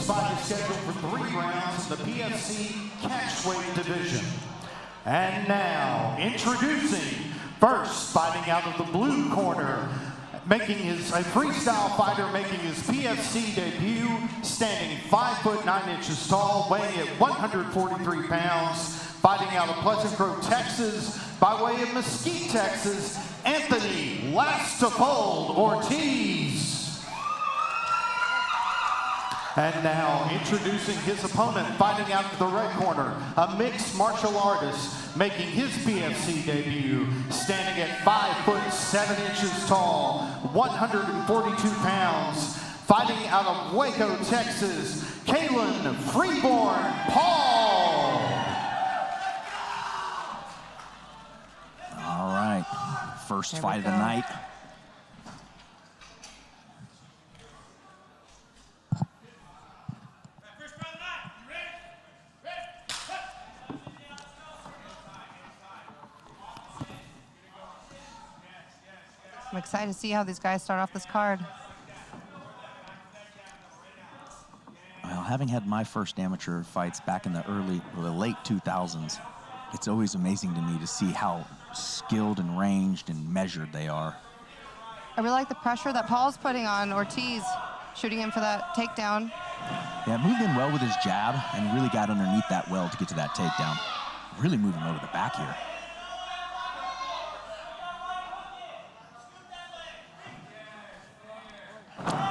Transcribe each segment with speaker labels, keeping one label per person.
Speaker 1: This fight is scheduled for 3 rounds in the PFC catchweight division. And now, introducing, first fighting out of the blue corner, a freestyle fighter making his PFC debut, standing 5'9" tall, weighing at 143 pounds, fighting out of Pleasant Grove, Texas, by way of Mesquite, Texas, Anthony Lastifold Ortiz. And now, introducing his opponent, fighting out of the red corner, a mixed martial artist making his PFC debut, standing at 5'7" tall, 142 pounds, fighting out of Waco, Texas, Kalen Freeborn Paul.
Speaker 2: All right, first fight of the night.
Speaker 3: I'm excited to see how these guys start off this card.
Speaker 2: Well, having had my first amateur fights back in the late 2000s, it's always amazing to me to see how skilled and ranged and measured they are.
Speaker 3: I really like the pressure that Paul's putting on Ortiz, shooting him for that takedown.
Speaker 2: Yeah, moved in well with his jab and really got underneath that well to get to that takedown. Really moving low to the back here.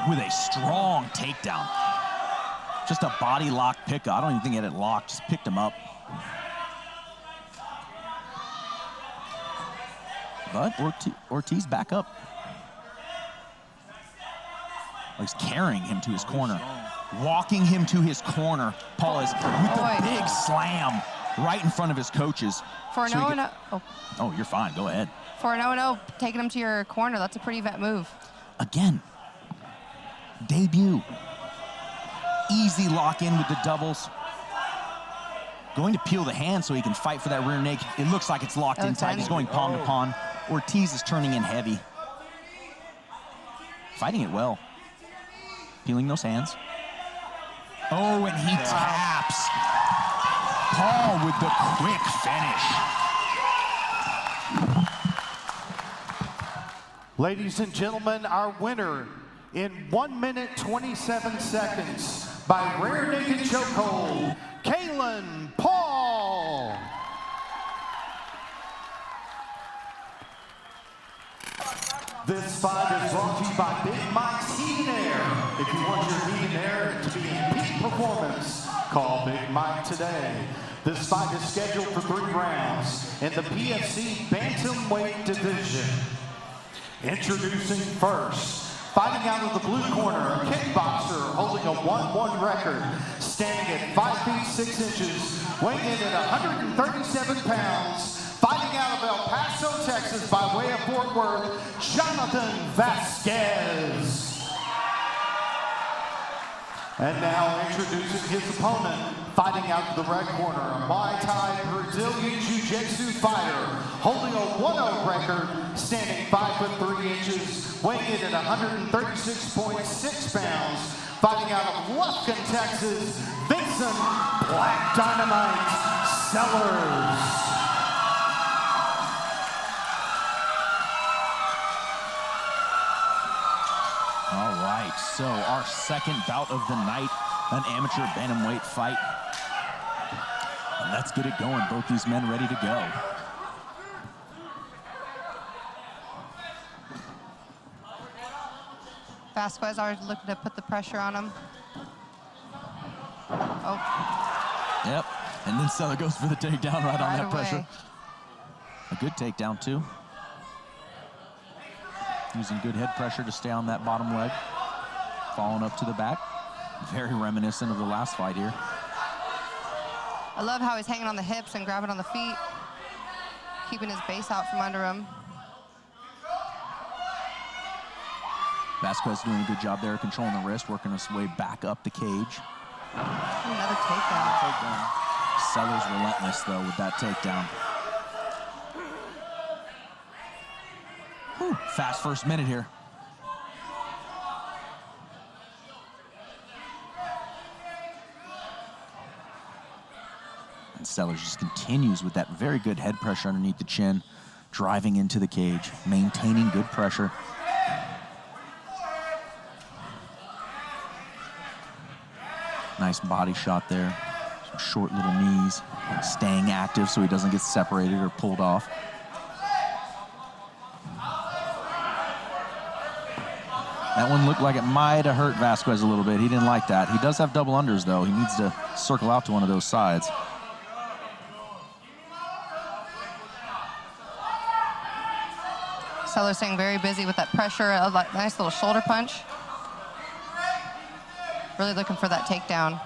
Speaker 2: With a strong takedown. Just a body lock pickup. I don't even think he had it locked, just picked him up. But Ortiz back up. He's carrying him to his corner. Walking him to his corner. Paul is with the big slam right in front of his coaches.
Speaker 3: For an 0-0.
Speaker 2: Oh, you're fine, go ahead.
Speaker 3: For an 0-0, taking him to your corner, that's a pretty vet move.
Speaker 2: Again, debut. Easy lock in with the doubles. Going to peel the hand so he can fight for that rear naked. It looks like it's locked in tight. He's going palm to palm. Ortiz is turning in heavy. Fighting it well. Peeling those hands. Oh, and he taps. Paul with the quick finish.
Speaker 1: Ladies and gentlemen, our winner in 1 minute 27 seconds by rear naked chokehold, Kalen Paul. This fight is brought to you by Big Mike's Heat and Air. If you want your heat and air to be in peak performance, call Big Mike today. This fight is scheduled for 3 rounds in the PFC bantamweight division. Introducing first, fighting out of the blue corner, a kickboxer holding a 1-1 record, standing at 5 feet 6 inches, weighing in at 137 pounds, fighting out of El Paso, Texas, by way of Fort Worth, Jonathan Vasquez. And now introducing his opponent, fighting out of the red corner, a Muay Thai Brazilian Jiu-Jitsu fighter, holding a 1-0 record, standing 5'3" weighing in at 136.6 pounds, fighting out of Lufkin, Texas, Vincent Black Dynamite Sellers.
Speaker 2: All right, so our second bout of the night, an amateur bantamweight fight. And let's get it going. Both these men ready to go.
Speaker 3: Vasquez already looking to put the pressure on him. Oh.
Speaker 2: Yep, and then Seller goes for the takedown right on that pressure. A good takedown, too. Using good head pressure to stay on that bottom leg. Falling up to the back. Very reminiscent of the last fight here.
Speaker 3: I love how he's hanging on the hips and grabbing on the feet, keeping his base out from under him.
Speaker 2: Vasquez doing a good job there, controlling the wrist, working his way back up the cage.
Speaker 3: Another takedown.
Speaker 2: Sellers relentless, though, with that takedown. Whew, fast first minute here. And Sellers just continues with that very good head pressure underneath the chin, driving into the cage, maintaining good pressure. Nice body shot there. Some short little knees, staying active so he doesn't get separated or pulled off. That one looked like it might have hurt Vasquez a little bit. He didn't like that. He does have double unders, though. He needs to circle out to one of those sides.
Speaker 3: Sellers staying very busy with that pressure. A nice little shoulder punch. Really looking for that takedown.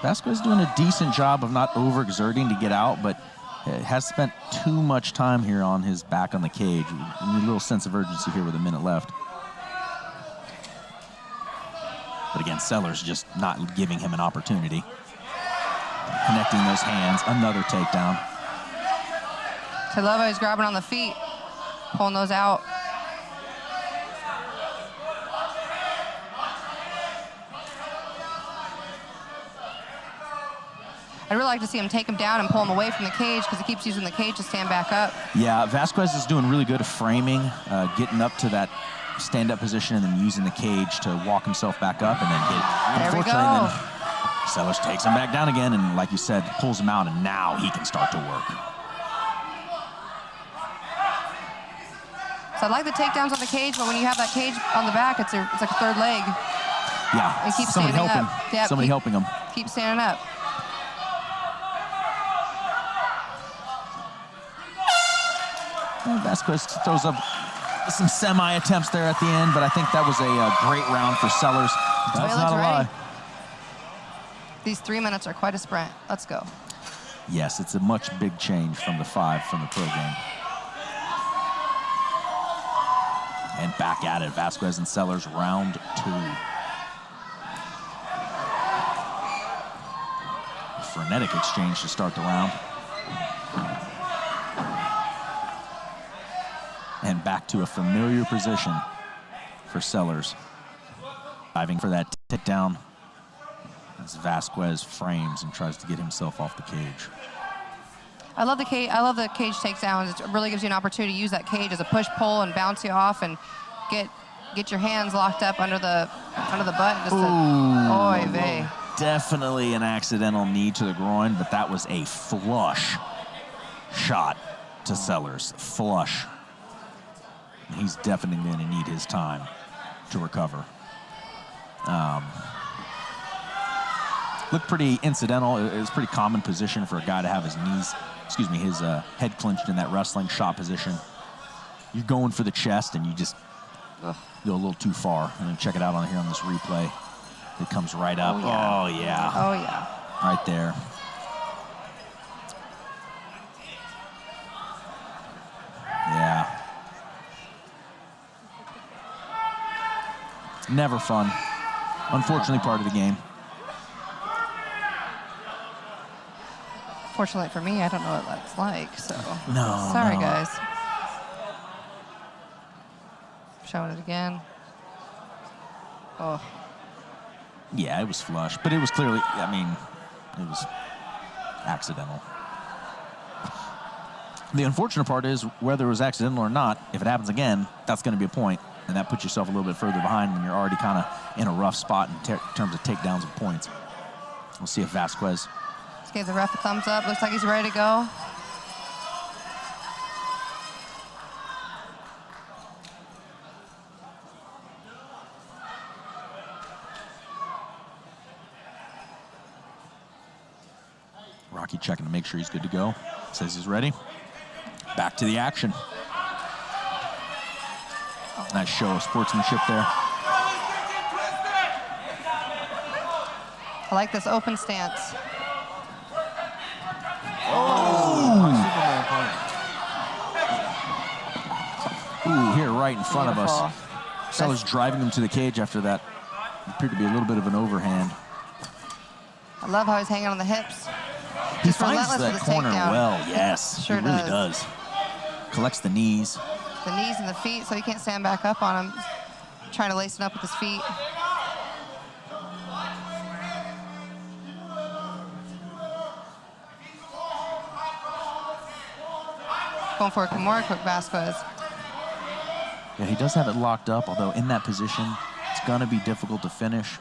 Speaker 2: Vasquez doing a decent job of not overexerting to get out, but has spent too much time here on his back on the cage. A little sense of urgency here with a minute left. But again, Sellers just not giving him an opportunity. Connecting those hands, another takedown.
Speaker 3: I love how he's grabbing on the feet, pulling those out. I'd really like to see him take him down and pull him away from the cage because he keeps using the cage to stand back up.
Speaker 2: Yeah, Vasquez is doing really good at framing, getting up to that stand-up position and then using the cage to walk himself back up and then get.
Speaker 3: There we go.
Speaker 2: Then Sellers takes him back down again and, like you said, pulls him out, and now he can start to work.
Speaker 3: So I like the takedowns on the cage, but when you have that cage on the back, it's like a third leg.
Speaker 2: Yeah,
Speaker 3: And keep
Speaker 2: somebody
Speaker 3: standing
Speaker 2: helping.
Speaker 3: up. Yep,
Speaker 2: Somebody helping him.
Speaker 3: Keep standing up.
Speaker 2: Vasquez throws up some semi-attempts there at the end, but I think that was a great round for Sellers. That's not a lie.
Speaker 3: These 3 minutes are quite a sprint. Let's go.
Speaker 2: Yes, it's a much big change from the 5 from the pro game. And back at it, Vasquez and Sellers, round 2. Frenetic exchange to start the round. And back to a familiar position for Sellers. Diving for that takedown as Vasquez frames and tries to get himself off the cage.
Speaker 3: I love the cage takedowns. It really gives you an opportunity to use that cage as a push-pull and bounce you off and get your hands locked up under the butt. Just oy vey.
Speaker 2: Definitely an accidental knee to the groin, but that was a flush shot to Sellers. Flush. He's definitely going to need his time to recover. Looked pretty incidental. It was a pretty common position for a guy to have his his head clenched in that wrestling shot position. You're going for the chest and you just go a little too far. And then check it out on this replay. It comes right up.
Speaker 3: Oh, yeah.
Speaker 2: Oh, yeah.
Speaker 3: Oh, yeah.
Speaker 2: Right there. Yeah. Never fun. Unfortunately, part of the game.
Speaker 3: Fortunately for me, I don't know what that's like, so.
Speaker 2: No.
Speaker 3: Sorry, guys. Showing it again. Oh.
Speaker 2: Yeah, it was flush, but it was clearly, it was accidental. The unfortunate part is, whether it was accidental or not, if it happens again, that's going to be a point, and that puts yourself a little bit further behind when you're already kind of in a rough spot in terms of takedowns and points. We'll see if Vasquez.
Speaker 3: Just gave the ref a thumbs up. Looks like he's ready to go.
Speaker 2: Rocky checking to make sure he's good to go. Says he's ready. Back to the action. Nice show of sportsmanship there.
Speaker 3: I like this open stance.
Speaker 2: Ooh, here right in front
Speaker 3: Beautiful.
Speaker 2: of us. Sellers driving him to the cage after that. Appeared to be a little bit of an overhand.
Speaker 3: I love how he's hanging on the hips.
Speaker 2: He
Speaker 3: Just
Speaker 2: finds
Speaker 3: relentless
Speaker 2: that
Speaker 3: with his
Speaker 2: corner
Speaker 3: takedown.
Speaker 2: well, yes.
Speaker 3: Sure
Speaker 2: he really
Speaker 3: does.
Speaker 2: does. Collects the knees.
Speaker 3: The knees and the feet, so he can't stand back up on him. Trying to lace it up with his feet. Going for a Kimura quick Vasquez.
Speaker 2: Yeah, he does have it locked up, although in that position, it's gonna be difficult to finish.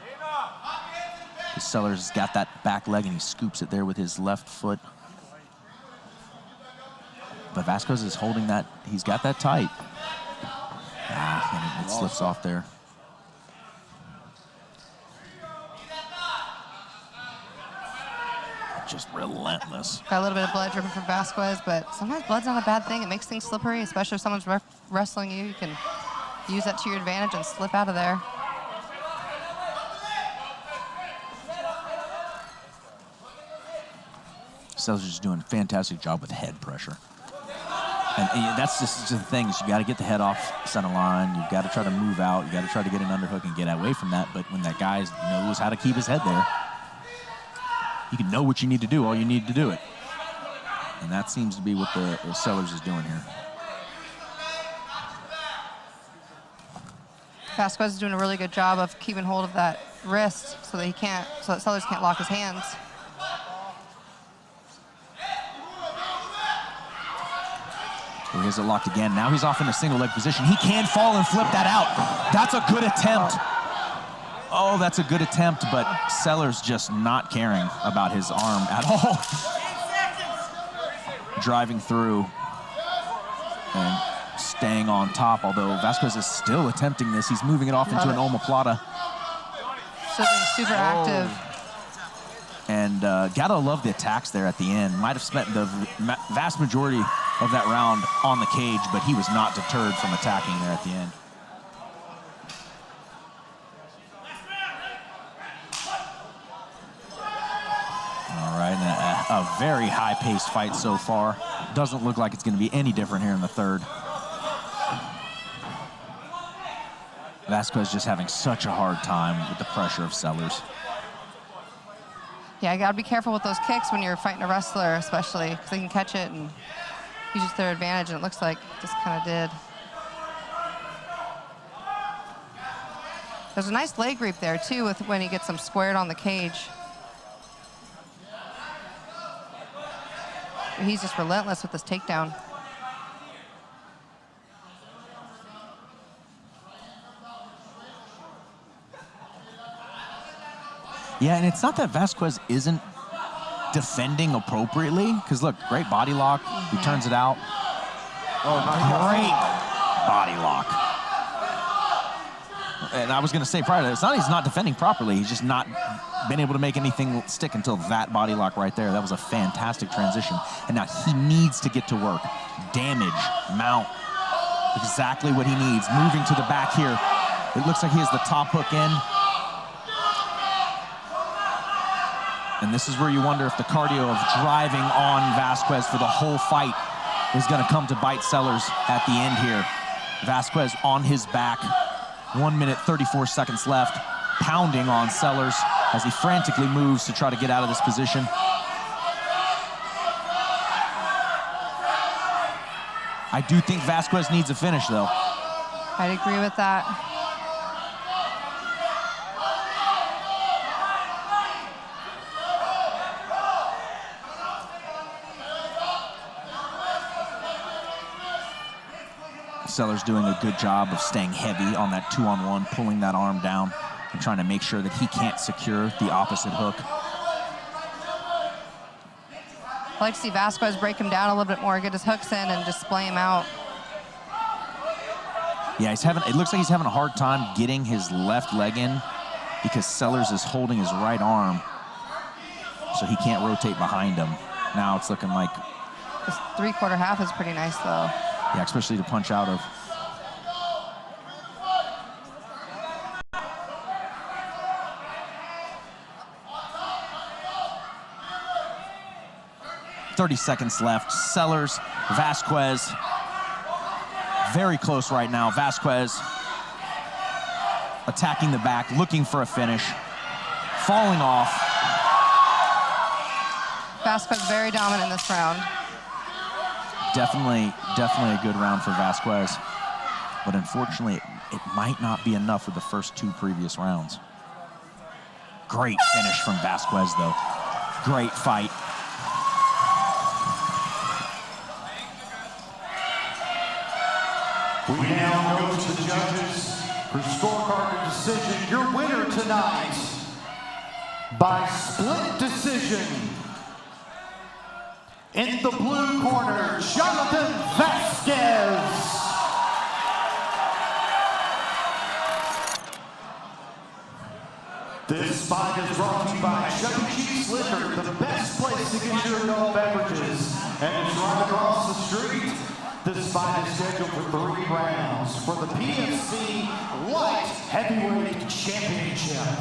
Speaker 2: Sellers has got that back leg and he scoops it there with his left foot. But Vasquez is holding that, he's got that tight. And it slips off there. Just relentless.
Speaker 3: Got a little bit of blood dripping from Vasquez, but sometimes blood's not a bad thing. It makes things slippery, especially if someone's wrestling you. You can use that to your advantage and slip out of there.
Speaker 2: Sellers is doing a fantastic job with head pressure. And that's just the thing, is you got to get the head off center line. You've got to try to move out. You got to try to get an underhook and get away from that. But when that guy knows how to keep his head there, you can know what you need to do, all you need to do it. And that seems to be what the Sellers is doing here.
Speaker 3: Vasquez is doing a really good job of keeping hold of that wrist so that Sellers can't lock his hands.
Speaker 2: He has it locked again. Now he's off in a single leg position. He can fall and flip that out. That's a good attempt. Oh, that's a good attempt, but Sellers just not caring about his arm at all. Driving through and staying on top, although Vasquez is still attempting this. He's moving it off into an omoplata.
Speaker 3: So being super active.
Speaker 2: And gotta love the attacks there at the end. Might have spent the vast majority of that round on the cage, but he was not deterred from attacking there at the end. All right, and a very high-paced fight so far. Doesn't look like it's going to be any different here in the third. Vasquez just having such a hard time with the pressure of Sellers.
Speaker 3: Yeah, you gotta be careful with those kicks when you're fighting a wrestler, especially, because they can catch it and use it to their advantage, and it looks like just kind of did. There's a nice leg reap there, too, with when he gets them squared on the cage. He's just relentless with this takedown.
Speaker 2: Yeah, and it's not that Vasquez isn't defending appropriately, because look, great body lock. He turns it out. Great body lock. And I was going to say prior to that, it's not he's not defending properly. He's just not been able to make anything stick until that body lock right there. That was a fantastic transition. And now he needs to get to work. Damage, mount, exactly what he needs. Moving to the back here. It looks like he has the top hook in. And this is where you wonder if the cardio of driving on Vasquez for the whole fight is going to come to bite Sellers at the end here. Vasquez on his back, 1 minute, 34 seconds left, pounding on Sellers as he frantically moves to try to get out of this position. I do think Vasquez needs a finish, though.
Speaker 3: I'd agree with that.
Speaker 2: Sellers doing a good job of staying heavy on that 2-on-1, pulling that arm down and trying to make sure that he can't secure the opposite hook.
Speaker 3: I like to see Vasquez break him down a little bit more, get his hooks in, and just splay him out.
Speaker 2: Yeah, it looks like he's having a hard time getting his left leg in because Sellers is holding his right arm, so he can't rotate behind him. Now it's looking like...
Speaker 3: This three-quarter half is pretty nice, though.
Speaker 2: Yeah, especially to punch out of. .30 seconds left. Sellers, Vasquez. Very close right now. Vasquez attacking the back, looking for a finish. Falling off.
Speaker 3: Vasquez very dominant in this round.
Speaker 2: Definitely a good round for Vasquez. But unfortunately, it might not be enough for the first 2 previous rounds. Great finish from Vasquez, though. Great fight.
Speaker 1: We now go to the judges for scorecard decision. Your winner tonight by split decision. In the blue corner, Jonathan Vasquez. This fight is brought to you by Chuck E. Cheese Liquor, the best place to get your adult beverages. And it's right across the street. This fight is scheduled for 3 rounds for the PFC Light Heavyweight Championship.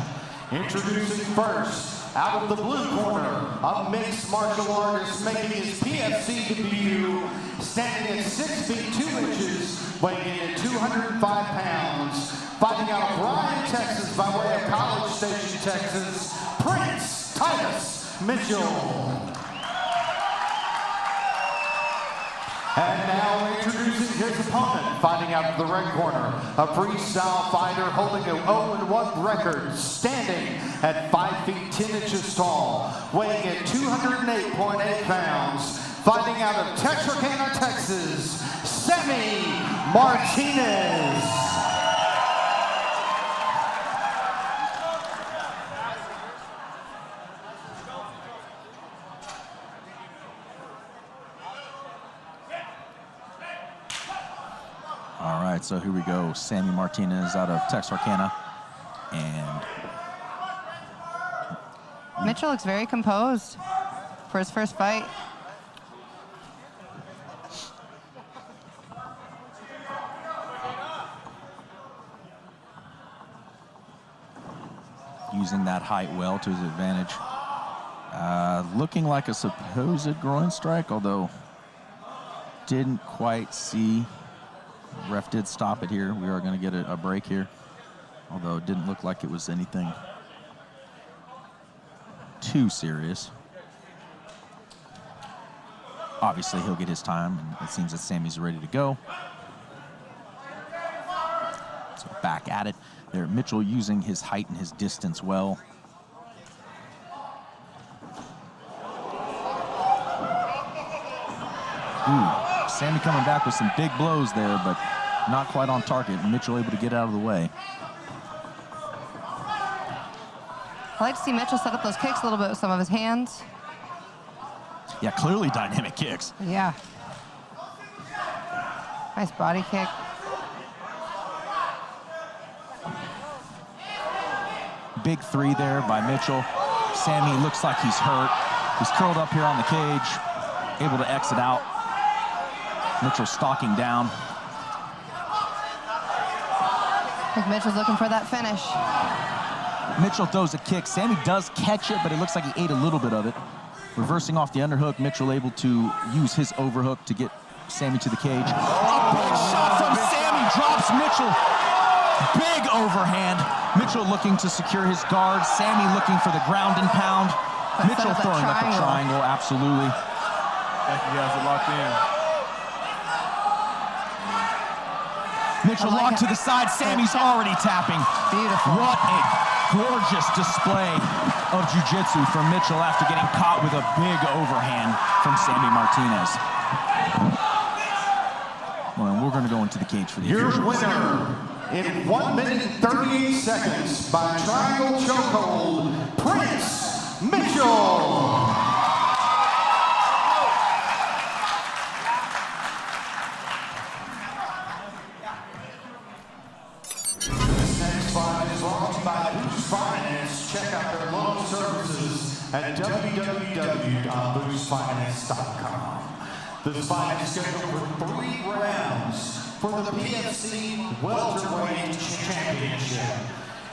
Speaker 1: Introducing first, out of the blue corner, a mixed martial artist making his PFC debut, standing at 6 feet 2 inches, weighing in at 205 pounds, fighting out of Bryan, Texas, by way of College Station, Texas, Prince Titus Mitchell. And now introducing his opponent, fighting out of the red corner, a freestyle fighter holding an 0-1 record, standing at 5 feet 10 inches tall, weighing at 208.8 pounds, fighting out of Texarkana, Texas, Sammy Martinez.
Speaker 2: All right, so here we go. Sammy Martinez out of Texarkana. And
Speaker 3: Mitchell looks very composed for his first fight.
Speaker 2: using that height well to his advantage. Looking like a supposed groin strike, although didn't quite see. Ref did stop it here. We are going to get a break here, although it didn't look like it was anything too serious. Obviously, he'll get his time, and it seems that Sammy's ready to go. So back at it. There, Mitchell using his height and his distance well. Ooh, Sammy coming back with some big blows there, but not quite on target. Mitchell able to get out of the way.
Speaker 3: I like to see Mitchell set up those kicks a little bit with some of his hands.
Speaker 2: Yeah, clearly dynamic kicks.
Speaker 3: Yeah. Nice body kick.
Speaker 2: Big three there by Mitchell. Sammy looks like he's hurt. He's curled up here on the cage, able to exit out. Mitchell stalking down.
Speaker 3: I think Mitchell's looking for that finish.
Speaker 2: Mitchell throws a kick. Sammy does catch it, but it looks like he ate a little bit of it. Reversing off the underhook, Mitchell able to use his overhook to get Sammy to the cage. A big shot from Sammy drops Mitchell. Big overhand. Mitchell looking to secure his guard. Sammy looking for the ground and pound. Mitchell throwing up a triangle, absolutely.
Speaker 4: Thank you guys are locked in.
Speaker 2: Mitchell locked to the side. Sammy's already tapping.
Speaker 3: Beautiful.
Speaker 2: What a gorgeous display of jiu-jitsu from Mitchell after getting caught with a big overhand from Sammy Martinez. Well, we're going to go into the cage for the
Speaker 1: Your
Speaker 2: officials.
Speaker 1: winner in 1 minute and 38 seconds by triangle chokehold, Prince Mitchell. Check out their loan services at www.boostfinance.com. This fight is scheduled for 3 rounds for the PFC Welterweight Championship.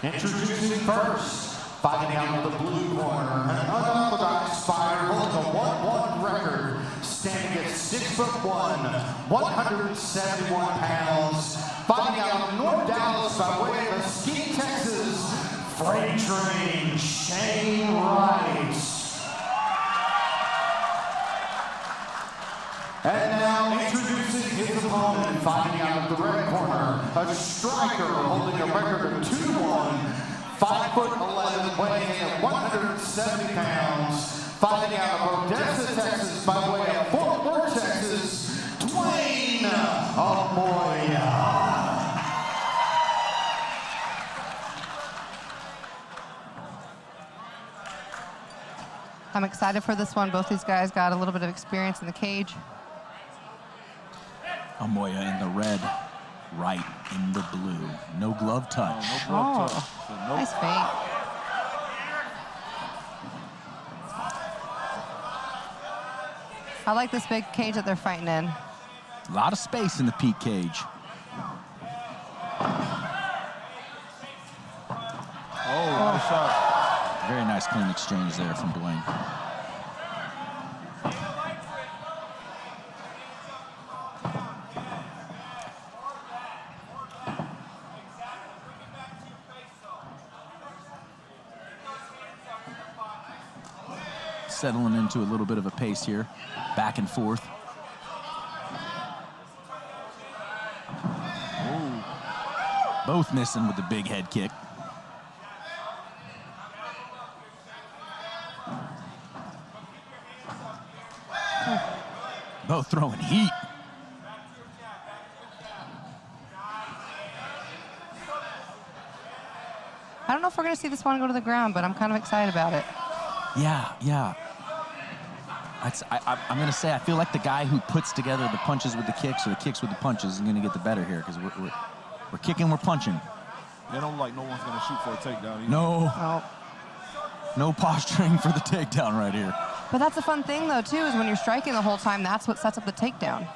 Speaker 1: Introducing first, fighting out of the blue corner, an unorthodox fighter holding a 1-1 record, standing at 6'1", 171 pounds, fighting out of North Dallas by way of Mesquite, Texas, Freight Train Shane Wright. And now now introducing his opponent, fighting out of the red corner, a striker holding a record of 2-1, 5'11", weighing in at 170 pounds, fighting out of Odessa, Texas, by way of Fort Worth, Texas, Dwayne Amoya.
Speaker 3: I'm excited for this one. Both these guys got a little bit of experience in the cage.
Speaker 2: Amoya in the red, right in the blue. No glove touch.
Speaker 4: No glove touch. So
Speaker 3: Nice feint. I like this big cage that they're fighting in.
Speaker 2: A lot of space in the peak cage.
Speaker 4: nice shot.
Speaker 2: Very nice clean exchange there from Dwayne. Settling into a little bit of a pace here, back and forth. Ooh. Both missing with the big head kick. Both throwing heat.
Speaker 3: I don't know if we're going to see this one go to the ground, but I'm kind of excited about it.
Speaker 2: Yeah. I'm going to say I feel like the guy who puts together the punches with the kicks or the kicks with the punches is going to get the better here because we're kicking, we're punching.
Speaker 4: They don't like no one's going to shoot for a takedown either.
Speaker 2: No posturing for the takedown right here.
Speaker 3: But that's a fun thing, though, too, is when you're striking the whole time, that's what sets up the takedown.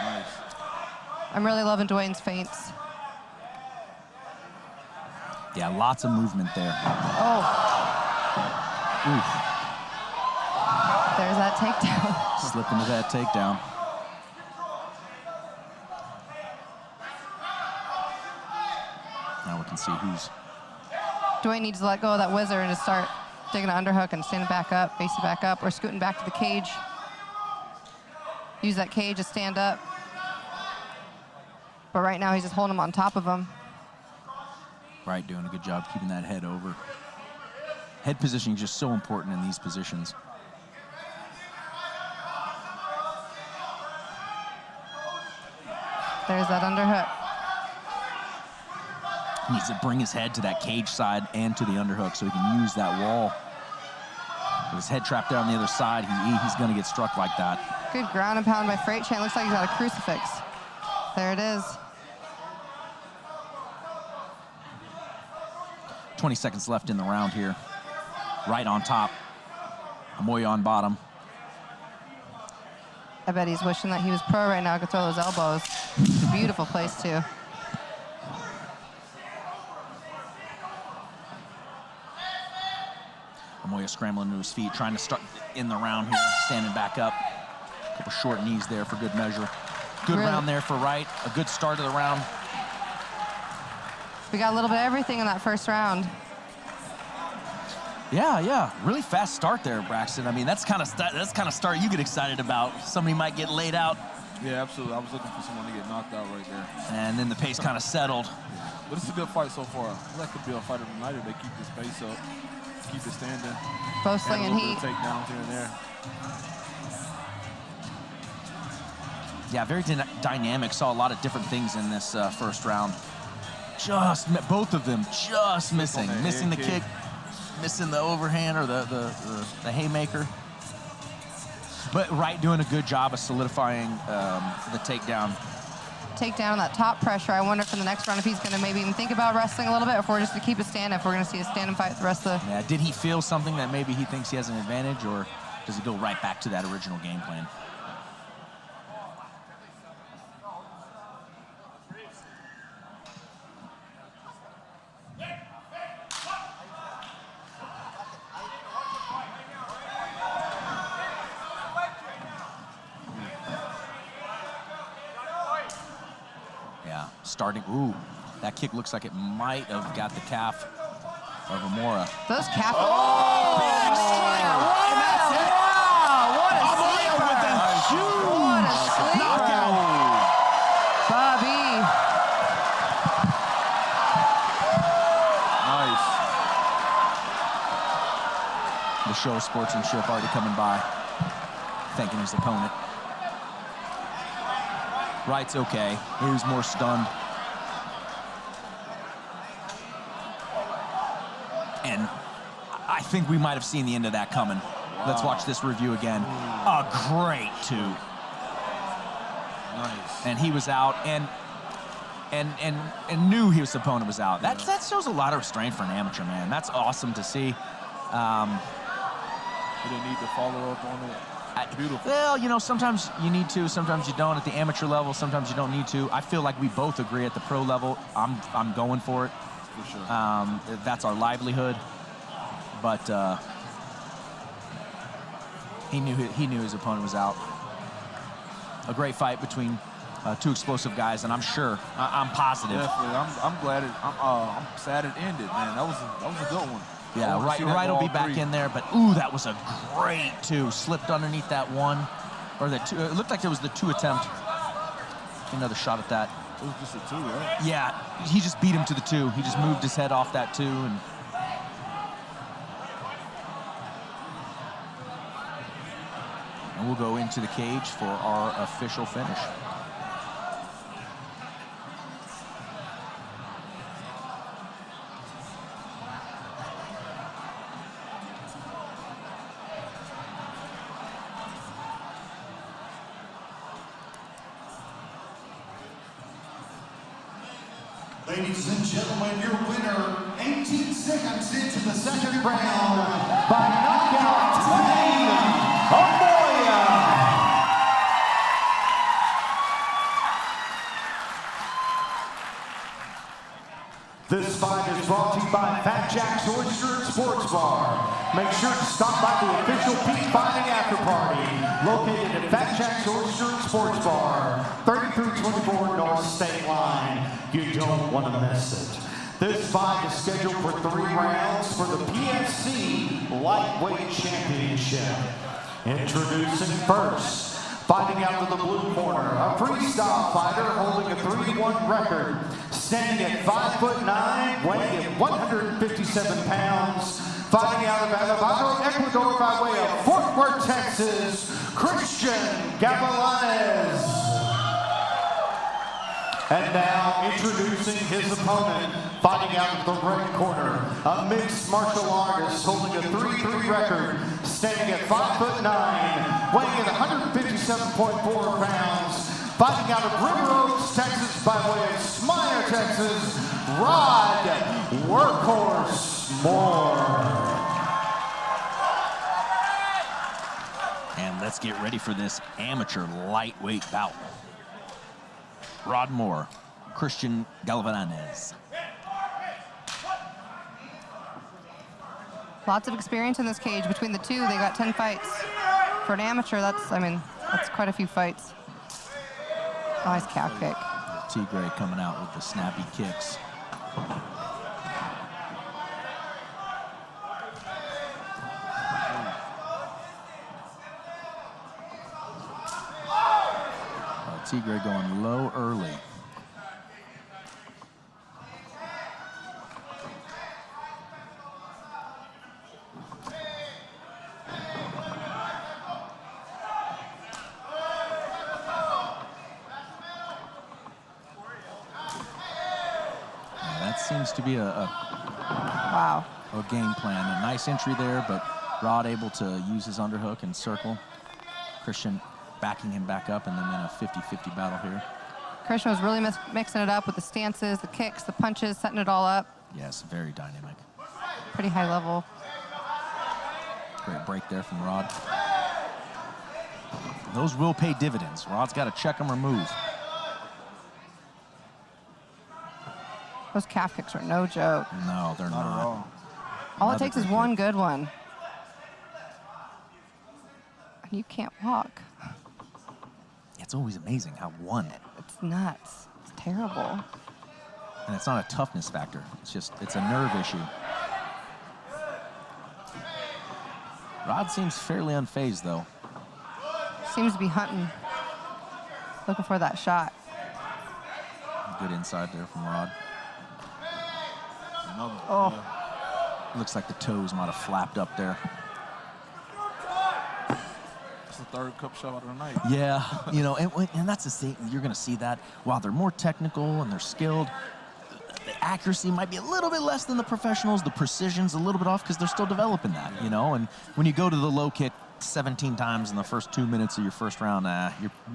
Speaker 4: Nice.
Speaker 3: I'm really loving Dwayne's feints.
Speaker 2: Yeah, lots of movement there.
Speaker 3: Oh.
Speaker 2: Oof.
Speaker 3: There's that takedown.
Speaker 2: Slip into that takedown. Now we can see who's...
Speaker 3: Dwayne needs to let go of that whizzer and just start taking an underhook and standing back up, facing back up, or scooting back to the cage. Use that cage to stand up. But right now, he's just holding him on top of him.
Speaker 2: Right, doing a good job keeping that head over. Head positioning is just so important in these positions.
Speaker 3: There's that underhook.
Speaker 2: He needs to bring his head to that cage side and to the underhook so he can use that wall. With his head trapped there on the other side, he's going to get struck like that.
Speaker 3: Good ground and pound by Freight Chain. Looks like he's got a crucifix. There it is.
Speaker 2: 20 seconds left in the round here. Right on top. Amoya on bottom.
Speaker 3: I bet he's wishing that he was pro right now. Could throw those elbows. It's a beautiful place, too.
Speaker 2: Amoya scrambling to his feet, trying to start in the round here, standing back up. A couple short knees there for good measure. Good round there for Wright. A good start of the round.
Speaker 3: We got a little bit of everything in that first round.
Speaker 2: Yeah. Really fast start there, Braxton. I mean, that's kind of start you get excited about. Somebody might get laid out.
Speaker 4: Yeah, absolutely. I was looking for someone to get knocked out right there.
Speaker 2: And then the pace kind of settled.
Speaker 4: But it's a good fight so far. That could be a fight of the night if they keep this pace up, keep it standing.
Speaker 3: Both slinging heat.
Speaker 4: Takedowns here and there.
Speaker 2: Yeah, very dynamic. Saw a lot of different things in this first round. Both of them just missing. Missing the kick, missing the overhand or the haymaker. But Wright doing a good job of solidifying the takedown.
Speaker 3: Takedown on that top pressure. I wonder for the next round if he's going to maybe even think about wrestling a little bit, or if we're just to keep it standing, if we're going to see a stand and fight the rest of the...
Speaker 2: Yeah, did he feel something that maybe he thinks he has an advantage, or does he go right back to that original game plan? Starting, that kick looks like it might have got the calf of Amora.
Speaker 3: Those calf...
Speaker 2: Big strike The show of sportsmanship already coming by, thanking his opponent. Wright's okay. He was more stunned. And I think we might have seen the end of that coming. Wow. Let's watch this review again. A great 2.
Speaker 4: Nice.
Speaker 2: And he was out and knew his opponent was out. That shows a lot of restraint for an amateur, man. That's awesome to see.
Speaker 4: He didn't need to follow up on it. Beautiful.
Speaker 2: Well, you know, sometimes you need to, sometimes you don't. At the amateur level, sometimes you don't need to. I feel like we both agree at the pro level, I'm going for it.
Speaker 4: For sure.
Speaker 2: That's our livelihood. But he knew his opponent was out. A great fight between 2 explosive guys, and I'm positive.
Speaker 4: Definitely. I'm glad I'm sad it ended, man. That was a good one.
Speaker 2: Yeah, Wright will be back in there, but ooh, that was a great 2. Slipped underneath that 1, or that 2. It looked like it was the 2 attempt. Another shot at that.
Speaker 4: It was just a 2, right?
Speaker 2: Yeah, he just beat him to the 2. He just moved his head off that 2, and we'll go into the cage for our official finish.
Speaker 1: Ladies and gentlemen, your winner, 18 seconds into the second round, by knockout, Dwayne Amoya. This fight is brought to you by Fat Jack's Oyster and Sports Bar. Make sure to stop by the official Peak Fighting After Party, located at Fat Jack's Oyster and Sports Bar, 3324 North State Line. You don't want to miss it. This fight is scheduled for 3 rounds for the PFC Lightweight Championship. Introducing first, fighting out of the blue corner, a freestyle fighter holding a 3-1 record, standing at 5'9", weighing at 157 pounds, fighting out of Alabama, Ecuador by way of Fort Worth, Texas, Christian Gavilanes. And now introducing his opponent, fighting out of the red corner, a mixed martial artist holding a 3-3 record, standing at 5'9", weighing at 157.4 pounds, fighting out of River Oaks, Texas by way of Smyer, Texas, Rod Workhorse Moore.
Speaker 2: And let's get ready for this amateur lightweight bout. Rod Moore, Christian Gavilanes.
Speaker 3: Lots of experience in this cage. Between the 2, they got 10 fights. For an amateur, that's quite a few fights. Nice calf kick.
Speaker 2: T-Gray coming out with the snappy kicks. T-Gray going low early. That seems to be a game plan. A nice entry there, but Rod able to use his underhook and circle. Christian backing him back up, and then in a 50-50 battle here.
Speaker 3: Christian was really mixing it up with the stances, the kicks, the punches, setting it all up.
Speaker 2: Yes, very dynamic.
Speaker 3: Pretty high level.
Speaker 2: Great break there from Rod. Those will pay dividends. Rod's got to check them or move.
Speaker 3: Those calf kicks are no joke.
Speaker 2: No, they're not.
Speaker 3: All it takes is one good one. And you can't walk.
Speaker 2: It's always amazing how one.
Speaker 3: It's nuts. It's terrible.
Speaker 2: And it's not a toughness factor. It's a nerve issue. Rod seems fairly unfazed, though.
Speaker 3: Seems to be hunting. Looking for that shot.
Speaker 2: Good inside there from Rod.
Speaker 3: Oh.
Speaker 2: Looks like the toes might have flapped up there.
Speaker 4: the third cup shot of the night.
Speaker 2: Yeah, you know, and that's the thing. You're going to see that while they're more technical and they're skilled, the accuracy might be a little bit less than the professionals. The precision's a little bit off because they're still developing that, you know. And when you go to the low kick 17 times in the first 2 minutes of your first round,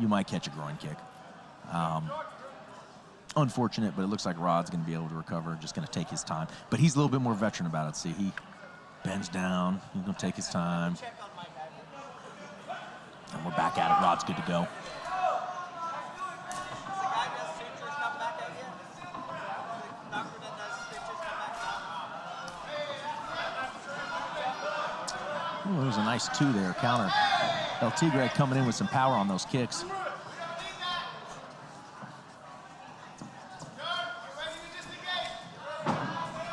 Speaker 2: you might catch a groin kick. Unfortunate, but it looks like Rod's going to be able to recover. Just going to take his time. But he's a little bit more veteran about it. See, he bends down. He's going to take his time. And we're back at it. Rod's good to go. Ooh, it was a nice 2 there, counter. El Tigre coming in with some power on those kicks.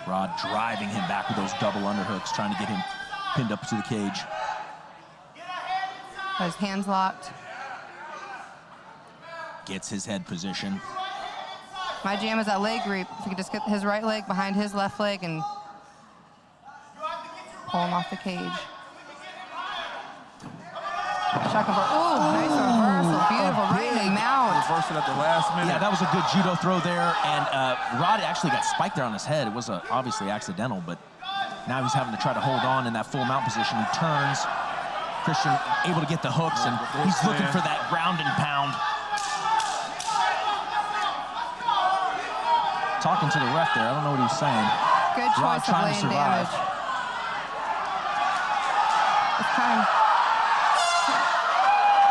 Speaker 2: Rod driving him back with those double underhooks, trying to get him pinned up to the cage.
Speaker 3: His hands locked.
Speaker 2: Gets his head position.
Speaker 3: My jam is that leg reap. If you could just get his right leg behind his left leg and pull him off the cage. Shotgun bar. Ooh, nice reversal. Beautiful. Right in the mount.
Speaker 4: Reversed it at the last minute.
Speaker 2: Yeah, that was a good judo throw there. And Rod actually got spiked there on his head. It was obviously accidental, but now he's having to try to hold on in that full mount position. He turns. Christian able to get the hooks, and he's looking for that ground and pound. Talking to the ref there. I don't know what he's saying.
Speaker 3: Good
Speaker 2: Rod
Speaker 3: choice of
Speaker 2: trying to
Speaker 3: laying
Speaker 2: survive.
Speaker 3: damage. It's time.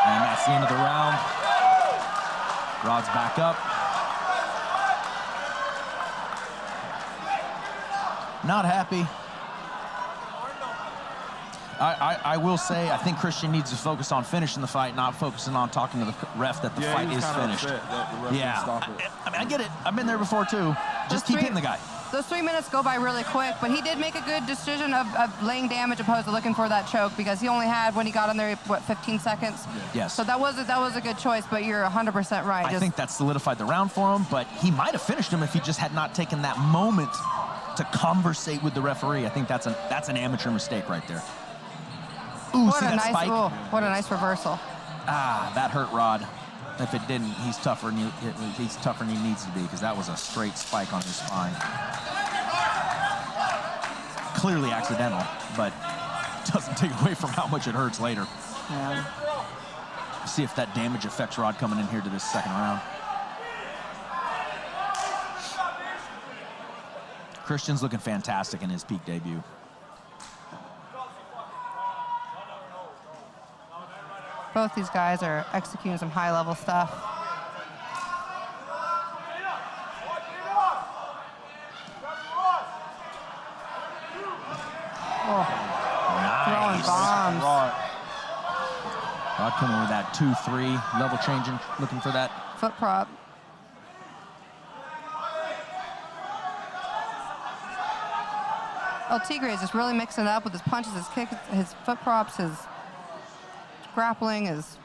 Speaker 2: And that's the end of the round. Rod's back up. Not happy. I will say, I think Christian needs to focus on finishing the fight, not focusing on talking to the ref that the fight is finished. I mean, I get it. I've been there before, too. Just keep hitting the guy.
Speaker 3: Those 3 minutes go by really quick, but he did make a good decision of laying damage opposed to looking for that choke, because he only had, when he got in there, what, 15 seconds?
Speaker 2: Yes.
Speaker 3: So that was a good choice, but you're 100% right.
Speaker 2: I think that solidified the round for him, but he might have finished him if he just had not taken that moment to conversate with the referee. I think that's an amateur mistake right there. Ooh,
Speaker 3: what
Speaker 2: see
Speaker 3: a
Speaker 2: that
Speaker 3: nice,
Speaker 2: spike?
Speaker 3: ooh, what a nice reversal.
Speaker 2: Ah, that hurt Rod. If it didn't, he's tougher than he needs to be, because that was a straight spike on his spine. Clearly accidental, but doesn't take away from how much it hurts later.
Speaker 3: Yeah.
Speaker 2: See if that damage affects Rod coming in here to this second round. Christian's looking fantastic in his peak debut.
Speaker 3: Both these guys are executing some high-level stuff. Oh, throwing
Speaker 2: Nice.
Speaker 3: bombs.
Speaker 2: Rod coming with that 2-3, level changing, looking for that.
Speaker 3: Foot prop. El Tigre is just really mixing it up with his punches, his kicks, his foot props, his grappling, his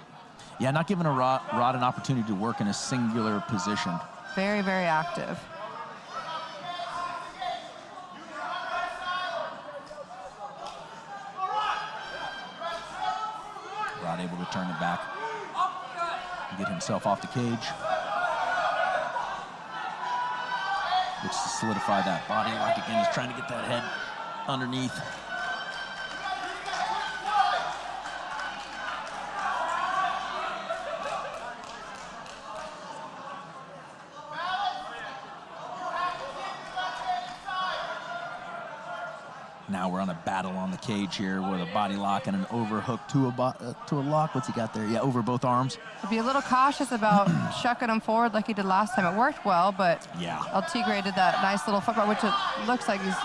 Speaker 2: Yeah, not giving Rod an opportunity to work in a singular position.
Speaker 3: very, very active.
Speaker 2: Rod able to turn it back and get himself off the cage. Looks to solidify that body lock again. He's trying to get that head underneath. Now we're on a battle on the cage here with a body lock and an overhook to a lock. What's he got there? Yeah, over both arms.
Speaker 3: Be a little cautious about shucking him forward like he did last time. It worked well, but
Speaker 2: Yeah.
Speaker 3: El Tigre did that nice little foot prop, which it looks like he's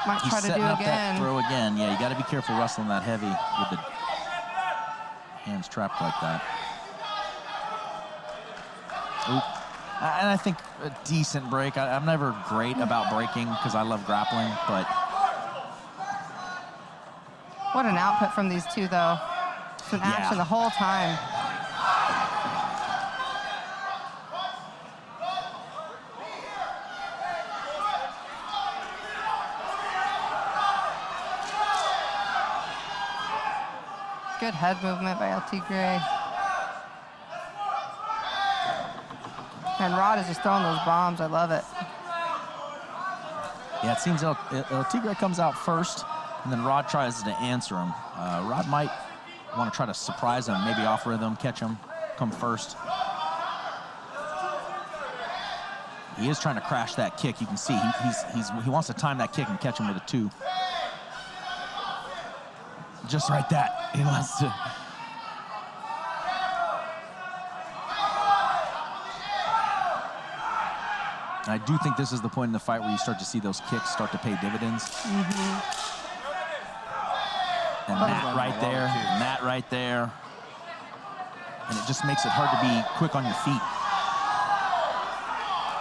Speaker 3: might
Speaker 2: He's
Speaker 3: try to do
Speaker 2: setting up that
Speaker 3: again.
Speaker 2: throw again. Yeah, you got to be careful wrestling that heavy with the hands trapped like that. Oop. And I think a decent break. I'm never great about breaking because I love grappling, but
Speaker 3: What an output from these two, though. It's been action the whole time. Good head movement by El Tigre. And Rod is just throwing those bombs. I love it.
Speaker 2: Yeah, it seems El Tigre comes out first, and then Rod tries to answer him. Rod might want to try to surprise him, maybe off rhythm, catch him, come first. He is trying to crash that kick. You can see he wants to time that kick and catch him with a 2. Just like that. He wants to. I do think this is the point in the fight where you start to see those kicks start to pay dividends. And that right there, and that right there. And it just makes it hard to be quick on your feet.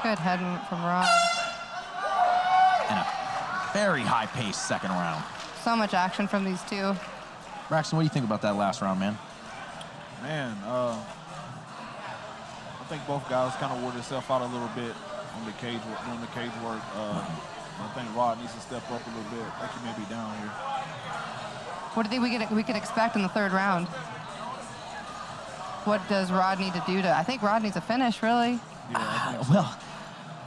Speaker 3: Good head movement from Rod.
Speaker 2: And a very high-paced second round.
Speaker 3: So much action from these two.
Speaker 2: Braxton, what do you think about that last round, man?
Speaker 4: Man, I think both guys kind of wore themselves out a little bit on the cage, doing the cage work. I think Rod needs to step up a little bit. I think he may be down here.
Speaker 3: What do you think we could expect in the 3rd round? What does Rod need to do to? I think Rod needs a finish, really.
Speaker 4: Yeah, I think so.
Speaker 2: Well,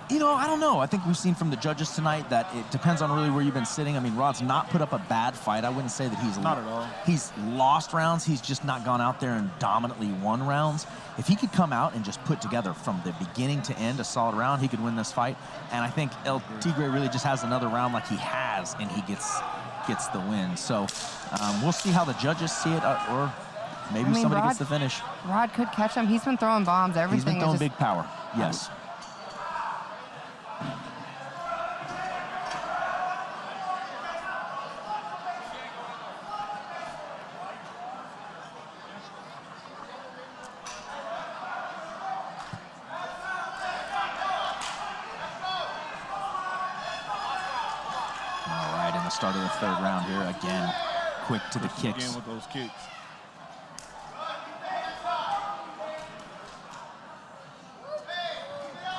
Speaker 2: you know, I don't know. I think we've seen from the judges tonight that it depends on really where you've been sitting. I mean, Rod's not put up a bad fight. I wouldn't say that he's
Speaker 4: not at all.
Speaker 2: He's lost rounds. He's just not gone out there and dominantly won rounds. If he could come out and just put together from the beginning to end a solid round, he could win this fight. And I think El Tigre really just has another round like he has, and he gets the win. So we'll see how the judges see it, or maybe somebody gets the finish.
Speaker 3: Rod could catch him. He's been throwing bombs. Everything.
Speaker 2: He's been throwing big power. Yes. Start of the 3rd round here. Again, quick to the kicks.
Speaker 4: Again with those kicks.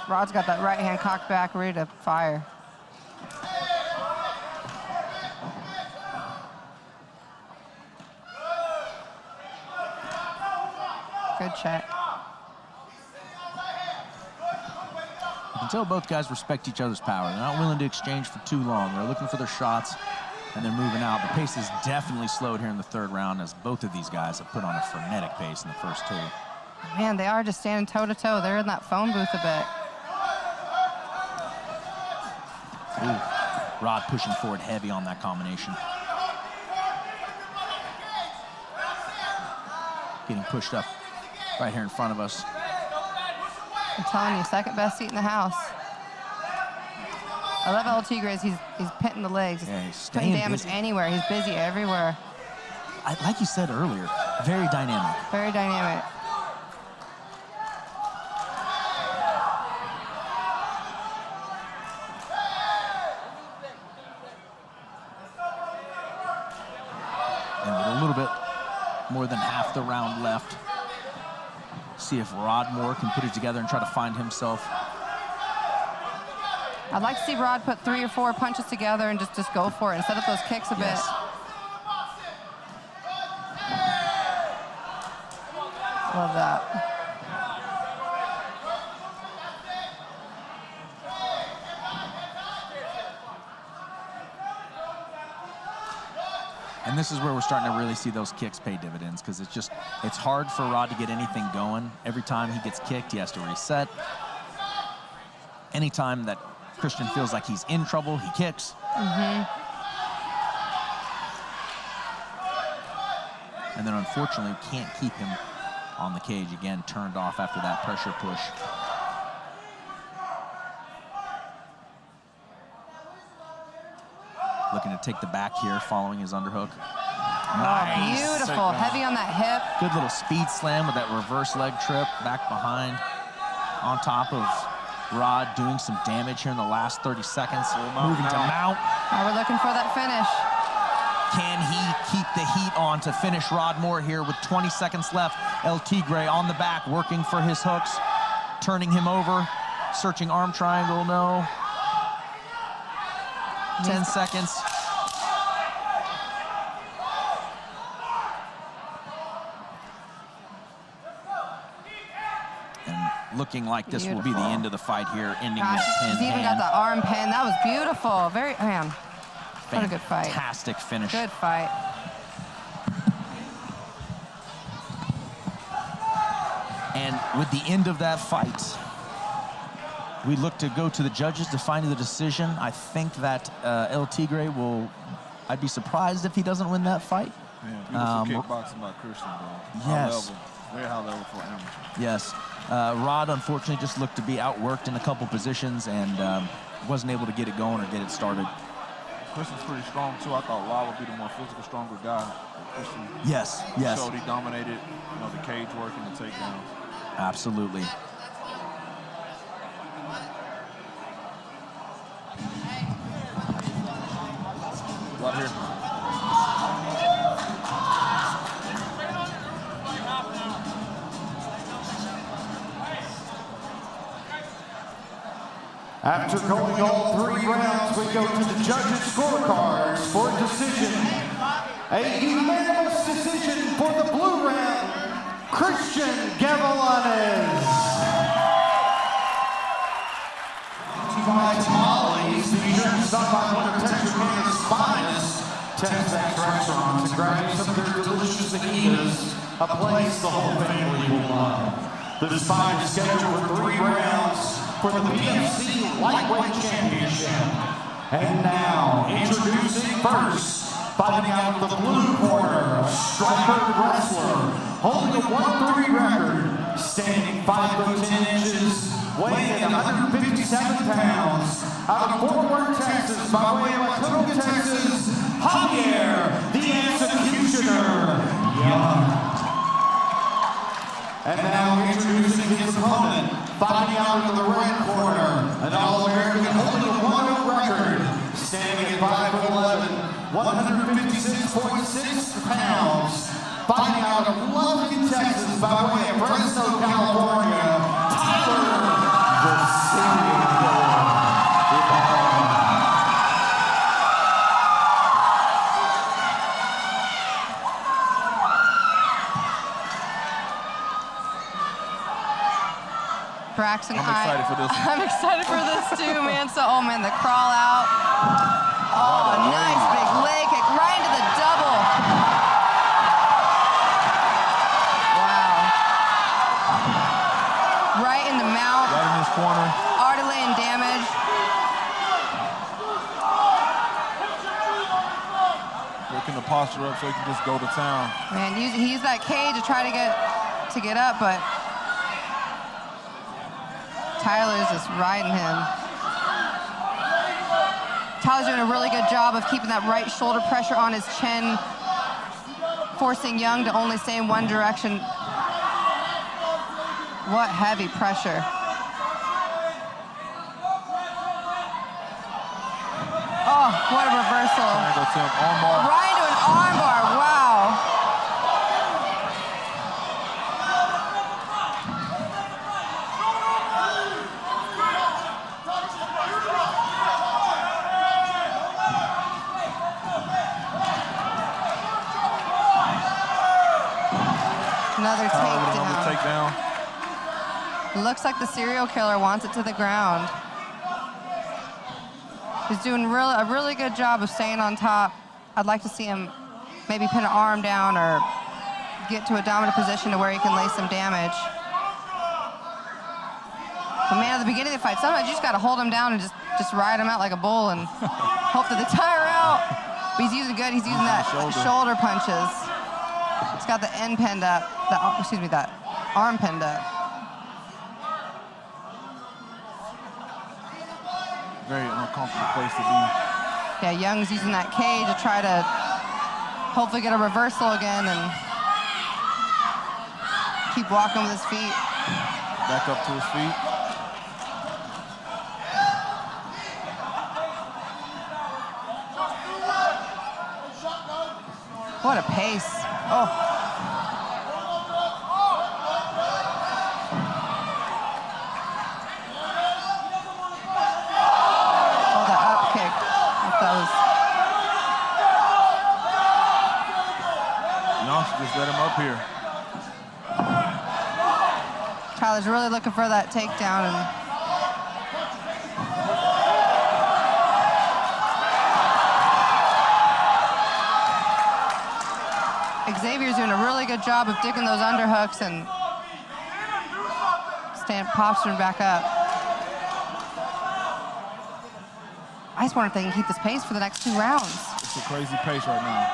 Speaker 3: Rod's got that right hand cocked back, ready to fire. Good check.
Speaker 2: You can tell both guys respect each other's power. They're not willing to exchange for too long. They're looking for their shots, and they're moving out. The pace is definitely slowed here in the 3rd round, as both of these guys have put on a frenetic pace in the first 2.
Speaker 3: Man, they are just standing toe-to-toe. They're in that phone booth a bit.
Speaker 2: Ooh, Rod pushing forward heavy on that combination. Getting pushed up right here in front of us.
Speaker 3: I'm telling you, 2nd best seat in the house. I love El Tigre. He's pitting the legs.
Speaker 2: Yeah, he's
Speaker 3: putting damage
Speaker 2: busy
Speaker 3: anywhere. He's busy everywhere.
Speaker 2: Like you said earlier, very dynamic.
Speaker 3: Very dynamic.
Speaker 2: And with a little bit more than half the round left, see if Rod Moore can put it together and try to find himself.
Speaker 3: I'd like to see Rod put 3 or 4 punches together and just go for it and set up those kicks a bit. Love that.
Speaker 2: And this is where we're starting to really see those kicks pay dividends, because it's hard for Rod to get anything going. Every time he gets kicked, he has to reset. Anytime that Christian feels like he's in trouble, he kicks. And then unfortunately can't keep him on the cage. Again, turned off after that pressure push. Looking to take the back here, following his underhook. Nice.
Speaker 3: Beautiful, heavy on that hip.
Speaker 2: Good little speed slam with that reverse leg trip, back behind. On top of Rod doing some damage here in the last 30 seconds. Moving to mount.
Speaker 3: Now we're looking for that finish.
Speaker 2: Can he keep the heat on to finish Rod Moore here with 20 seconds left? El Tigre on the back, working for his hooks, turning him over, searching arm triangle, no. 10 seconds. looking like this will be the end of the fight here, ending
Speaker 3: Gosh,
Speaker 2: with pin
Speaker 3: he's even got
Speaker 2: hand.
Speaker 3: the arm pin. That was beautiful. Man, what a good fight.
Speaker 2: Fantastic finish.
Speaker 3: Good fight.
Speaker 2: And with the end of that fight, we look to go to the judges to find the decision. I think that El Tigre will, I'd be surprised if he doesn't win that fight.
Speaker 4: Yeah, beautiful kickboxing by Christian, though.
Speaker 2: Yes.
Speaker 4: High level, very high level for amateur.
Speaker 2: Yes. Rod, unfortunately, just looked to be outworked in a couple positions and wasn't able to get it going or get it started.
Speaker 4: Christian's pretty strong, too. I thought Rod would be the more physical, stronger guy. Christian
Speaker 2: Yes.
Speaker 4: showed he dominated, the cage work and the takedowns.
Speaker 2: Absolutely.
Speaker 4: Right here.
Speaker 1: After going all 3 rounds, we go to the judges' scorecards for a decision. A unanimous decision for the blue round, Christian Gavilanes. By tamales, be sure to stop by one of Texarkana's finest Tex-Mex restaurants and grab you some of their delicious fajitas, a place the whole family will love. This fight is scheduled for 3 rounds for the PFC Lightweight Championship. And now, introducing first, fighting out of the blue corner, striker wrestler, holding a 1-3 record, standing 5'10", weighing in 157 pounds, out of Fort Worth, Texas, by way of Latonia, Texas, Javier, the Executioner Young. And now introducing his opponent, fighting out of the red corner, an All-American holding a 1-0 record, standing at 5'11", 156.6 pounds, fighting out of Lubbock, Texas, by way of Fresno, California, Tyler, the Serial Killer.
Speaker 3: Braxton,
Speaker 4: I'm excited for this.
Speaker 3: I'm excited for this too, man. So, man, the crawl out. Oh, nice big leg kick right into the double. Wow. Right in the mouth.
Speaker 4: Right in his corner.
Speaker 3: Already laying damage.
Speaker 4: Working the posture up so he can just go to town.
Speaker 3: Man, he used that cage to try to get up, but Tyler's just riding him. Tyler's doing a really good job of keeping that right shoulder pressure on his chin, forcing Young to only stay in one direction. What heavy pressure. Oh, what a reversal.
Speaker 4: Triangle to him, armbar.
Speaker 3: Right into an armbar, wow. Another takedown. Looks like the serial killer wants it to the ground. He's doing a really good job of staying on top. I'd like to see him maybe pin an arm down or get to a dominant position to where he can lay some damage. But man, at the beginning of the fight, sometimes you just gotta hold him down and just ride him out like a bull and hope that they tire out. But he's using good, he's using that shoulder punches. He's got the end pinned up, that arm pinned up.
Speaker 4: Very uncomfortable place to be.
Speaker 3: Yeah, Young's using that cage to try to hopefully get a reversal again and keep walking with his feet.
Speaker 4: Back up to his feet.
Speaker 3: What a pace. Oh.
Speaker 4: Just let him up here.
Speaker 3: Tyler's really looking for that takedown. And Xavier's doing a really good job of digging those underhooks and posturing back up. I just wonder if they can keep this pace for the next 2 rounds.
Speaker 4: It's a crazy pace right now.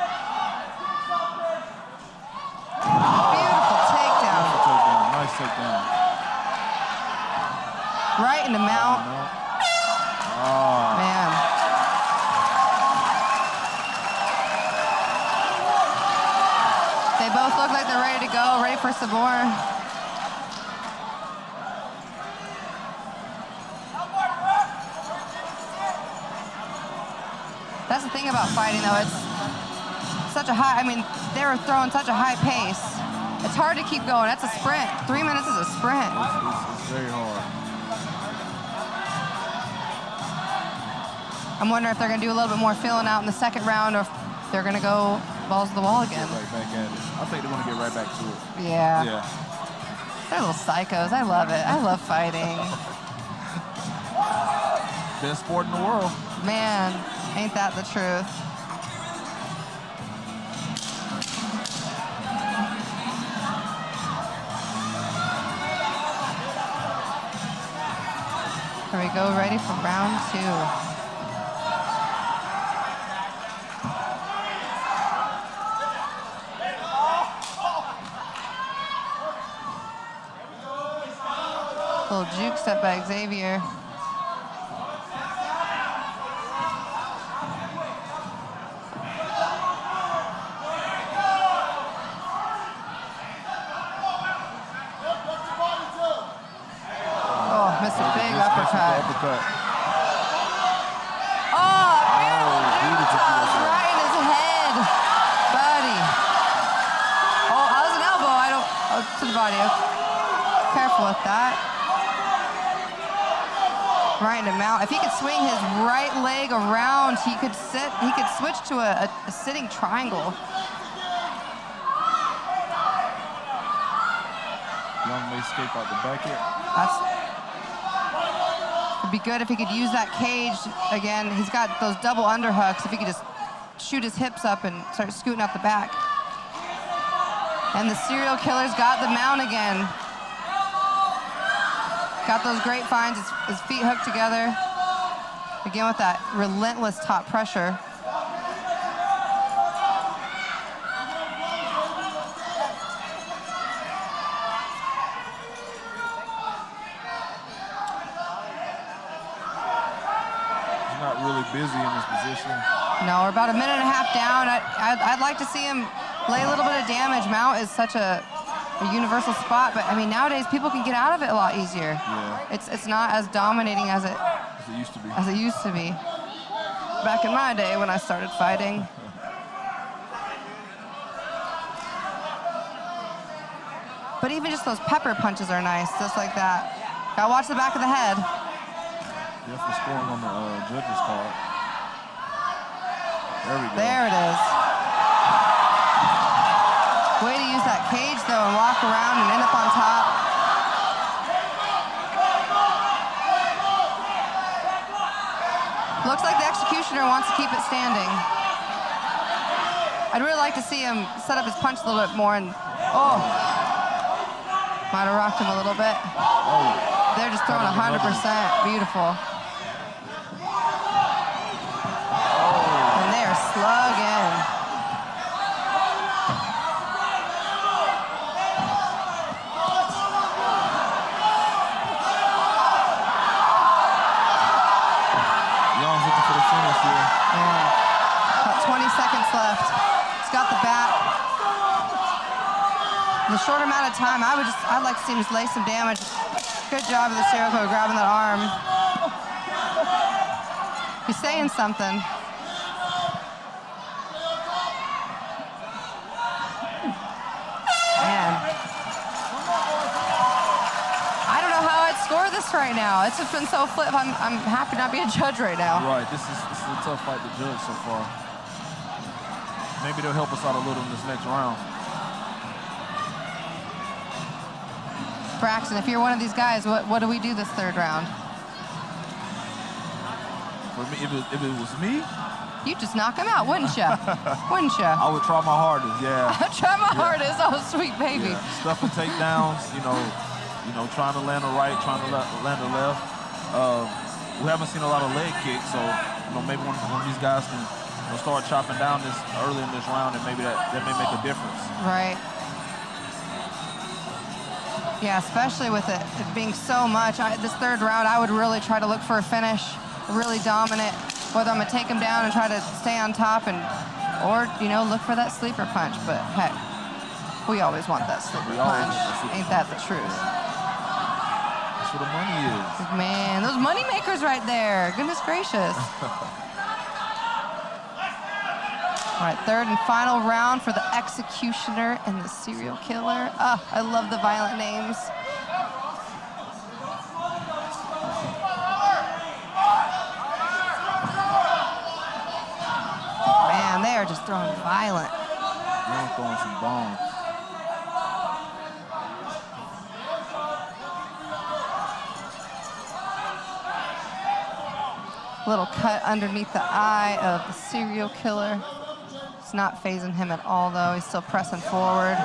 Speaker 3: Beautiful takedown.
Speaker 4: Nice takedown.
Speaker 3: Right in the mount.
Speaker 4: Oh.
Speaker 3: Man. They both look like they're ready to go, ready for some more. That's the thing about fighting, though. It's such a high, I mean, they were throwing such a high pace. It's hard to keep going. That's a sprint. 3 minutes is a sprint.
Speaker 4: It's very hard.
Speaker 3: I'm wondering if they're going to do a little bit more filling out in the second round, or if they're going to go balls to the wall again.
Speaker 4: Right back at it. I think they're going to get right back to it.
Speaker 3: Yeah.
Speaker 4: Yeah.
Speaker 3: They're little psychos. I love it. I love fighting.
Speaker 4: Best sport in the world.
Speaker 3: Man, ain't that the truth? Here we go, ready for round 2. Little juke step by Xavier. Oh, missed a big uppercut. Oh, beautiful toss right in his head, buddy. Oh, that was an elbow. I don't, oh, to the body. Careful with that. Right in the mount. If he could swing his right leg around, he could switch to a sitting triangle.
Speaker 4: Young may escape out the back here.
Speaker 3: It'd be good if he could use that cage again. He's got those double underhooks. If he could just shoot his hips up and start scooting out the back. And the serial killer's got the mount again. Got those great finds, his feet hooked together. Again with that relentless top pressure.
Speaker 4: He's not really busy in this position.
Speaker 3: No, we're about a minute and a half down. I'd like to see him lay a little bit of damage. Mount is such a universal spot, but I mean nowadays people can get out of it a lot easier.
Speaker 4: Yeah.
Speaker 3: It's not as dominating as it
Speaker 4: used to be.
Speaker 3: As it used to be. Back in my day when I started fighting. But even just those pepper punches are nice, just like that. Gotta watch the back of the head.
Speaker 4: Yeah, for scoring on the judges card. There we go.
Speaker 3: There it is. Way to use that cage, though, and walk around and end up on top. Looks like the executioner wants to keep it standing. I'd really like to see him set up his punch a little bit more and, oh, might have rocked him a little bit.
Speaker 4: Oh.
Speaker 3: They're just throwing 100%. Beautiful. And they are slugging. About 20 seconds left. He's got the back. In a short amount of time, I'd like to see him just lay some damage. Good job of the serial killer grabbing that arm. He's saying something. Man. I don't know how I'd score this right now. It's just been so flip. I'm happy not to be a judge right now.
Speaker 4: Right, this is a tough fight to judge so far. Maybe they'll help us out a little in this next round.
Speaker 3: Braxton, if you're one of these guys, what do we do this third round?
Speaker 4: For me, if it was me,
Speaker 3: you just knock him out, wouldn't you? Wouldn't you?
Speaker 4: I would try my hardest. Yeah.
Speaker 3: I'd try my hardest. Oh, sweet baby.
Speaker 4: Yeah. Stuffing takedowns. You know, trying to land a right, trying to land a left. We haven't seen a lot of leg kicks, so maybe one of these guys can start chopping down this early in this round, and maybe that may make a difference.
Speaker 3: Right. Yeah, especially with it being so much. This third round, I would really try to look for a finish, really dominant, whether I'm going to take him down and try to stay on top or look for that sleeper punch. But, heck, we always want that sleeper punch. Ain't that the truth?
Speaker 4: That's where the money is.
Speaker 3: Man, those money makers right there. Goodness gracious. All right, third and final round for the executioner and the serial killer. Oh, I love the violent names. Man, they are just throwing violent.
Speaker 4: They're throwing some bombs.
Speaker 3: Little cut underneath the eye of the serial killer. It's not phasing him at all, though. He's still pressing forward.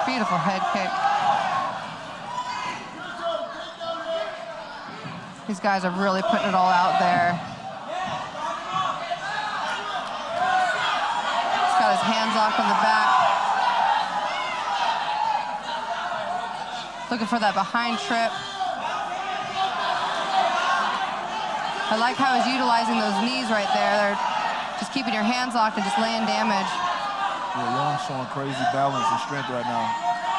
Speaker 3: Beautiful head kick. These guys are really putting it all out there. He's got his hands locked on the back. Looking for that behind trip. I like how he's utilizing those knees right there. They're just keeping your hands locked and just laying damage.
Speaker 4: Yeah, Young's showing crazy balance and strength right now.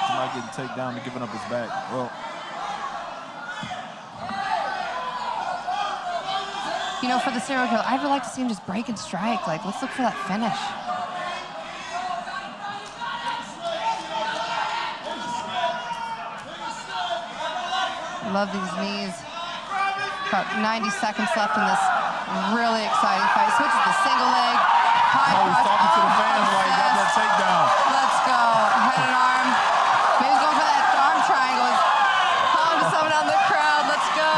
Speaker 4: Somebody getting taken down and giving up his back. Well,
Speaker 3: for the serial killer, I'd really like to see him just break and strike. Like, let's look for that finish. Love these knees. About 90 seconds left in this really exciting fight. Switches to single leg. High
Speaker 4: he's talking to the fans while he got that takedown.
Speaker 3: Let's go. Head and arm. Maybe he's going for that arm triangle. He's calling to someone out in the crowd. Let's go.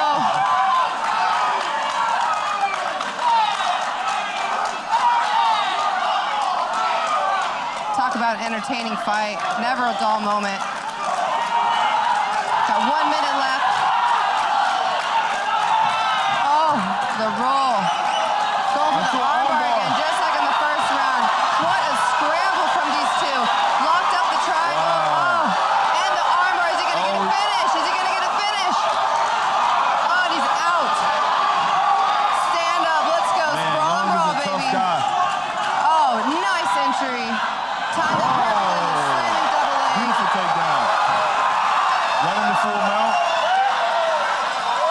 Speaker 3: Talk about an entertaining fight. Never a dull moment. Got 1 minute left. The roll. Going for the armbar again, just like in the first round. What a scramble from these two. Locked up the triangle. Wow. Oh, and the armbar. Is he going to get a finish? Is he going to get a finish? Oh, and he's out. Stand up. Let's go. Sprawl and roll, baby. Oh, nice entry. Time to slamming double leg.
Speaker 4: Beautiful takedown. Right in the full mount.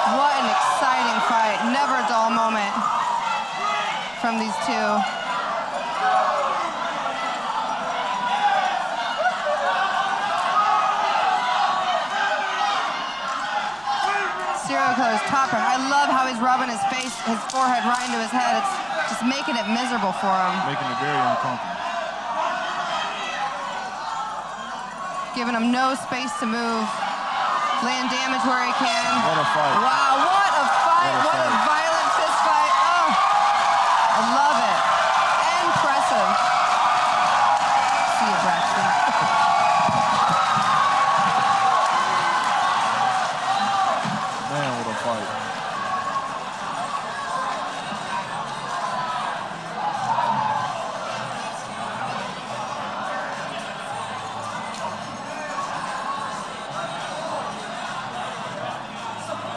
Speaker 3: What an exciting fight. Never a dull moment from these two. Serial killer's topper. I love how he's rubbing his face, his forehead right into his head. It's just making it miserable for him.
Speaker 4: Making it very uncomfortable.
Speaker 3: Giving him no space to move. Laying damage where he can.
Speaker 4: What a fight.
Speaker 3: Wow, what a fight. What a violent fist fight. Oh, I love it. Impressive. See you, Braxton.
Speaker 4: Man, what a fight.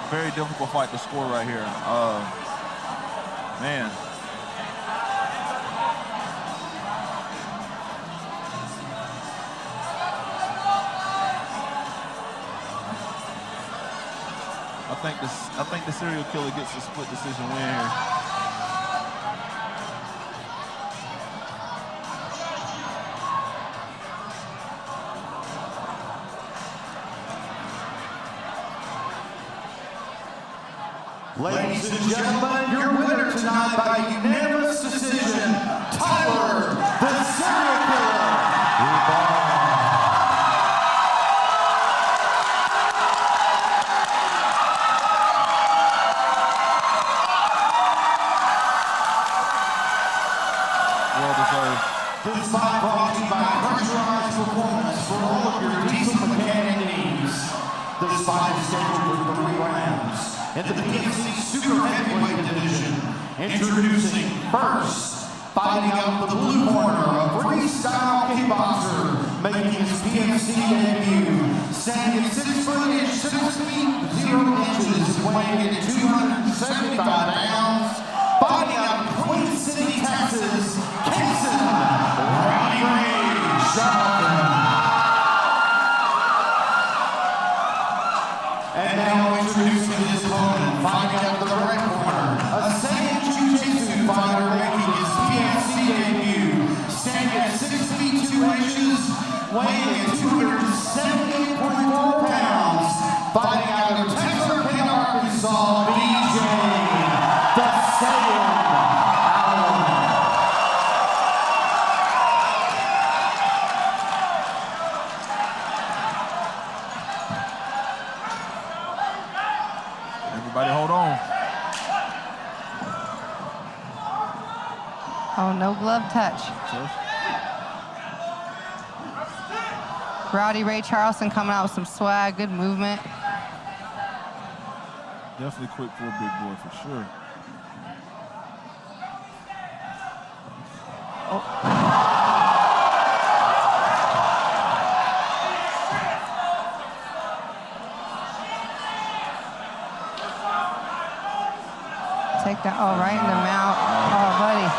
Speaker 4: Very difficult fight to score right here. Man. I think the serial killer gets a split decision win here.
Speaker 1: Ladies and gentlemen, your winner tonight by unanimous decision, Tyler, the serial killer. This fight brought to you by pressurized performance for all of your diesel mechanic needs. This fight is scheduled for 3 rounds. In the PFC Super Heavyweight Division, introducing first, fighting out of the blue corner, a freestyle kickboxer, making his PFC debut, standing at 6 feet 0 inches, weighing in 275 pounds, fighting out of Queen City, Texas, Ramirez. And now introducing his opponent, fighting out of the red corner, a Zack Jiu-Jitsu fighter making his PFC debut, standing at 6 feet 2 inches, weighing in 278.4 pounds, fighting out of Texarkana, Arkansas, BJ, the Saiyan.
Speaker 4: Everybody hold on.
Speaker 3: Oh, no glove touch. Rowdy Ray Charleston coming out with some swag, good movement.
Speaker 4: Definitely quick for a big boy, for sure.
Speaker 3: Take that, oh, right in the mouth. Oh, buddy.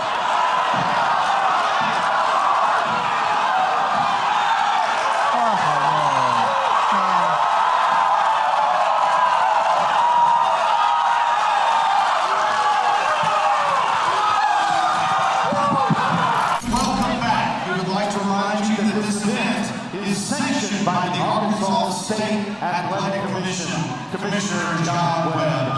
Speaker 1: Welcome back. We would like to remind you that this event is sanctioned by the Arkansas State Athletic Commission, Commissioner John Webb.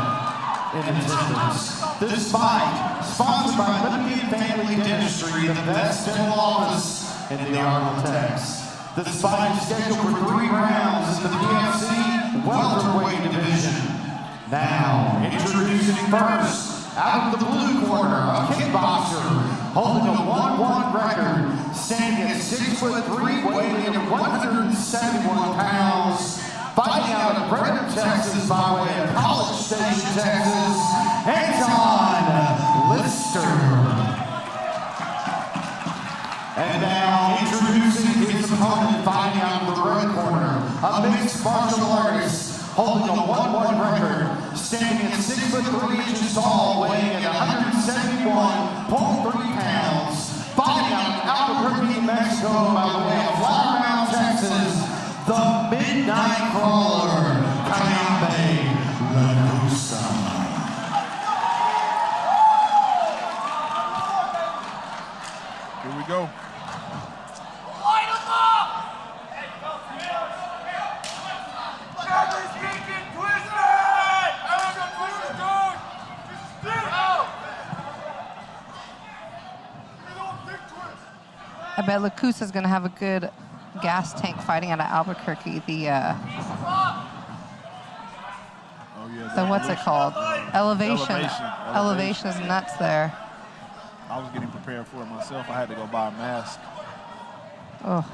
Speaker 1: In attendance. This fight, sponsored by Liberty Family Dentistry, the best dental office in the Argonauts. This fight is scheduled for 3 rounds in the PFC welterweight division. Now, introducing first, out of the blue corner, a kickboxer holding a 1-1 record, standing at 6'3", weighing in 171 pounds. Fighting out of Brandon, Texas, by way of College Station, Texas, Anton Lister. And now introducing his opponent, fighting out of the red corner, a mixed martial artist holding a 1-1 record, standing at 6'3" inches tall, weighing at 171.3 pounds. Fighting out of Albuquerque, Mexico, by way of Flower Mound, Texas, the Midnight Crawler, Kayambe Lanusa.
Speaker 4: Here we go.
Speaker 5: Light him up! Never speaking twisted!
Speaker 3: I bet Lacusa's going to have a good gas tank fighting out of Albuquerque. The what's it called? Elevation. Elevation is nuts there.
Speaker 4: I was getting prepared for it myself. I had to go buy a mask.
Speaker 3: Oh,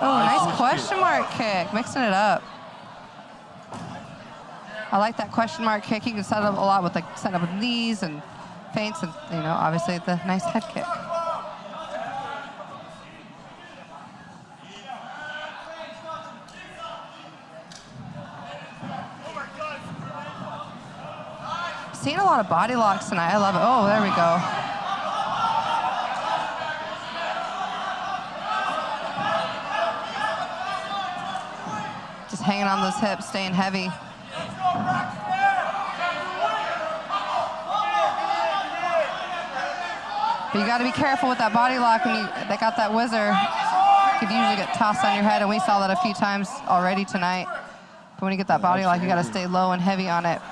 Speaker 3: nice question mark kick, mixing it up. I like that question mark kick. You can set up a lot with set up with knees and feints, and obviously the nice head kick. Seeing a lot of body locks tonight. I love it. Oh, there we go. Just hanging on those hips, staying heavy. But you got to be careful with that body lock when they got that whizzer. You could usually get tossed on your head, and we saw that a few times already tonight. But when you get that body lock, you got to stay low and heavy on it.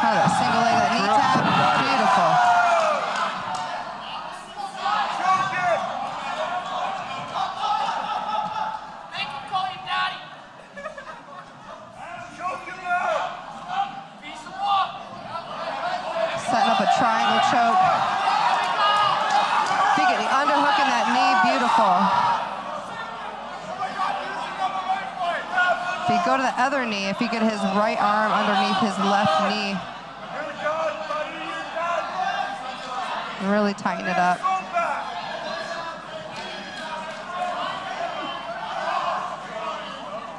Speaker 3: Oh, that single leg, that knee tap. Beautiful.
Speaker 5: Make him call you daddy. Choke him out. Piece him up.
Speaker 3: Setting up a triangle choke. Underhooking that knee, beautiful. If he go to the other knee, if he get his right arm underneath his left knee, really tighten it up.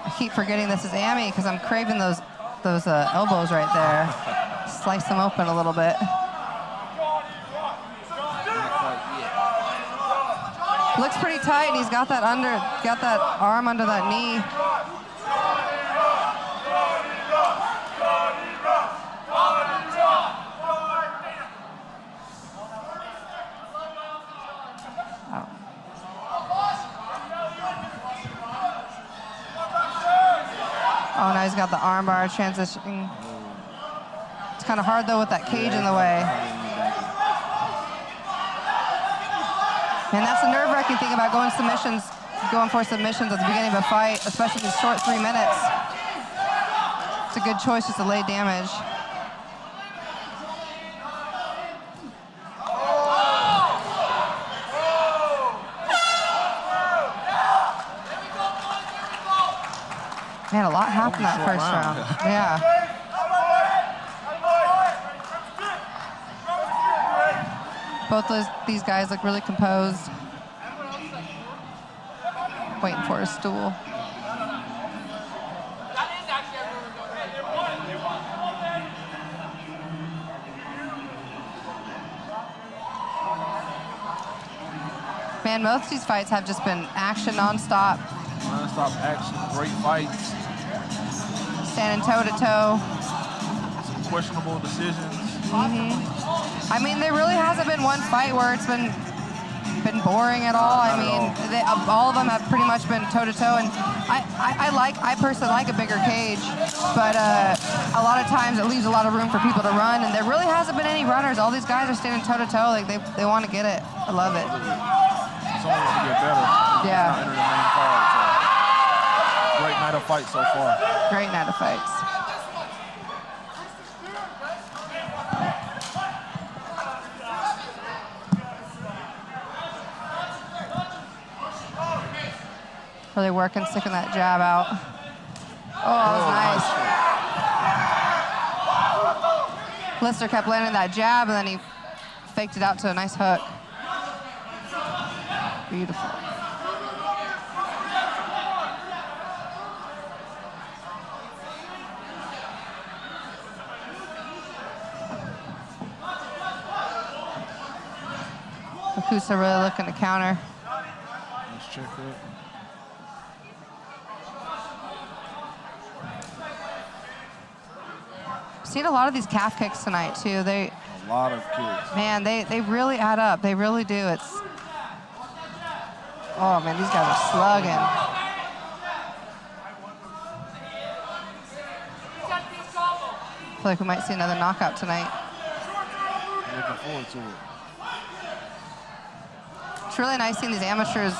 Speaker 3: I keep forgetting this is Amy because I'm craving those elbows right there. Slice them open a little bit. Looks pretty tight, and he's got that arm under that knee. Oh, now he's got the arm bar transitioning. It's kind of hard though with that cage in the way. And that's the nerve-wracking thing about going for submissions at the beginning of a fight, especially these short 3 minutes. It's a good choice just to lay damage. Man, a lot happened that first round. Yeah. Both these guys look really composed. Waiting for a stool. Man, most of these fights have just been action nonstop.
Speaker 4: Non-stop action, great fights.
Speaker 3: Standing toe-to-toe.
Speaker 4: Some questionable decisions.
Speaker 3: I mean, there really hasn't been one fight where it's been boring at all. I mean, all of them have pretty much been toe-to-toe, and I personally like a bigger cage, but a lot of times it leaves a lot of room for people to run, and there really hasn't been any runners. All these guys are standing toe-to-toe, like they want to get it. I love it.
Speaker 4: It's only going to get better.
Speaker 3: Yeah.
Speaker 4: It's not entering the main card, so. Great night of fights so far.
Speaker 3: Great night of fights. Really working, sticking that jab out. Oh, that was nice. Lister kept landing that jab, and then he faked it out to a nice hook. Beautiful. Kusa really looking to counter.
Speaker 4: Let's check it.
Speaker 3: Seen a lot of these calf kicks tonight too.
Speaker 4: A lot of kicks.
Speaker 3: Man, they really add up. They really do. Oh man, these guys are slugging. I feel like we might see another knockout tonight.
Speaker 4: I'm looking forward to it.
Speaker 3: It's really nice seeing these amateurs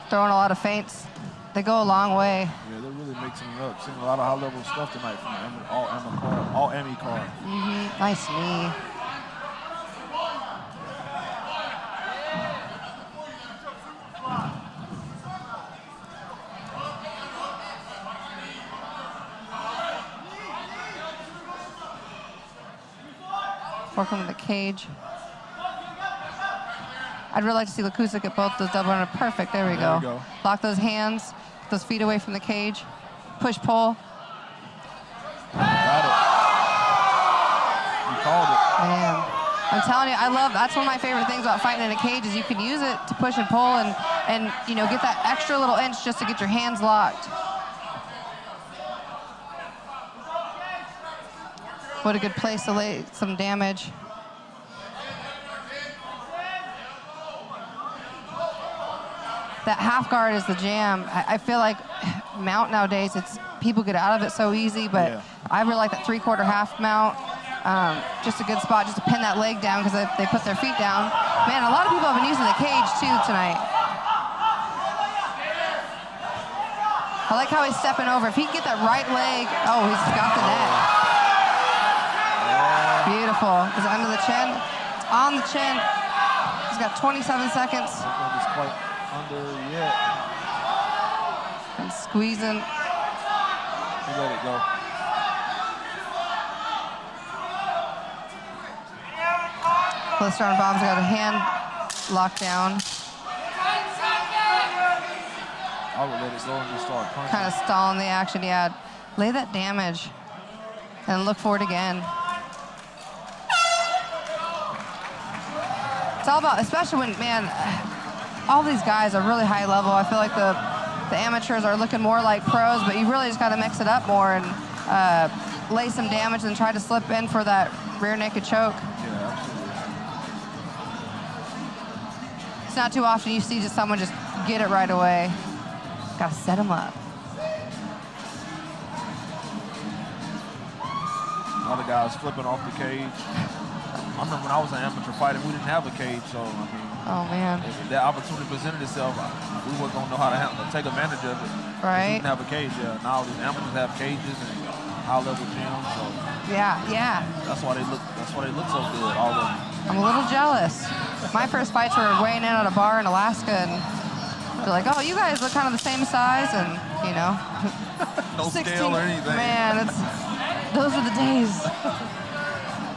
Speaker 3: throwing a lot of feints. They go a long way.
Speaker 4: Yeah, they're really mixing it up. Seeing a lot of high-level stuff tonight from all Emmy card.
Speaker 3: Nice knee. Working with the cage. I'd really like to see Lakusa get both those double under. Perfect, there we go. Lock those hands, those feet away from the cage. Push, pull.
Speaker 4: Got it. You called it.
Speaker 3: Man, I'm telling you, that's one of my favorite things about fighting in a cage is you can use it to push and pull and you know, get that extra little inch just to get your hands locked. What a good place to lay some damage. That half guard is the jam. I feel like mount nowadays, people get out of it so easy, but I really like that 3/4 half mount. Just a good spot just to pin that leg down because they put their feet down. Man, a lot of people have been using the cage too tonight. I like how he's stepping over. If he can get that right leg, oh, he's got the net. Beautiful. Is it under the chin? It's on the chin. He's got 27 seconds.
Speaker 4: It's quite under yet.
Speaker 3: And squeezing.
Speaker 4: He let it go.
Speaker 3: Blister on Bob's got a hand locked down.
Speaker 4: I would let it go and just start punching.
Speaker 3: Kind of stalling the action, yeah. Lay that damage and look for it again. It's all about, especially when, man, all these guys are really high level. I feel like the amateurs are looking more like pros, but you really just got to mix it up more and lay some damage and try to slip in for that rear naked choke.
Speaker 4: Yeah, absolutely.
Speaker 3: It's not too often you see just someone just get it right away. Got to set them up.
Speaker 4: Other guys flipping off the cage. I remember when I was an amateur fighter, we didn't have a cage, so I mean,
Speaker 3: Oh man.
Speaker 4: if that opportunity presented itself, we wasn't gonna know how to take advantage of it.
Speaker 3: Right.
Speaker 4: We didn't have a cage. Now these amateurs have cages and high-level gyms, so
Speaker 3: Yeah.
Speaker 4: that's why they look so good. All of them.
Speaker 3: I'm a little jealous. My first fights were weighing in at a bar in Alaska, and they're like, "Oh, you guys look kind of the same size," and you know,
Speaker 4: No
Speaker 3: 16,
Speaker 4: scale or anything.
Speaker 3: Man, those were the days.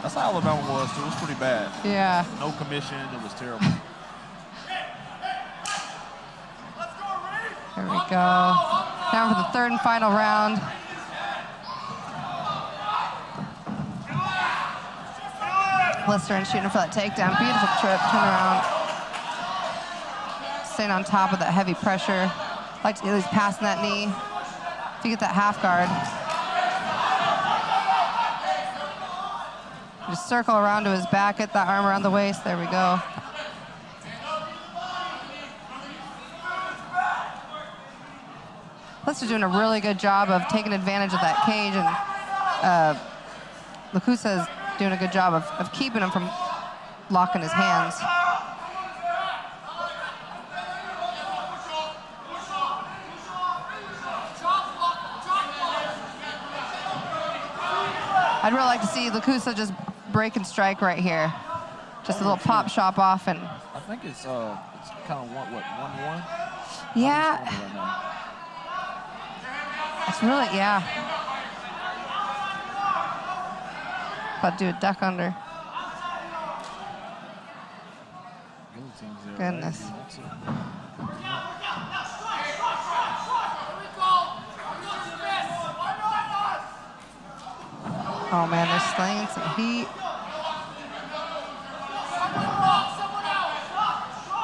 Speaker 4: That's how Alabama was too. It was pretty bad.
Speaker 3: Yeah.
Speaker 4: No commission. It was terrible.
Speaker 3: There we go. Now for the third and final round. Lister shooting for that takedown. Beautiful trip, turn around. Staying on top of that heavy pressure. Like to at least passing that knee. If you get that half guard. Just circle around to his back, get that arm around the waist. There we go. Lister's doing a really good job of taking advantage of that cage, and Lacusa is doing a good job of keeping him from locking his hands. I'd really like to see Lacusa just break and strike right here. Just a little pop shop off and.
Speaker 4: I think it's kind of 1-1.
Speaker 3: Yeah. It's really, yeah. About to do a duck under. Goodness. Oh man, they're slinging some heat.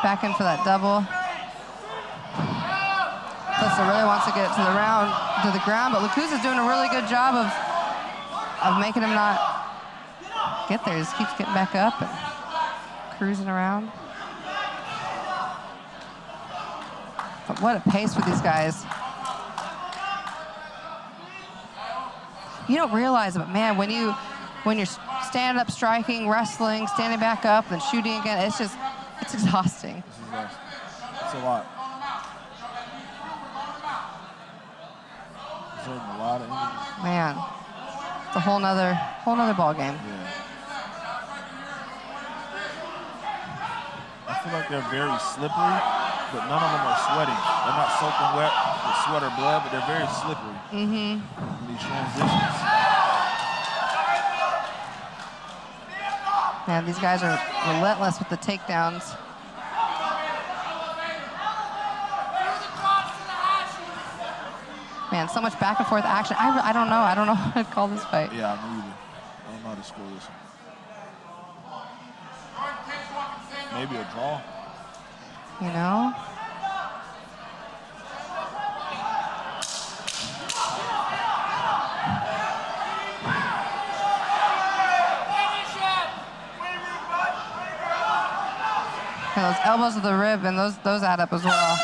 Speaker 3: Back in for that double. Lister really wants to get it to the ground, but Lacusa's doing a really good job of making him not get there. He just keeps getting back up and cruising around. But what a pace for these guys. You don't realize it, but man, when you're standing up, striking, wrestling, standing back up, then shooting again, it's exhausting.
Speaker 4: It's a lot. A lot of energy.
Speaker 3: Man, it's a whole nother ball game.
Speaker 4: Yeah. I feel like they're very slippery, but none of them are sweating. They're not soaking wet with sweat or blood, but they're very slippery. In these transitions.
Speaker 3: Man, these guys are relentless with the takedowns. Man, so much back and forth action. I don't know how to call this fight.
Speaker 4: Yeah, me either. I don't know how to score this one. Maybe a draw.
Speaker 3: You know? And those elbows to the rib, and those add up as well.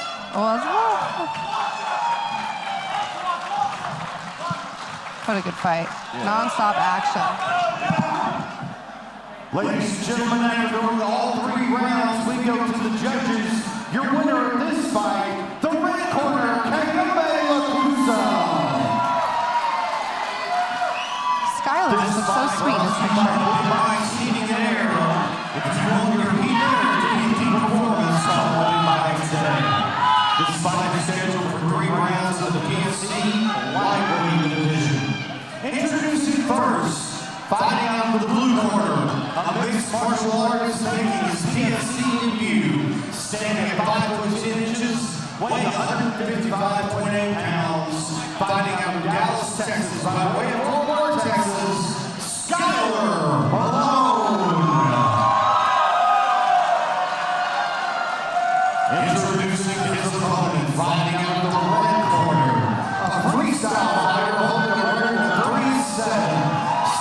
Speaker 3: What a good fight. Non-stop action.
Speaker 1: Ladies and gentlemen, after going all 3 rounds, we go to the judges. Your winner of this fight, the red corner,
Speaker 3: Skylar just looks so sweet in this picture.
Speaker 1: This fight is scheduled for 3 rounds of the PFC lightweight division. Introducing first, fighting out of the blue corner, a mixed martial artist making his PFC debut, standing at 5 foot 10 inches, weighing 155.8 pounds, fighting out of Dallas, Texas, by way of Fort Worth, Texas, Skylar Malone. Introducing his opponent, fighting out of the red corner, a freestyle fighter holding a record of 37,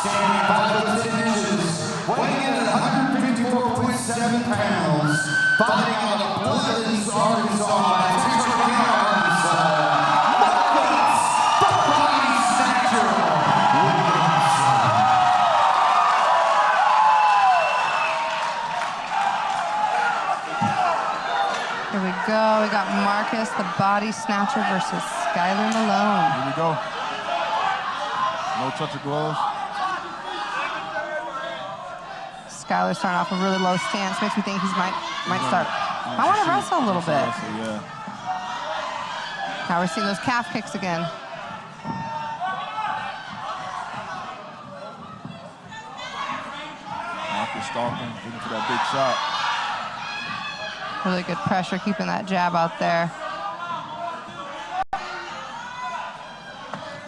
Speaker 1: standing 5 foot 10 inches, weighing in at 154.7 pounds, fighting out of Bloodlands, Arkansas, by Texarkana, Arkansas, Marcus, the Body Snatcher,
Speaker 3: Here we go. We got Marcus, the Body Snatcher versus Skylar Malone.
Speaker 4: Here we go. No touch of gloves.
Speaker 3: Skylar starting off a really low stance. Makes me think he might start. I want to wrestle a little bit.
Speaker 4: Yeah.
Speaker 3: Now we're seeing those calf kicks again.
Speaker 4: Marcus stalking, looking for that big shot.
Speaker 3: Really good pressure, keeping that jab out there.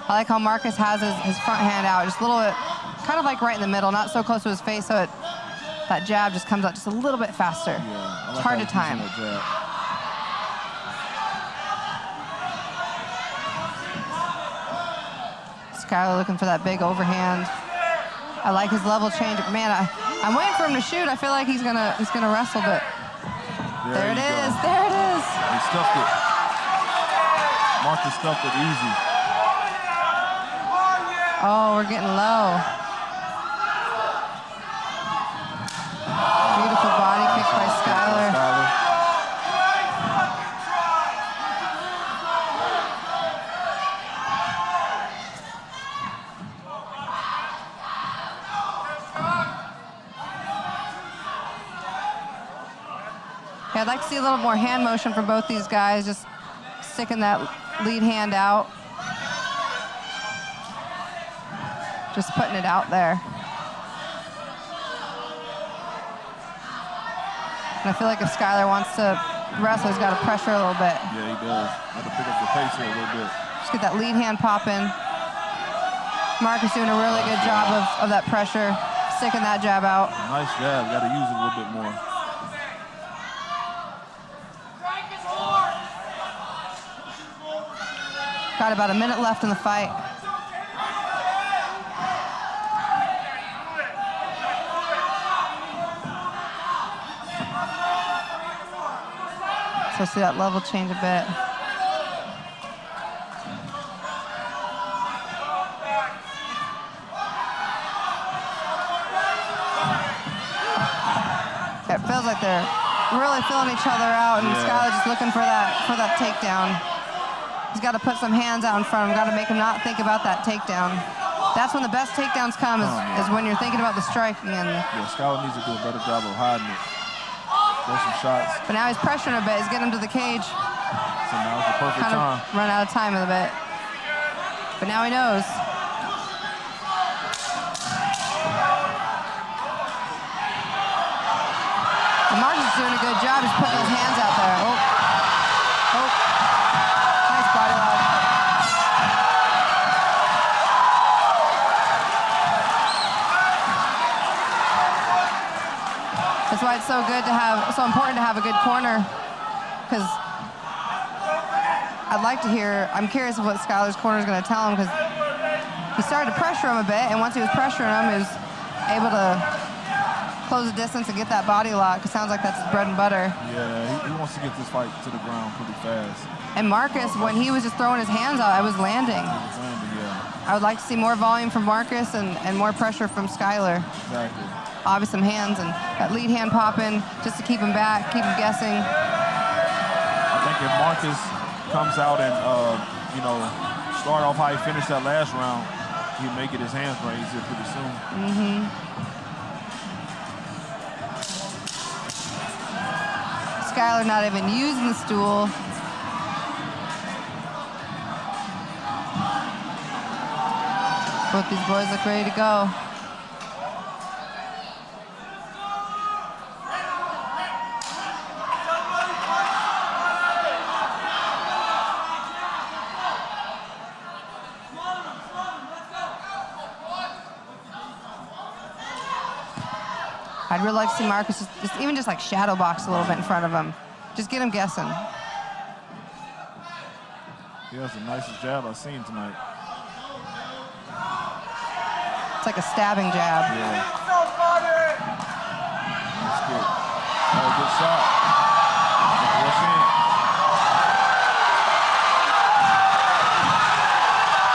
Speaker 3: I like how Marcus has his front hand out, just a little bit, kind of like right in the middle, not so close to his face, so that jab just comes out just a little bit faster.
Speaker 4: Yeah,
Speaker 3: it's hard to time. Skylar looking for that big overhand. I like his level change. Man, I'm waiting for him to shoot. I feel like he's gonna wrestle, but there it is. There it is.
Speaker 4: He stuffed it. Marcus stuffed it easy.
Speaker 3: Oh, we're getting low. Beautiful body kick by Skylar. Yeah, I'd like to see a little more hand motion from both these guys, just sticking that lead hand out. Just putting it out there. And I feel like if Skylar wants to wrestle, he's got to pressure a little bit.
Speaker 4: Yeah, he does. Got to pick up the pace here a little bit.
Speaker 3: Just get that lead hand popping. Marcus doing a really good job of that pressure, sticking that jab out.
Speaker 4: Nice jab. Got to use it a little bit more.
Speaker 3: Got about a minute left in the fight. So see that level change a bit. It feels like they're really feeling each other out, and Skylar's just looking for that takedown. He's got to put some hands out in front of him. Got to make him not think about that takedown. That's when the best takedowns come, is when you're thinking about the striking. And
Speaker 4: yeah, Skylar needs to do a better job of hiding it. Throw some shots.
Speaker 3: But now he's pressuring a bit. He's getting him to the cage.
Speaker 4: So now it's the perfect
Speaker 3: kind
Speaker 4: time.
Speaker 3: of run out of time in a bit. But now he knows. And Marcus is doing a good job. He's putting those hands out there. Oh. Nice body lock. That's why it's so important to have a good corner, because I'd like to hear, I'm curious of what Skylar's corner is going to tell him, because he started to pressure him a bit, and once he was pressuring him, he was able to close the distance and get that body lock. It sounds like that's his bread and butter.
Speaker 4: Yeah, he wants to get this fight to the ground pretty fast.
Speaker 3: And Marcus, when he was just throwing his hands out, it was landing.
Speaker 4: It was landing, yeah.
Speaker 3: I would like to see more volume from Marcus and more pressure from Skylar.
Speaker 4: Exactly.
Speaker 3: Obviously some hands and that lead hand popping just to keep him back, keep him guessing.
Speaker 4: I think if Marcus comes out and, you know, start off how he finished that last round, he'll make it his hands raised here pretty soon.
Speaker 3: Skylar not even using the stool. Both these boys look ready to go. I'd really like to see Marcus just like shadow box a little bit in front of him. Just get him guessing.
Speaker 4: He has the nicest jab I've seen tonight.
Speaker 3: It's like a stabbing jab.
Speaker 4: Yeah. That's good. Oh, good shot. What's in?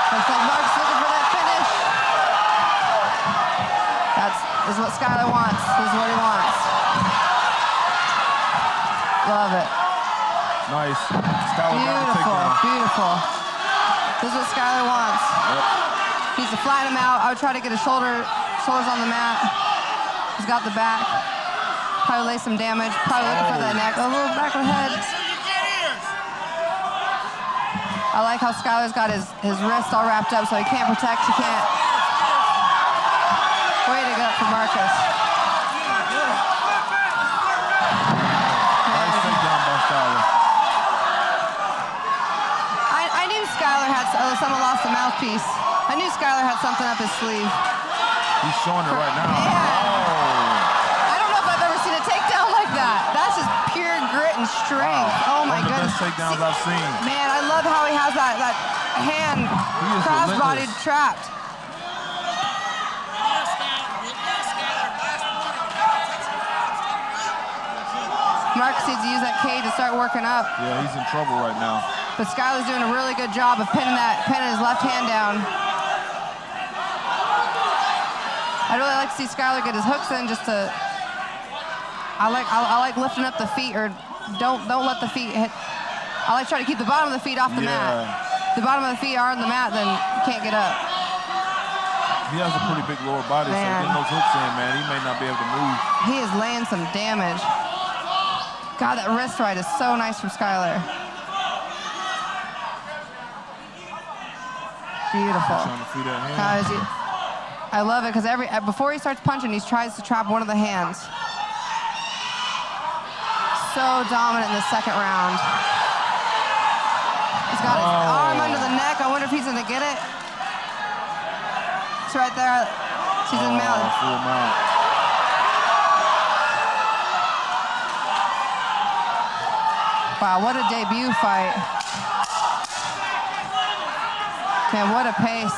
Speaker 3: Looks like Marcus looking for that finish. This is what Skylar wants. This is what he wants. Love it.
Speaker 4: Nice. Skylar got the
Speaker 3: Beautiful,
Speaker 4: takedown.
Speaker 3: beautiful. This is what Skylar wants.
Speaker 4: Yep.
Speaker 3: He's to flatten him out. I would try to get his shoulders on the mat. He's got the back. Probably lay some damage. Probably looking for that neck. A little back of the head. I like how Skylar's got his wrist all wrapped up so he can't protect. He can't. Way to go for Marcus.
Speaker 4: Nice takedown by Skylar.
Speaker 3: I knew Skylar had, someone lost the mouthpiece. I knew Skylar had something up his sleeve.
Speaker 4: He's showing it right now.
Speaker 3: Yeah.
Speaker 4: Oh.
Speaker 3: I don't know if I've ever seen a takedown like that. That's just pure grit and strength.
Speaker 4: Wow.
Speaker 3: Oh my
Speaker 4: One of the
Speaker 3: goodness.
Speaker 4: best takedowns I've seen.
Speaker 3: Man, I love how he has that hand
Speaker 4: is
Speaker 3: cross-bodied
Speaker 4: relentless.
Speaker 3: trapped. Marcus needs to use that cage to start working up.
Speaker 4: Yeah, he's in trouble right now.
Speaker 3: But Skylar's doing a really good job of pinning his left hand down. I'd really like to see Skylar get his hooks in just to. I like lifting up the feet, or don't let the feet hit. I like trying to keep the bottom of the feet off the mat. If the bottom of the feet are on the mat, then you can't get up.
Speaker 4: He has a pretty big lower body, so getting those hooks in, man, he may not be able to move.
Speaker 3: He is laying some damage. God, that wrist right is so nice from Skylar. Beautiful.
Speaker 4: Trying to free that hand.
Speaker 3: I love it because before he starts punching, he tries to trap one of the hands. So dominant in the second round. He's got his arm under the neck. I wonder if he's gonna get it. It's right there. She's in mount.
Speaker 4: Full mount.
Speaker 3: Wow, what a debut fight. Man, what a pace.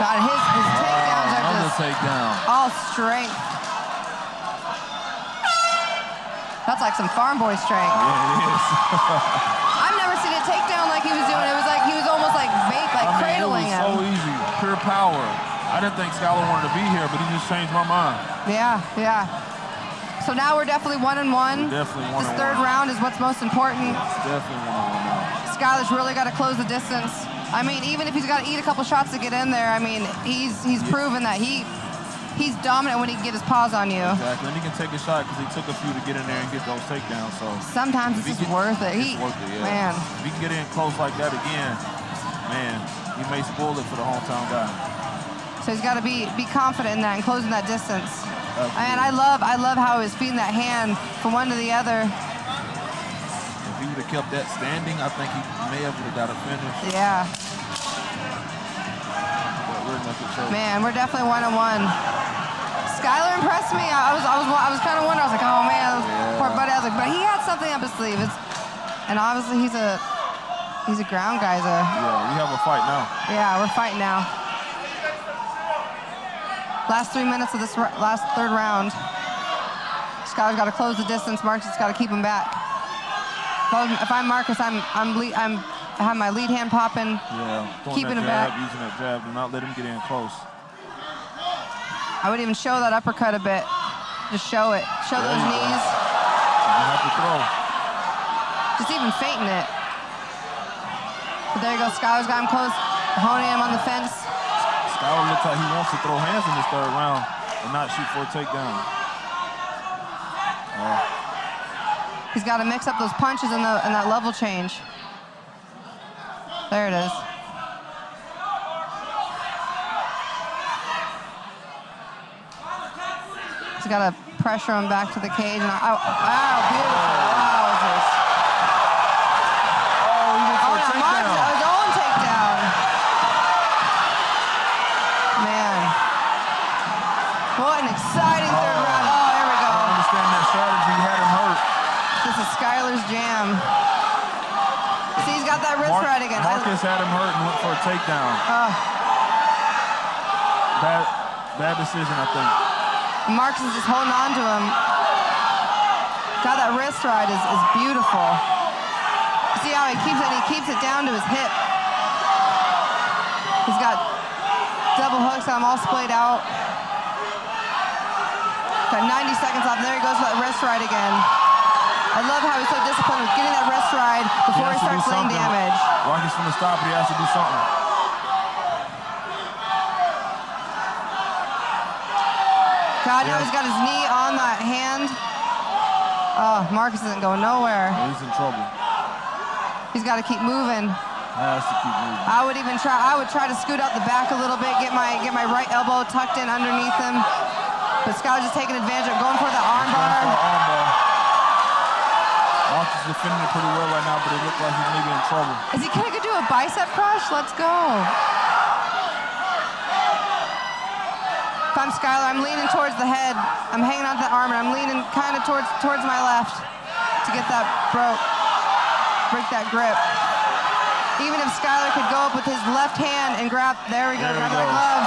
Speaker 3: God, his takedowns are
Speaker 4: Another
Speaker 3: just
Speaker 4: takedown.
Speaker 3: all strength. That's like some farm boy strength.
Speaker 4: Yeah, it is.
Speaker 3: I've never seen a takedown like he was doing. It was like he was almost like cradling
Speaker 4: it
Speaker 3: him.
Speaker 4: was so easy, pure power. I didn't think Skylar wanted to be here, but he just changed my mind.
Speaker 3: Yeah, yeah. So now we're definitely 1-1.
Speaker 4: Definitely 1-1.
Speaker 3: This third round is what's most important.
Speaker 4: It's definitely 1-1 now.
Speaker 3: Skylar's really got to close the distance. I mean, even if he's got to eat a couple shots to get in there, I mean, he's proven that he's dominant when he can get his paws on you.
Speaker 4: Exactly, and he can take a shot because he took a few to get in there and get those takedowns. So
Speaker 3: sometimes it's just worth it.
Speaker 4: It's worth it, yeah.
Speaker 3: Man.
Speaker 4: If he can get in close like that again, man, he may spoil it for the hometown guy.
Speaker 3: So he's got to be confident in that and closing that distance.
Speaker 4: Absolutely.
Speaker 3: And I love how he's feeding that hand from one to the other.
Speaker 4: If he would have kept that standing, I think he may have got a finish.
Speaker 3: Yeah.
Speaker 4: But we're not the choke.
Speaker 3: Man, we're definitely 1-1. Skylar impressed me. I was kind of wondering. I was like, oh man, poor buddy. I was like, but he had something up his sleeve. And obviously he's a ground guy.
Speaker 4: Yeah, we have a fight now.
Speaker 3: Yeah, we're fighting now. Last 3 minutes of this last third round. Skylar's got to close the distance. Marcus has got to keep him back. If I'm Marcus, I'm have my lead hand popping.
Speaker 4: Yeah, throwing
Speaker 3: keeping
Speaker 4: that
Speaker 3: it
Speaker 4: jab,
Speaker 3: back.
Speaker 4: using that jab. Do not let him get in close.
Speaker 3: I would even show that uppercut a bit. Just show it. Show
Speaker 4: There
Speaker 3: those
Speaker 4: you go.
Speaker 3: knees.
Speaker 4: You have to throw.
Speaker 3: Just even feinting it. But there you go. Skyler's got him close, honing him on the fence.
Speaker 4: Skyler looks like he wants to throw hands in this third round and not shoot for a takedown.
Speaker 3: He's got to mix up those punches and that level change. There it is. He's got to pressure him back to the cage. And wow, beautiful. Wowzers.
Speaker 4: Oh, he went for a takedown.
Speaker 3: His own takedown. Man. What an exciting third round. Oh, there we go.
Speaker 4: I understand that strategy. He had him hurt.
Speaker 3: This is Skyler's jam. See, he's got that wrist right again.
Speaker 4: Marcus had him hurt and went for a takedown. Bad decision, I think.
Speaker 3: Marcus is just holding on to him. God, that wrist ride is beautiful. See how he keeps it? He keeps it down to his hip. He's got double hooks on him all splayed out. Got 90 seconds left. There he goes for that wrist ride again. I love how he's so disciplined with getting that wrist ride before he starts laying damage.
Speaker 4: Marcus from the stop, he has to do something.
Speaker 3: God, now he's got his knee on that hand. Oh, Marcus isn't going nowhere.
Speaker 4: He's in trouble.
Speaker 3: He's got to keep moving.
Speaker 4: Has to keep moving.
Speaker 3: I would try to scoot out the back a little bit, get my right elbow tucked in underneath him. But Skyler's just taking advantage of going for the arm bar.
Speaker 4: Marcus is defending it pretty well right now, but it looks like he's maybe in trouble.
Speaker 3: Is he gonna do a bicep crush? Let's go. If I'm Skyler, I'm leaning towards the head. I'm hanging onto the arm, and I'm leaning kind of towards my left to get that break that grip. Even if Skyler could go up with his left hand and grab, there we go, grab that glove.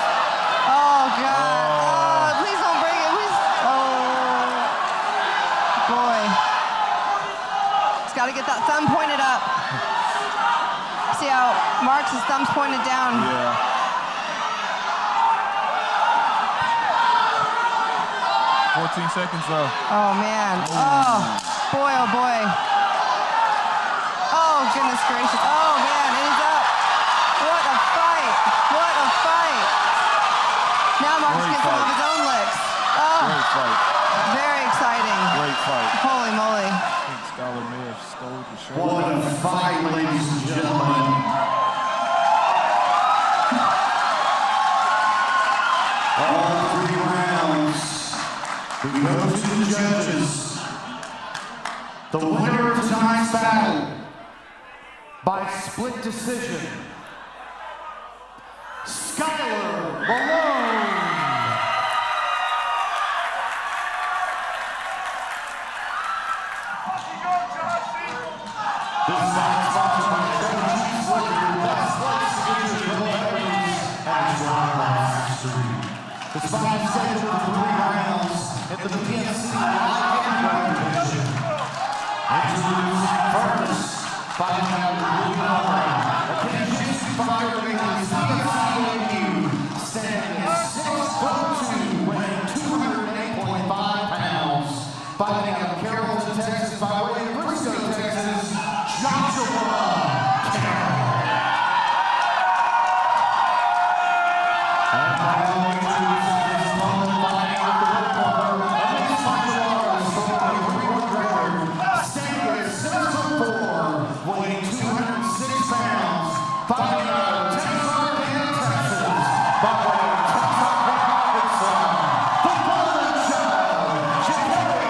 Speaker 3: Oh, God. Oh, please don't break it, please. Oh, boy. He's got to get that thumb pointed up. See how Mark's thumb's pointed down.
Speaker 4: Yeah. 14 seconds though.
Speaker 3: Oh, man. Oh, boy, oh, boy. Oh, goodness gracious. Oh, man, and he's up. What a fight. What a fight. Now Marcus gets some of his own licks. Oh,
Speaker 4: Great fight.
Speaker 3: very exciting.
Speaker 4: Great fight.
Speaker 3: Holy moly.
Speaker 4: I think Skyler may have stole the show.
Speaker 1: What a fight, ladies and gentlemen. All 3 rounds. We go to the judges. The winner of tonight's battle by split decision, Skyler Malone. This is sponsored by Trevor Cheese Liquor, the best place to get your celebrities and drive across the street. The fight is scheduled for 3 rounds at the PFC light heavyweight division. Introducing first, fighting out of the blue corner, a K-Jitsu fighter making his PFC debut, standing at 6'2", weighing 208.5 pounds, fighting out of Carrollton, Texas, by way of Frisco, Texas, Joshua. Weighing 206 pounds, fighting out of Texarkana, Texas, by way of Texarkana, Arkansas, the Golden Child,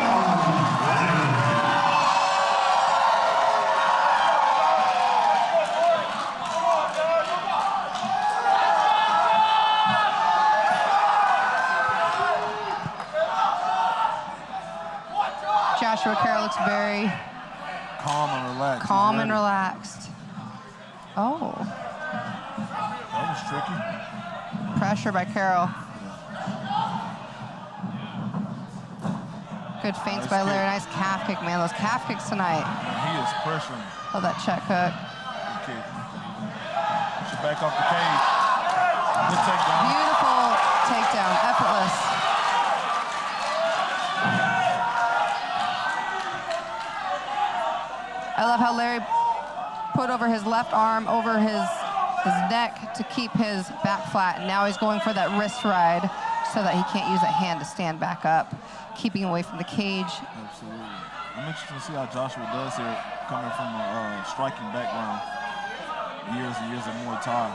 Speaker 3: Joshua Carroll looks very
Speaker 4: Calm and relaxed.
Speaker 3: calm and relaxed. Oh,
Speaker 4: That was tricky.
Speaker 3: pressure by Carroll. Good feints
Speaker 4: Nice
Speaker 3: by Larry.
Speaker 4: kick.
Speaker 3: Nice calf kick, man. Those calf kicks tonight.
Speaker 4: He is pressuring.
Speaker 3: Oh, that check hook.
Speaker 4: Okay. back off the cage. Good takedown.
Speaker 3: Beautiful takedown, effortless. I love how Larry put over his left arm over his neck to keep his back flat. And now he's going for that wrist ride so that he can't use that hand to stand back up, keeping away from the cage.
Speaker 4: Absolutely. I'm interested to see how Joshua does here, coming from a striking background. Years and years of Muay Thai.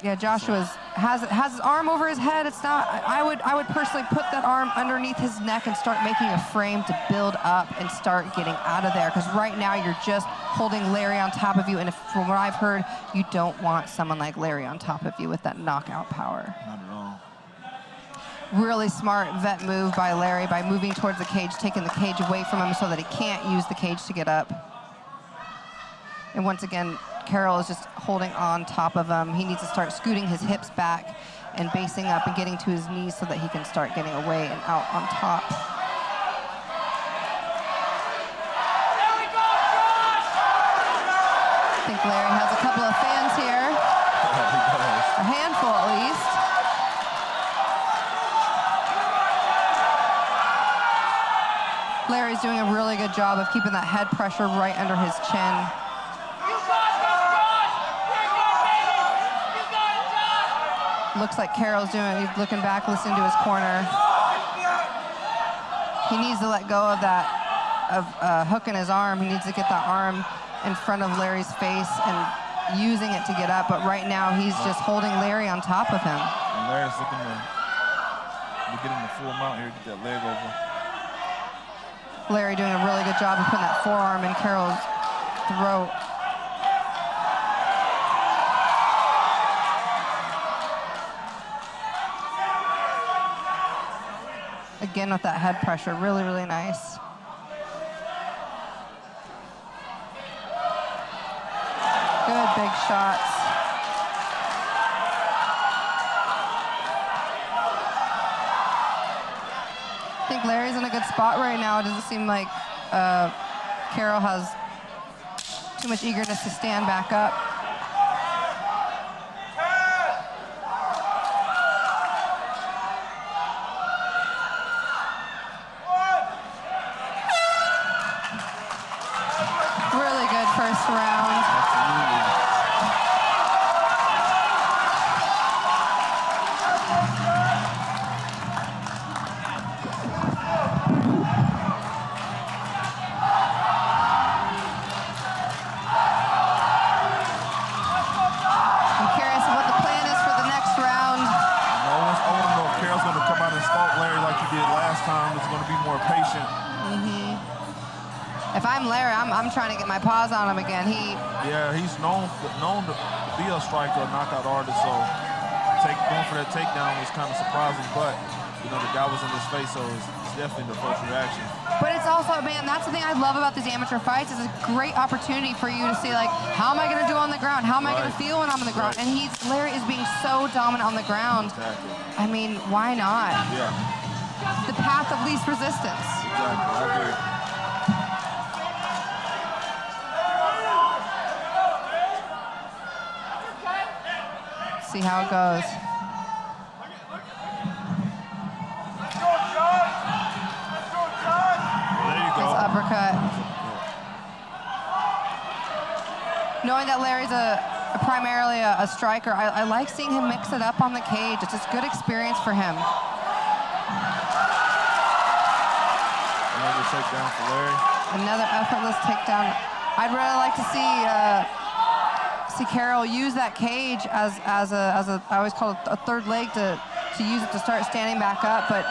Speaker 3: Yeah, Joshua has his arm over his head. It's not. I would personally put that arm underneath his neck and start making a frame to build up and start getting out of there. Because right now you're just holding Larry on top of you, and from what I've heard, you don't want someone like Larry on top of you with that knockout power.
Speaker 4: Not at all.
Speaker 3: Really smart vet move by Larry by moving towards the cage, taking the cage away from him so that he can't use the cage to get up. And once again, Carroll is just holding on top of him. He needs to start scooting his hips back and basing up and getting to his knees so that he can start getting away and out on top.
Speaker 5: There we go, Josh!
Speaker 3: I think Larry has a couple of fans here. A handful at least. Larry's doing a really good job of keeping that head pressure right under his chin. Looks like Carroll's he's looking back, listening to his corner. He needs to let go of that, hook in his arm. He needs to get that arm in front of Larry's face and using it to get up. But right now, he's just holding Larry on top of him.
Speaker 4: And Larry's looking to get him the full mount here, get that leg over.
Speaker 3: Larry doing a really good job of putting that forearm in Carroll's throat. Again with that head pressure, really, really nice. Good big shots. I think Larry's in a good spot right now. It doesn't seem like Carroll has too much eagerness to stand back up. First round. I'm curious what the plan is for the next round.
Speaker 4: I want to know if Carroll's going to come out and stalk Larry like he did last time. It's going to be more patient.
Speaker 3: If I'm Larry, I'm trying to get my paws on him again.
Speaker 4: Yeah, he's known to be a striker, a knockout artist. So going for that takedown was kind of surprising, but you know the guy was in his face, so it's definitely the first reaction.
Speaker 3: But it's also, man, that's the thing I love about these amateur fights. It's a great opportunity for you to see, like, how am I going to do on the ground? How am I going to feel when I'm on the ground? And Larry is being so dominant on the ground.
Speaker 4: Exactly.
Speaker 3: I mean, why not?
Speaker 4: Yeah.
Speaker 3: The path of least resistance.
Speaker 4: Exactly. I agree.
Speaker 3: See how it goes.
Speaker 4: There you go.
Speaker 3: Nice uppercut. Knowing that Larry's primarily a striker, I like seeing him mix it up on the cage. It's just good experience for him.
Speaker 4: Another takedown for Larry.
Speaker 3: Another effortless takedown. I'd really like to see Carroll use that cage as a I always call it a third leg to use it to start standing back up, but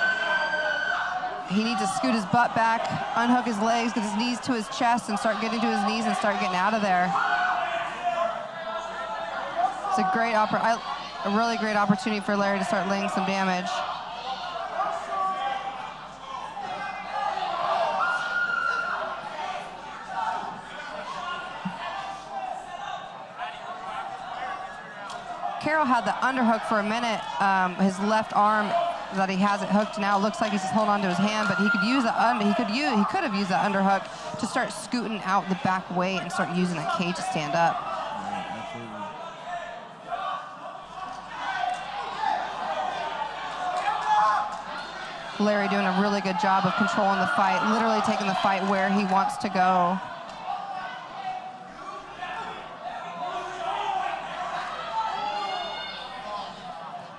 Speaker 3: he needs to scoot his butt back, unhook his legs, get his knees to his chest, and start getting to his knees and start getting out of there. It's a really great opportunity for Larry to start laying some damage. Carroll had the underhook for a minute. His left arm that he has it hooked now. Looks like he's just holding on to his hand, but he could use he could have used that underhook to start scooting out the back way and start using that cage to stand up. Larry doing a really good job of controlling the fight, literally taking the fight where he wants to go.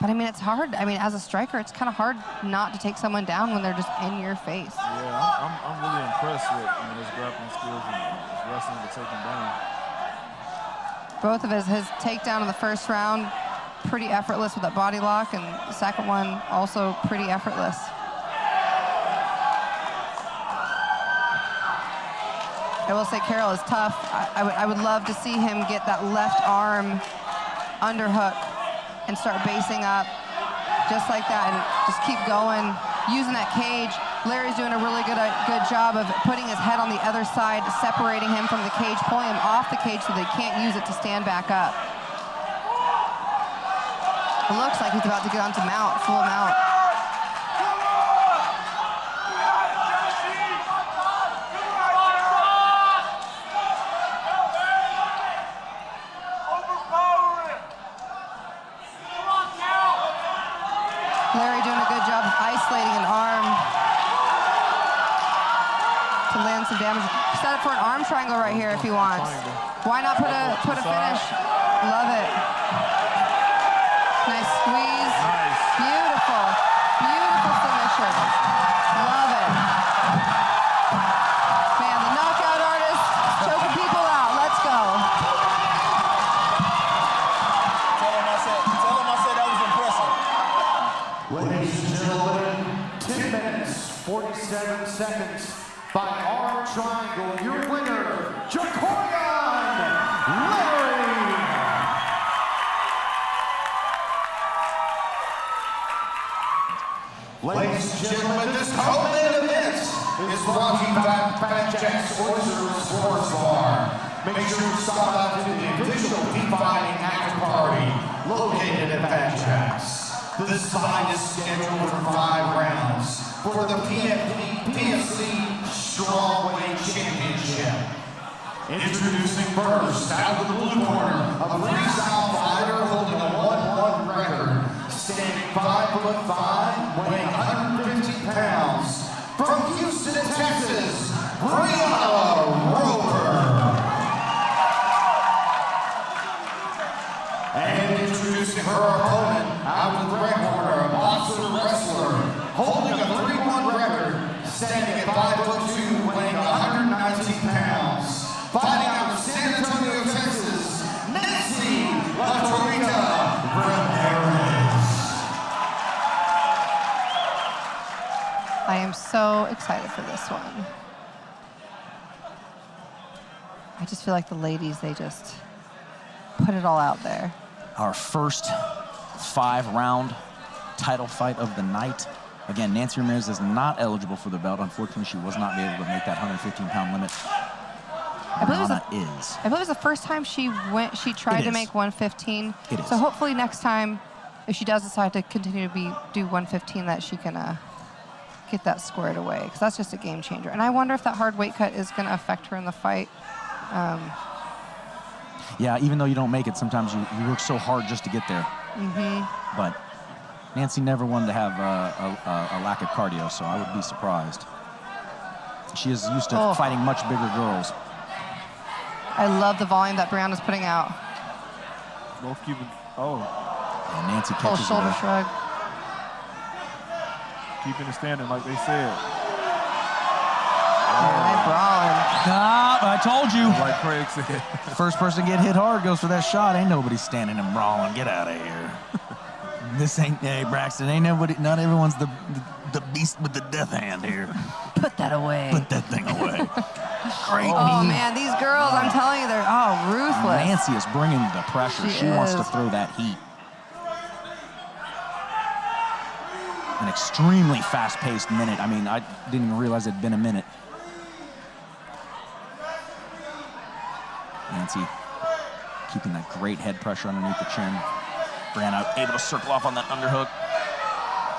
Speaker 3: But I mean, it's hard. I mean, as a striker, it's kind of hard not to take someone down when they're just in your face.
Speaker 4: Yeah, I'm really impressed with his grappling skills and his wrestling to take him down.
Speaker 3: Both of his takedown in the first round, pretty effortless with that body lock, and the second one also pretty effortless. I will say Carroll is tough. I would love to see him get that left arm underhook and start basing up just like that and just keep going, using that cage. Larry's doing a really good job of putting his head on the other side, separating him from the cage, pulling him off the cage so they can't use it to stand back up. It looks like he's about to get onto mount, full mount. Larry doing a good job of isolating an arm to land some damage. Set up for an arm triangle right here if he wants. Why not put a finish? Love it. Nice squeeze.
Speaker 4: Nice.
Speaker 3: Beautiful. Beautiful submission. Love it. Man, the knockout artist is choking people out. Let's go.
Speaker 6: Tell him I said that was impressive.
Speaker 1: Ladies and gentlemen, 10 minutes, 47 seconds by arm triangle. Your winner, Jacoyan Larry. Ladies and gentlemen, this co-main event is brought to you by Fat Jack's Oyster Sports Bar. Make sure you stop out to the official P-Fighting After Party located at Fat Jack's. This fight is scheduled for 5 rounds for the PFC Strawweight Championship. Introducing first, out of the blue corner, a freestyle fighter holding a 1-1 record, standing 5'5", weighing 150 pounds. From Houston, Texas, Brianna Roper. And introducing her opponent, out of the red corner, a boxer wrestler, holding a 3-1 record, standing at 5'2", weighing 119 pounds. Fighting out of San Antonio, Texas, Nancy Ramirez.
Speaker 3: I am so excited for this one. I just feel like the ladies, they just put it all out there.
Speaker 2: Our first 5-round title fight of the night. Again, Nancy Ramirez is not eligible for the belt. Unfortunately, she was not able to make that 115-pound limit.
Speaker 3: I believe
Speaker 2: Brianna
Speaker 3: it was the first time she tried to make 115.
Speaker 2: It is.
Speaker 3: So hopefully next time, if she does decide to continue to do 115, that she can get that squared away, because that's just a game changer. And I wonder if that hard weight cut is going to affect her in the fight.
Speaker 2: Yeah, even though you don't make it, sometimes you work so hard just to get there.
Speaker 3: Mm-hmm.
Speaker 2: But Nancy never wanted to have a lack of cardio, so I would be surprised. She is used to fighting much bigger girls.
Speaker 3: I love the volume that Brianna's putting out.
Speaker 4: Both keeping,
Speaker 2: And Nancy
Speaker 3: Full
Speaker 2: catches
Speaker 3: shoulder
Speaker 2: her.
Speaker 3: shrug.
Speaker 4: keeping it standing like they said.
Speaker 3: They're brawling.
Speaker 2: I told you.
Speaker 4: Like Craig said.
Speaker 2: First person to get hit hard goes for that shot. Ain't nobody standing and brawling. Get out of here. This ain't, hey, Braxton, ain't nobody, not everyone's the beast with the death hand here.
Speaker 3: Put that away.
Speaker 2: Put that thing away. Great
Speaker 3: Oh,
Speaker 2: knee.
Speaker 3: man, these girls, I'm telling you, they're ruthless.
Speaker 2: Nancy is bringing the pressure. She wants to throw that heat. An extremely fast-paced minute. I mean, I didn't even realize it'd been a minute. Nancy keeping that great head pressure underneath the chin. Brianna able to circle off on that underhook.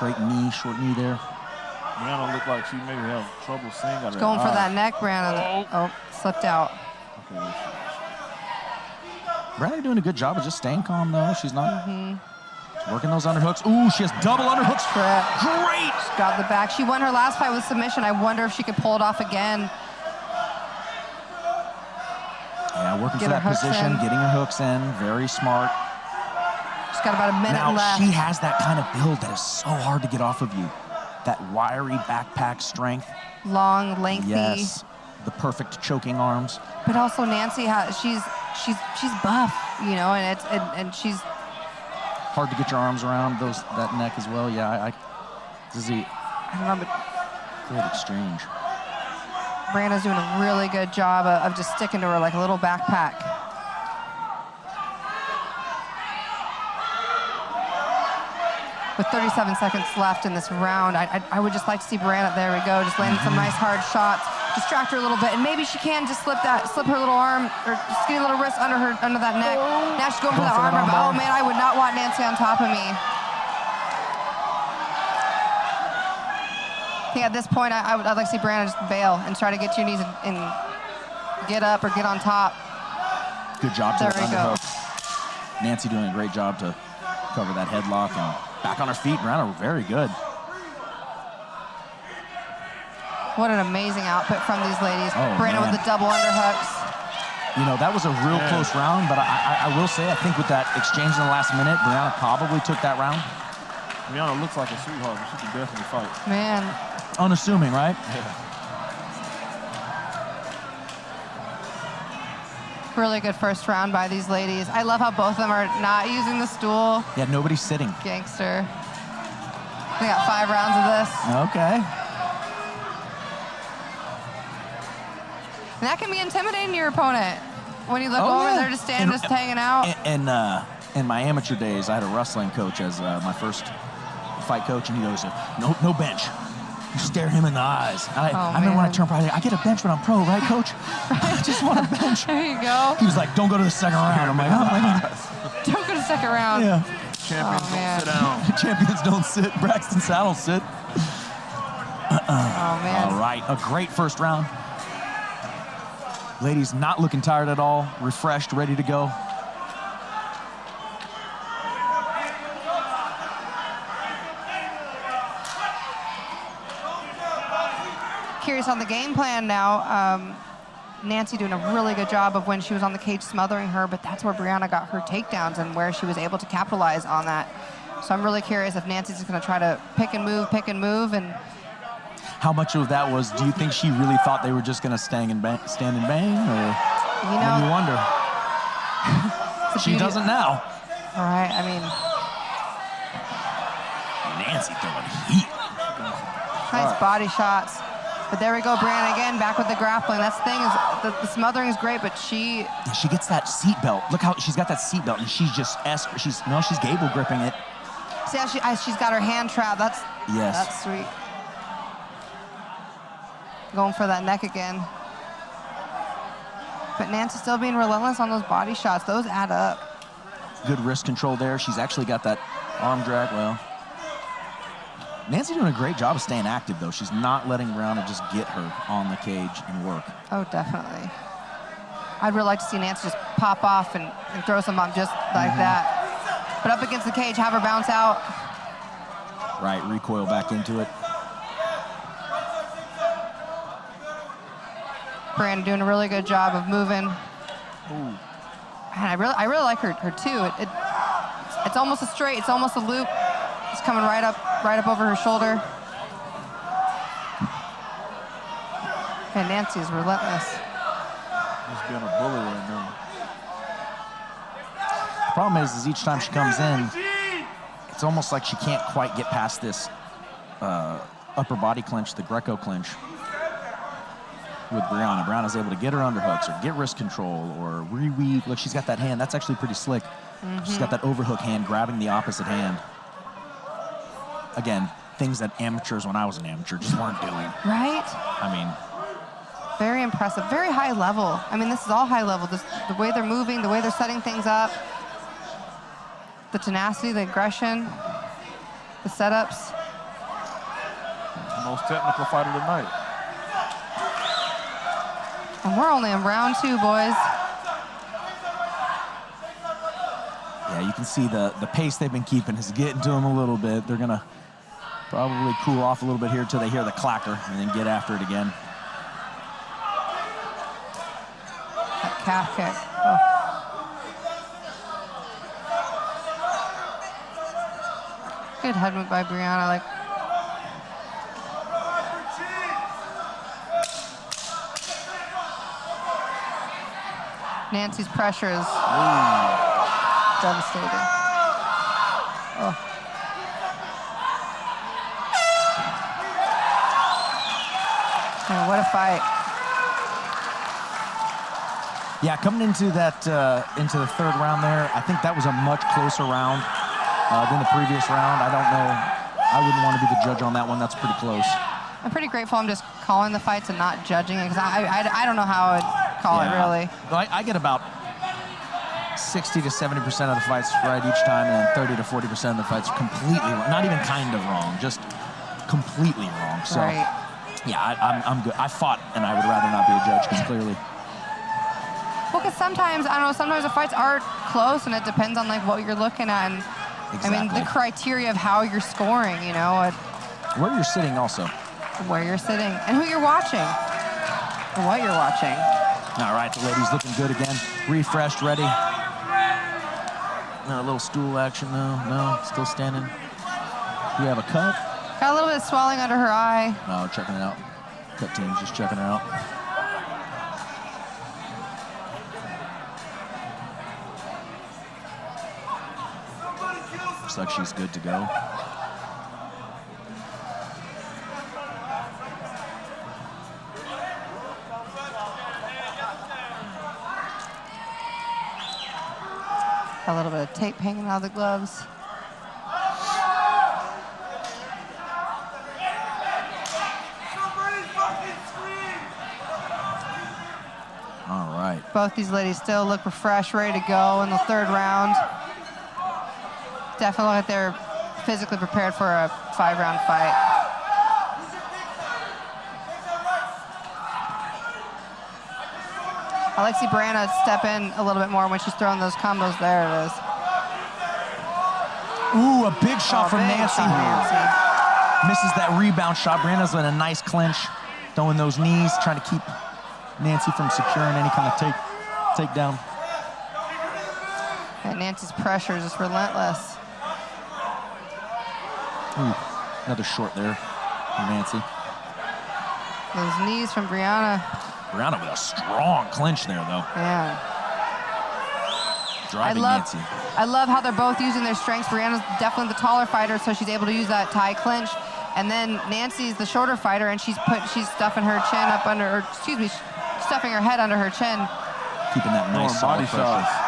Speaker 2: Great knee, short knee there.
Speaker 4: Brianna looked like she maybe have trouble seeing out of her
Speaker 3: Going for
Speaker 4: eye.
Speaker 3: that neck, Brianna. Oh, slipped out.
Speaker 4: Okay.
Speaker 2: Brianna doing a good job of just staying calm, though. She's not she's working those underhooks. Ooh, she has double underhooks. Great.
Speaker 3: She's got the back. She won her last fight with submission. I wonder if she could pull it off again.
Speaker 2: Yeah, working for that position, getting her hooks in. Very smart.
Speaker 3: She's got about a minute
Speaker 2: Now,
Speaker 3: left.
Speaker 2: she has that kind of build that is so hard to get off of you. That wiry backpack strength.
Speaker 3: Long, lengthy.
Speaker 2: Yes. The perfect choking arms.
Speaker 3: But also Nancy has she's buff, you know, and she's
Speaker 2: Hard to get your arms around that neck as well. Yeah, this is
Speaker 3: I don't know, but
Speaker 2: great exchange.
Speaker 3: Brianna's doing a really good job of just sticking to her like a little backpack. With 37 seconds left in this round, I would just like to see Brianna, there we go, just landing some nice hard shots, distract her a little bit, and maybe she can just slip her little arm, or just get a little wrist under that neck. Now she's going for that arm bar. Oh man, I would not want Nancy on top of me. I think at this point, I'd like to see Brianna just bail and try to get to your knees and get up or get on top.
Speaker 2: Good job to
Speaker 3: There
Speaker 2: the
Speaker 3: we go.
Speaker 2: underhook. Nancy doing a great job to cover that headlock and back on her feet. Brianna, very good.
Speaker 3: What an amazing output from these ladies.
Speaker 2: Oh,
Speaker 3: Brianna
Speaker 2: man.
Speaker 3: with the double underhooks.
Speaker 2: You know, that was a real close round, but I will say, I think with that exchange in the last minute, Brianna probably took that round.
Speaker 4: Brianna looks like a sweetheart, but she can definitely fight.
Speaker 3: Man,
Speaker 2: Unassuming, right?
Speaker 3: really good first round by these ladies. I love how both of them are not using the stool.
Speaker 2: Yeah, nobody's sitting.
Speaker 3: Gangster. We got 5 rounds of this.
Speaker 2: Okay.
Speaker 3: And that can be intimidating to your opponent. When you look
Speaker 2: Oh,
Speaker 3: over,
Speaker 2: yeah.
Speaker 3: they're just standing, just hanging out.
Speaker 2: And in my amateur days, I had a wrestling coach as my first fight coach, and he goes, no bench. You stare him in the eyes. I remember when I turned pro, I get a bench when I'm pro, right, coach? I just want a bench.
Speaker 3: There you go.
Speaker 2: He was like, don't go to the second round. I'm like, oh my God.
Speaker 3: Don't go to second round.
Speaker 2: Yeah.
Speaker 4: Champions
Speaker 3: Oh,
Speaker 4: don't
Speaker 3: man.
Speaker 4: sit down.
Speaker 2: Champions don't sit. Braxton Saddle sit.
Speaker 3: Oh, man.
Speaker 2: All right, a great first round. Ladies not looking tired at all, refreshed, ready to go.
Speaker 3: Curious on the game plan now. Nancy doing a really good job of when she was on the cage smothering her, but that's where Brianna got her takedowns and where she was able to capitalize on that. So I'm really curious if Nancy's just going to try to pick and move, and
Speaker 2: How much of that was, do you think she really thought they were just going to stand and bang? Or
Speaker 3: you know,
Speaker 2: then you wonder.
Speaker 3: the
Speaker 2: She
Speaker 3: beauty-
Speaker 2: doesn't now.
Speaker 3: All right, I mean,
Speaker 2: Nancy throwing heat.
Speaker 3: nice body shots. But there we go, Brianna again, back with the grappling. That's the thing, is the smothering is great, but she,
Speaker 2: Yeah, she gets that seat belt. Look how she's got that seat belt, and she's just she's Gable gripping it.
Speaker 3: see how she's got her hand trapped. That's
Speaker 2: Yes.
Speaker 3: sweet. Going for that neck again. But Nancy still being relentless on those body shots. Those add up.
Speaker 2: Good wrist control there. She's actually got that arm drag well. Nancy doing a great job of staying active, though. She's not letting Brianna just get her on the cage and work.
Speaker 3: Oh, definitely. I'd really like to see Nancy just pop off and throw some up just like that. But up against the cage, have her bounce out.
Speaker 2: Right, recoil back into it.
Speaker 3: Brianna doing a really good job of moving.
Speaker 4: Ooh.
Speaker 3: And I really like her too. It's almost a straight, it's almost a loop. It's coming right up over her shoulder. And Nancy is relentless.
Speaker 4: Just being a bully right now.
Speaker 2: The problem is each time she comes in, it's almost like she can't quite get past this upper body clinch, the Greco clinch, with Brianna. Brianna's able to get her underhooks or get wrist control or reweave. Look, she's got that hand. That's actually pretty slick. She's got that overhook hand grabbing the opposite hand. Again, things that amateurs, when I was an amateur, just weren't doing.
Speaker 3: Right?
Speaker 2: I mean,
Speaker 3: Very impressive, very high level. I mean, this is all high level. The way they're moving, the way they're setting things up, the tenacity, the aggression, the setups.
Speaker 4: Most technical fight of the night.
Speaker 3: And we're only in round 2, boys.
Speaker 2: Yeah, you can see the pace they've been keeping is getting to them a little bit. They're going to probably cool off a little bit here until they hear the clacker and then get after it again.
Speaker 3: That calf kick. Oh. Good head move by Brianna. Like, Nancy's pressure is devastating. Oh. Man, what a fight.
Speaker 2: Yeah, coming into that into the 3rd round there, I think that was a much closer round than the previous round. I don't know. I wouldn't want to be the judge on that one. That's pretty close.
Speaker 3: I'm pretty grateful I'm just calling the fights and not judging it, because I don't know how I'd call it, really.
Speaker 2: I get about 60 to 70% of the fights right each time, and then 30 to 40% of the fights completely wrong. Not even kind of wrong, just completely wrong. So,
Speaker 3: Right.
Speaker 2: yeah, I'm good. I fought, and I would rather not be a judge, because clearly.
Speaker 3: Well, because sometimes, I don't know, sometimes the fights are close, and it depends on, like, what you're looking at. And,
Speaker 2: Exactly.
Speaker 3: I mean, the criteria of how you're scoring, you know.
Speaker 2: Where you're sitting also.
Speaker 3: Where you're sitting and who you're watching, and what you're watching.
Speaker 2: All right, the ladies looking good again. Refreshed, ready. A little stool action, no, still standing. Do we have a cut?
Speaker 3: Got a little bit of swelling under her eye.
Speaker 2: Oh, checking it out. Cut team's just checking her out. Looks like she's good to go.
Speaker 3: A little bit of tape hanging out of the gloves.
Speaker 2: All right.
Speaker 3: Both these ladies still look refreshed, ready to go in the 3rd round. Definitely look like they're physically prepared for a 5-round fight. I like to see Brianna step in a little bit more when she's throwing those combos. There it is.
Speaker 2: Ooh, a big shot from
Speaker 3: big
Speaker 2: Nancy.
Speaker 3: shot, Nancy.
Speaker 2: Misses that rebound shot. Brianna's in a nice clinch, throwing those knees, trying to keep Nancy from securing any kind of takedown.
Speaker 3: And Nancy's pressure is just relentless.
Speaker 2: Ooh, another short there from Nancy.
Speaker 3: Those knees from Brianna.
Speaker 2: Brianna with a strong clinch there, though.
Speaker 3: Man.
Speaker 2: Driving Nancy.
Speaker 3: I love how they're both using their strengths. Brianna's definitely the taller fighter, so she's able to use that tie clinch. And then Nancy's the shorter fighter, and she's stuffing her chin up under, or excuse me, stuffing her head under her chin.
Speaker 2: Keeping that nice solid
Speaker 4: body
Speaker 2: pressure.
Speaker 4: shots.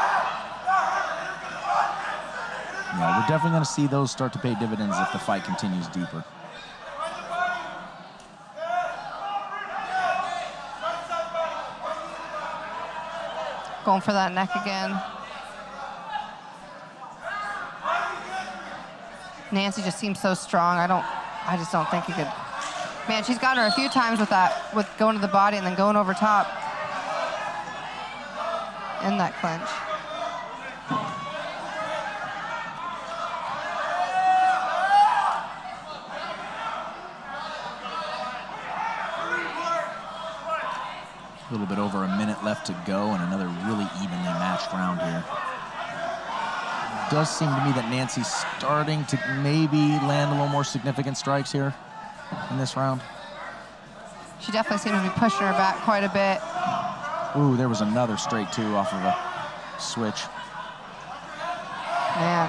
Speaker 2: Yeah, we're definitely going to see those start to pay dividends if the fight continues deeper.
Speaker 3: Going for that neck again. Nancy just seems so strong. I just don't think he could. Man, she's got her a few times with that, with going to the body and then going over top in that clinch.
Speaker 2: A little bit over a minute left to go, and another really evenly matched round here. It does seem to me that Nancy's starting to maybe land a little more significant strikes here in this round.
Speaker 3: She definitely seems to be pushing her back quite a bit.
Speaker 2: Ooh, there was another straight two off of a switch.
Speaker 3: Man.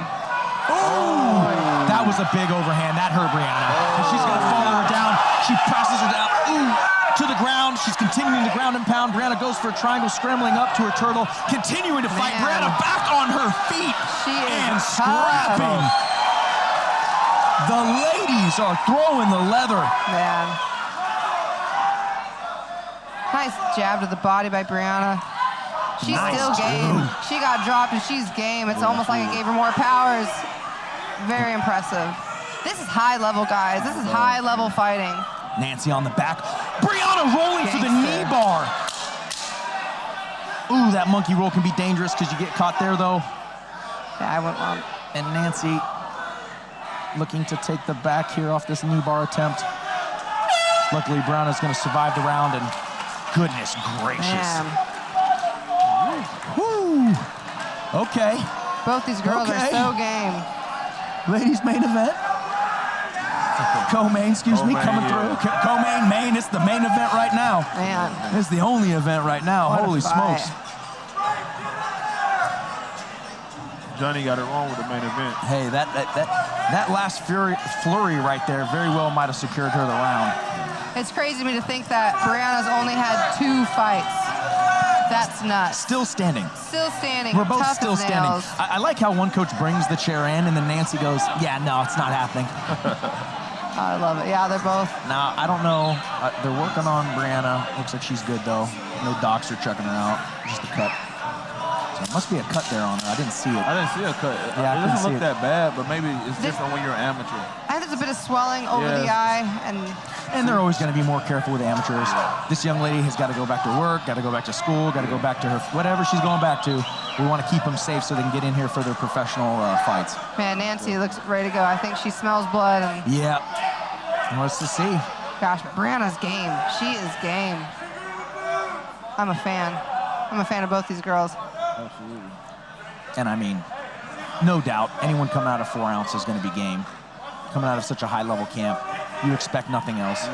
Speaker 2: Ooh, that was a big overhand. That hurt Brianna. And she's gonna follow her down. She presses her down. Ooh, to the ground. She's continuing to ground and pound. Brianna goes for a triangle, scrambling up to her turtle, continuing to fight.
Speaker 3: Man.
Speaker 2: Brianna back on her feet
Speaker 3: She is
Speaker 2: and
Speaker 3: tough.
Speaker 2: scrapping. The ladies are throwing the leather.
Speaker 3: Man. Nice jab to the body by Brianna. She's
Speaker 2: Nice
Speaker 3: still game.
Speaker 2: dude.
Speaker 3: She got dropped and she's game. It's almost like it gave her more powers. Very impressive. This is high level, guys. This is high level fighting.
Speaker 2: Nancy on the back. Brianna rolling for the knee bar. Ooh, that monkey roll can be dangerous because you get caught there, though.
Speaker 3: Yeah, I went wrong.
Speaker 2: And Nancy looking to take the back here off this knee bar attempt. Luckily, Brianna's going to survive the round, and goodness gracious.
Speaker 3: Man.
Speaker 2: Woo. Okay.
Speaker 3: Both these girls are so game.
Speaker 2: Ladies main event. Co-main, excuse me, coming through. Co-main, main, it's the main event right now.
Speaker 3: Man.
Speaker 2: It's the only event right now.
Speaker 3: What
Speaker 2: Holy smokes.
Speaker 4: Johnny got it wrong with the main event.
Speaker 2: Hey, that last flurry right there very well might have secured her the round.
Speaker 3: It's crazy to me to think that Brianna's only had 2 fights. That's nuts.
Speaker 2: Still standing.
Speaker 3: Still standing.
Speaker 2: We're both
Speaker 3: tough
Speaker 2: still
Speaker 3: as
Speaker 2: standing.
Speaker 3: nails.
Speaker 2: I like how one coach brings the chair in and then Nancy goes, yeah, no, it's not happening.
Speaker 3: I love it. Yeah, they're both.
Speaker 2: Now, I don't know. They're working on Brianna. Looks like she's good, though. No docs are checking her out. Just a cut. So it must be a cut there on her. I didn't see it.
Speaker 4: I didn't see a cut.
Speaker 2: Yeah,
Speaker 4: it doesn't look that bad, but maybe it's different when you're an amateur.
Speaker 3: I think there's a bit of swelling over the eye,
Speaker 2: and they're always going to be more careful with amateurs. This young lady has got to go back to work, got to go back to school, got to go back to her whatever she's going back to. We want to keep them safe so they can get in here for their professional fights.
Speaker 3: Man, Nancy looks ready to go. I think she smells blood. And
Speaker 2: yeah. What's to see?
Speaker 3: Gosh, Brianna's game. She is game. I'm a fan. I'm a fan of both these girls.
Speaker 4: Absolutely.
Speaker 2: And I mean, no doubt, anyone coming out of 4 ounce is going to be game. Coming out of such a high-level camp, you expect nothing else.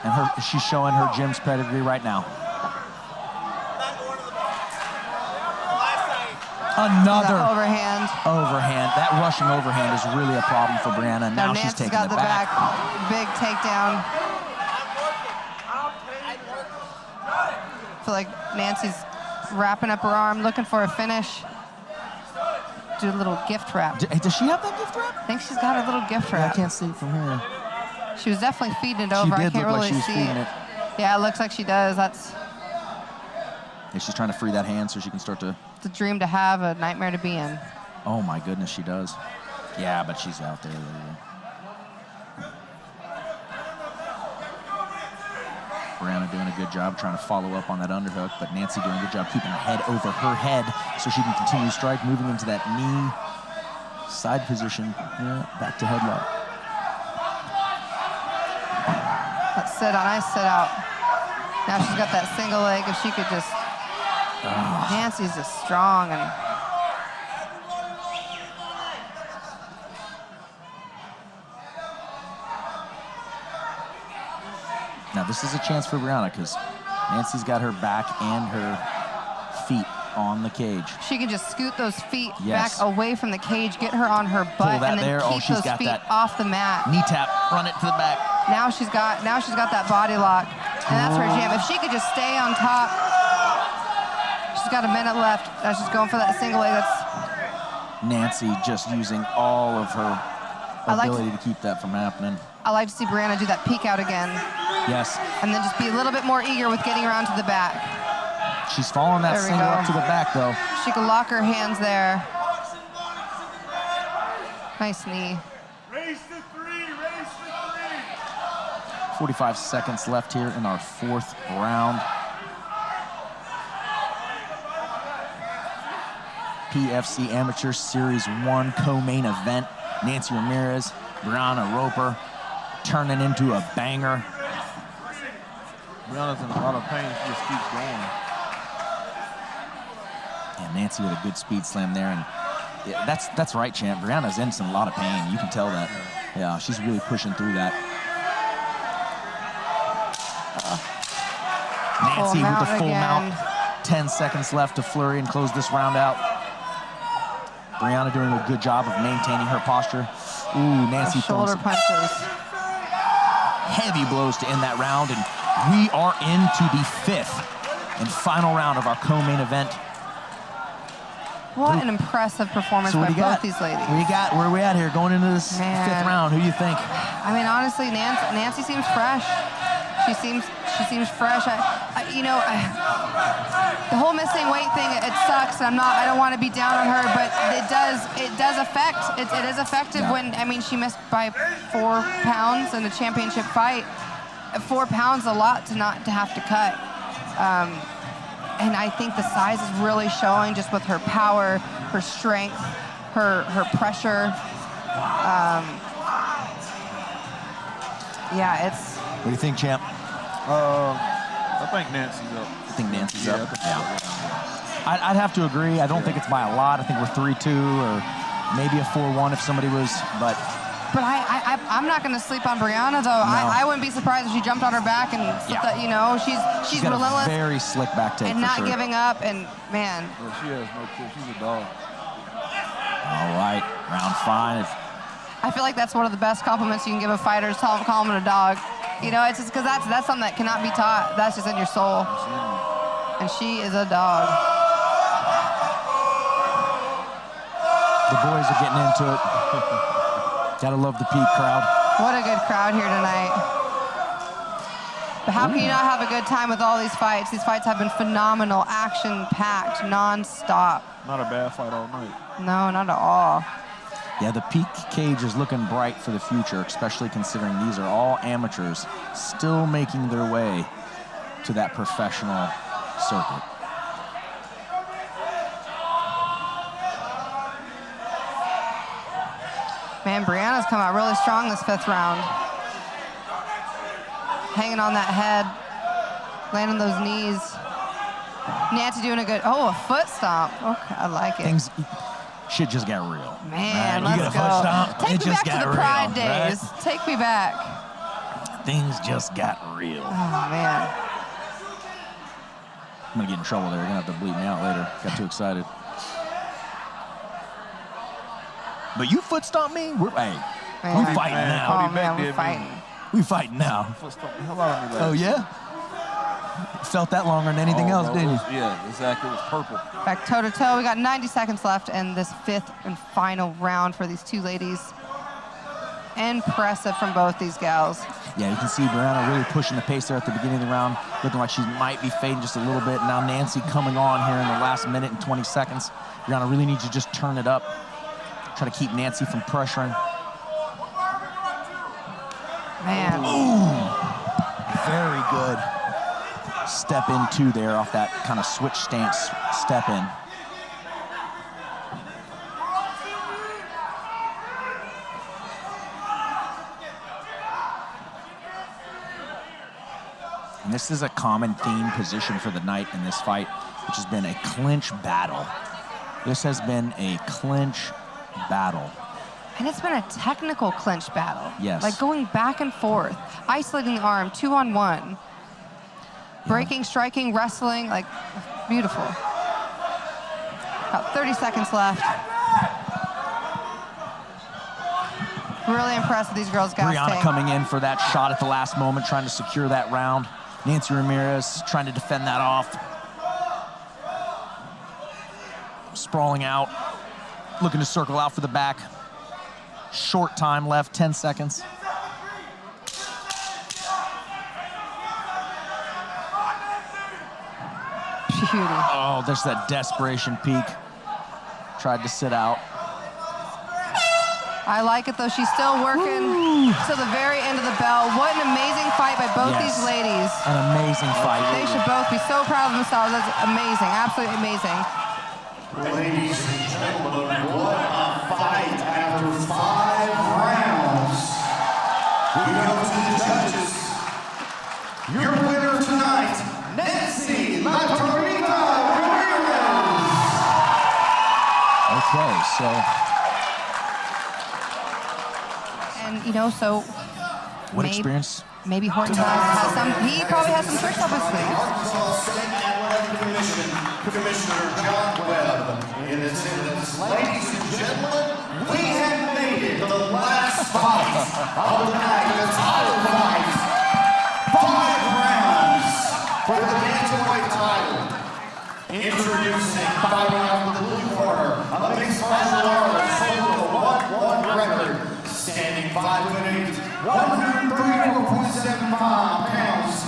Speaker 2: And she's showing her gym's pedigree right now. Another
Speaker 3: overhand.
Speaker 2: That rushing overhand is really a problem for Brianna. Now she's taking
Speaker 3: got the
Speaker 2: back.
Speaker 3: Big takedown. I feel like Nancy's wrapping up her arm, looking for a finish. Do a little gift wrap.
Speaker 2: Does she have that gift wrap?
Speaker 3: I think she's got a little gift wrap.
Speaker 2: Yeah, I can't see it from here.
Speaker 3: She was definitely feeding it over.
Speaker 2: She did
Speaker 3: I can't
Speaker 2: look
Speaker 3: really
Speaker 2: like she was
Speaker 3: see
Speaker 2: feeding
Speaker 3: it.
Speaker 2: it.
Speaker 3: Yeah, it looks like she does. That's
Speaker 2: Yeah, she's trying to free that hand so she can start to...
Speaker 3: it's a dream to have, a nightmare to be in.
Speaker 2: Oh my goodness, she does. Yeah, but she's out there. Brianna doing a good job trying to follow up on that underhook, but Nancy doing a good job keeping her head over her head so she can continue to strike, moving into that knee side position. Yeah, back to headlock.
Speaker 3: That sit out, nice sit out. Now she's got that single leg. If she could just... Nancy's just strong and...
Speaker 2: Now this is a chance for Brianna because Nancy's got her back and her feet on the cage.
Speaker 3: She can just scoot those feet
Speaker 2: Yes.
Speaker 3: back away from the cage, get her on her butt,
Speaker 2: that
Speaker 3: and then
Speaker 2: there.
Speaker 3: keep
Speaker 2: Oh, she's
Speaker 3: those
Speaker 2: got
Speaker 3: feet
Speaker 2: that.
Speaker 3: off the mat.
Speaker 2: Knee tap, run it to the back.
Speaker 3: Now she's got that body lock, and that's her jam. If she could just stay on top, she's got a minute left. Now she's going for that single leg. That's
Speaker 2: Nancy just using all of her ability to keep that from happening.
Speaker 3: I like to see Brianna do that peek out again,
Speaker 2: Yes,
Speaker 3: and then just be a little bit more eager with getting around to the back.
Speaker 2: she's following that
Speaker 3: There we
Speaker 2: single
Speaker 3: go.
Speaker 2: up to the back though.
Speaker 3: She can lock her hands there. Nice knee.
Speaker 5: Race to 3, race to 3.
Speaker 2: 45 seconds left here in our 4th round. PFC Amateur Series 1 co-main event. Nancy Ramirez, Brianna Roper, turning into a banger.
Speaker 4: Brianna's in a lot of pain. She just keeps going.
Speaker 2: And Nancy with a good speed slam there. And yeah, that's right, champ. Brianna's in a lot of pain. You can tell that. Yeah, she's really pushing through that. Nancy with the full mount. 10 seconds left to flurry and close this round out. Brianna doing a good job of maintaining her posture. Ooh, Nancy throwing
Speaker 3: Shoulder
Speaker 2: some
Speaker 3: punches.
Speaker 2: heavy blows to end that round, and we are into the 5th and final round of our co-main event.
Speaker 3: What an impressive performance
Speaker 2: So
Speaker 3: by
Speaker 2: what do you got?
Speaker 3: both these ladies.
Speaker 2: Where are we at here going into this
Speaker 3: Man.
Speaker 2: 5th round? Who do you think?
Speaker 3: I mean, honestly, Nancy seems fresh. She seems fresh. The whole missing weight thing, it sucks. I don't want to be down on her, but it does affect. It is effective when, she missed by 4 pounds in the championship fight. 4 pounds, a lot to have to cut. And I think the size is really showing just with her power, her strength, her pressure. It's.
Speaker 2: What do you think, champ?
Speaker 4: I think Nancy's up.
Speaker 2: I think Nancy's up.
Speaker 4: Yeah.
Speaker 2: I'd have to agree. I don't think it's by a lot. I think we're 3-2 or maybe a 4-1 if somebody was, but
Speaker 3: I'm not going to sleep on Brianna, though. No. I wouldn't be surprised if she jumped on her back and, she's
Speaker 2: got
Speaker 3: relentless.
Speaker 2: A very slick back take
Speaker 3: and not
Speaker 2: sure.
Speaker 3: giving up. And, man.
Speaker 4: Yeah, she has no clue. She's a dog.
Speaker 2: All right, round 5.
Speaker 3: I feel like that's one of the best compliments you can give a fighter is call him a dog. It's just because that's something that cannot be taught. That's just in your soul. And she is a dog.
Speaker 2: The boys are getting into it. Gotta love the Peak crowd.
Speaker 3: What a good crowd here tonight. But how can you not have a good time with all these fights? These fights have been phenomenal, action-packed, non-stop.
Speaker 4: Not a bad fight all night.
Speaker 3: No, not at all.
Speaker 2: Yeah, the Peak cage is looking bright for the future, especially considering these are all amateurs still making their way to that professional circuit.
Speaker 3: Man, Brianna's come out really strong this 5th round. Hanging on that head, landing those knees. Nancy doing a good, a foot stomp. Okay, I like it.
Speaker 2: Shit just got real.
Speaker 3: Man,
Speaker 2: right?
Speaker 3: let's
Speaker 2: you get a foot stomp,
Speaker 3: Take me back to the Pride
Speaker 2: real,
Speaker 3: days.
Speaker 2: Right?
Speaker 3: Take me back.
Speaker 2: Things just got real.
Speaker 3: Oh, man.
Speaker 2: I'm gonna get in trouble there. You're gonna have to bleep me out later. Got too excited. But you foot stomp me? We fighting now.
Speaker 3: Oh, man, we're fighting.
Speaker 2: We fighting now.
Speaker 4: Foot stomp the hell out of me.
Speaker 2: Oh, yeah? Felt that longer than anything else, didn't you?
Speaker 4: Yeah, exactly. It was purple.
Speaker 3: Back toe-to-toe. We got 90 seconds left in this 5th and final round for these two ladies. Impressive from both these gals.
Speaker 2: Yeah, you can see Brianna really pushing the pace there at the beginning of the round, looking like she might be fading just a little bit. Now Nancy coming on here in the last minute and 20 seconds. Brianna really needs to just turn it up. Try to keep Nancy from pressuring.
Speaker 3: Man.
Speaker 2: Ooh, very good. Step in two there off that kind of switch stance step in. And this is a common theme position for the night in this fight, which has been a clinch battle. This has been a clinch battle.
Speaker 3: And it's been a technical clinch battle.
Speaker 2: Yes.
Speaker 3: Like going back and forth, isolating the arm, 2-on-1. Breaking, striking, wrestling, like beautiful. About 30 seconds left. Really impressed with these girls' gas
Speaker 2: Brianna
Speaker 3: tank.
Speaker 2: coming in for that shot at the last moment, trying to secure that round. Nancy Ramirez trying to defend that off. Sprawling out, looking to circle out for the back. Short time left, 10 seconds.
Speaker 3: Beauty.
Speaker 2: Oh, there's that desperation Peak. Tried to sit out.
Speaker 3: I like it, though. She's still working to the very end of the bell. What an amazing fight by both these ladies.
Speaker 2: An amazing fight.
Speaker 3: They should both be so proud of themselves. That's amazing, absolutely amazing.
Speaker 1: Ladies and gentlemen, what a fight after 5 rounds. We go to the judges. Your winner tonight, Nancy Ramirez.
Speaker 2: Okay, so.
Speaker 3: And, so
Speaker 2: What experience?
Speaker 3: Maybe Horton has some, he probably has some tricks up his sleeve.
Speaker 1: Commissioner John Webb in attendance. Ladies and gentlemen, we have made it to the last fight of the night, the title fight. 5 rounds for the bantamweight title. Introducing, fighting out the blue corner, a mixed martial arts, solo 1-1 record, standing 5'8", 134.75 pounds.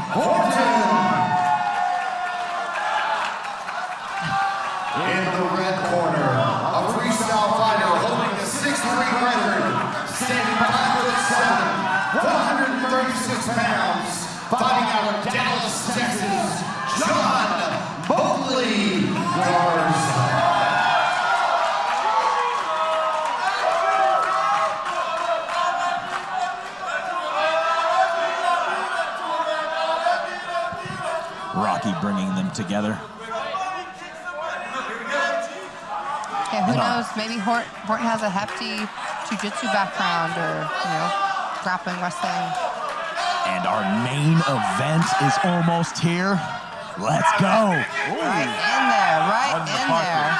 Speaker 1: Horton. In the red corner, a freestyle fighter holding a 6'3" record, standing 5'7", 136 pounds, fighting out of Dallas, Texas, John Mobley Garza.
Speaker 2: Rocky bringing them together.
Speaker 3: Yeah, who knows? Maybe Horton has a hefty jiu-jitsu background or, grappling, wrestling.
Speaker 2: And our main event is almost here. Let's go.
Speaker 3: Ooh. Right in there, right in there.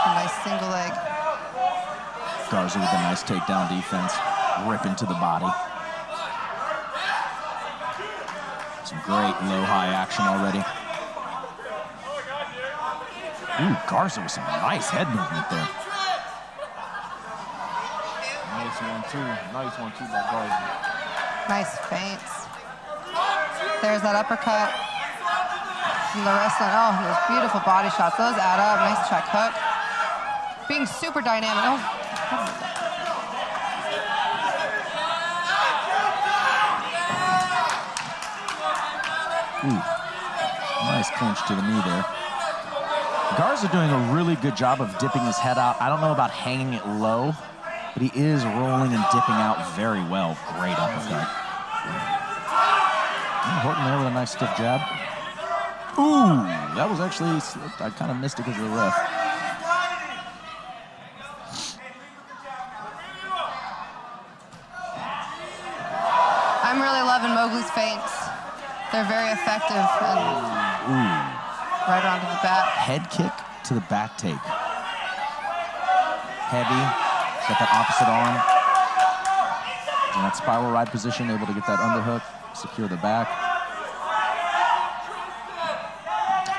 Speaker 3: A nice single leg.
Speaker 2: Garza with a nice takedown defense. Rip into the body. Some great low-high action already. Ooh, Garza with some nice head movement there.
Speaker 4: Nice 1-2. Nice 1-2 by Garza.
Speaker 3: Nice feints. There's that uppercut from the wrestling. Oh, those beautiful body shots. Those add up. Nice check hook. Being super dynamic. Oh.
Speaker 2: Ooh, nice clinch to the knee there. Garza doing a really good job of dipping his head out. I don't know about hanging it low, but he is rolling and dipping out very well. Great uppercut. And Horton there with a nice stiff jab. Ooh, that was actually slipped. I kind of missed it because of the ref.
Speaker 3: I'm really loving Mowgli's feints. They're very effective and right onto the back.
Speaker 2: Head kick to the back take. Heavy. Got that opposite arm. In that spiral ride position, able to get that underhook, secure the back.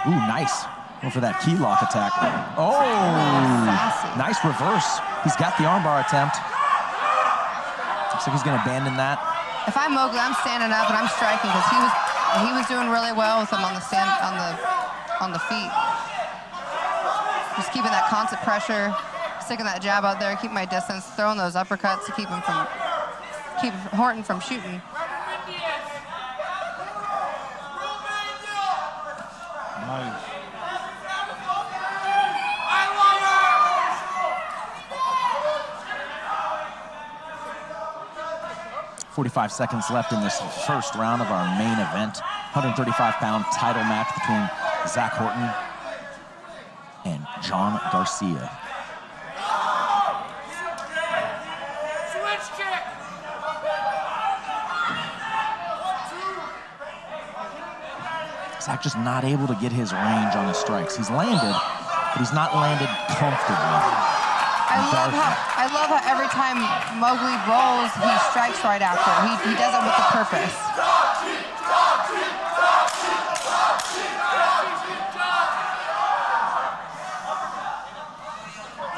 Speaker 2: Ooh, nice. Going for that key lock attack. Oh, nice reverse. He's got the armbar attempt. Looks like he's going to abandon that.
Speaker 3: If I'm Mowgli, I'm standing up and I'm striking because he was doing really well with him on the feet. Just keeping that constant pressure, sticking that jab out there, keeping my distance, throwing those uppercuts to keep Horton from shooting.
Speaker 4: Nice.
Speaker 2: 45 seconds left in this first round of our main event. 135-pound title match between Zack Horton and John Garcia.
Speaker 5: Switch kick.
Speaker 2: Zack just not able to get his range on his strikes. He's landed, but he's not landed comfortably.
Speaker 3: I love how every time Mowgli rolls, he strikes right after. He does it with a purpose.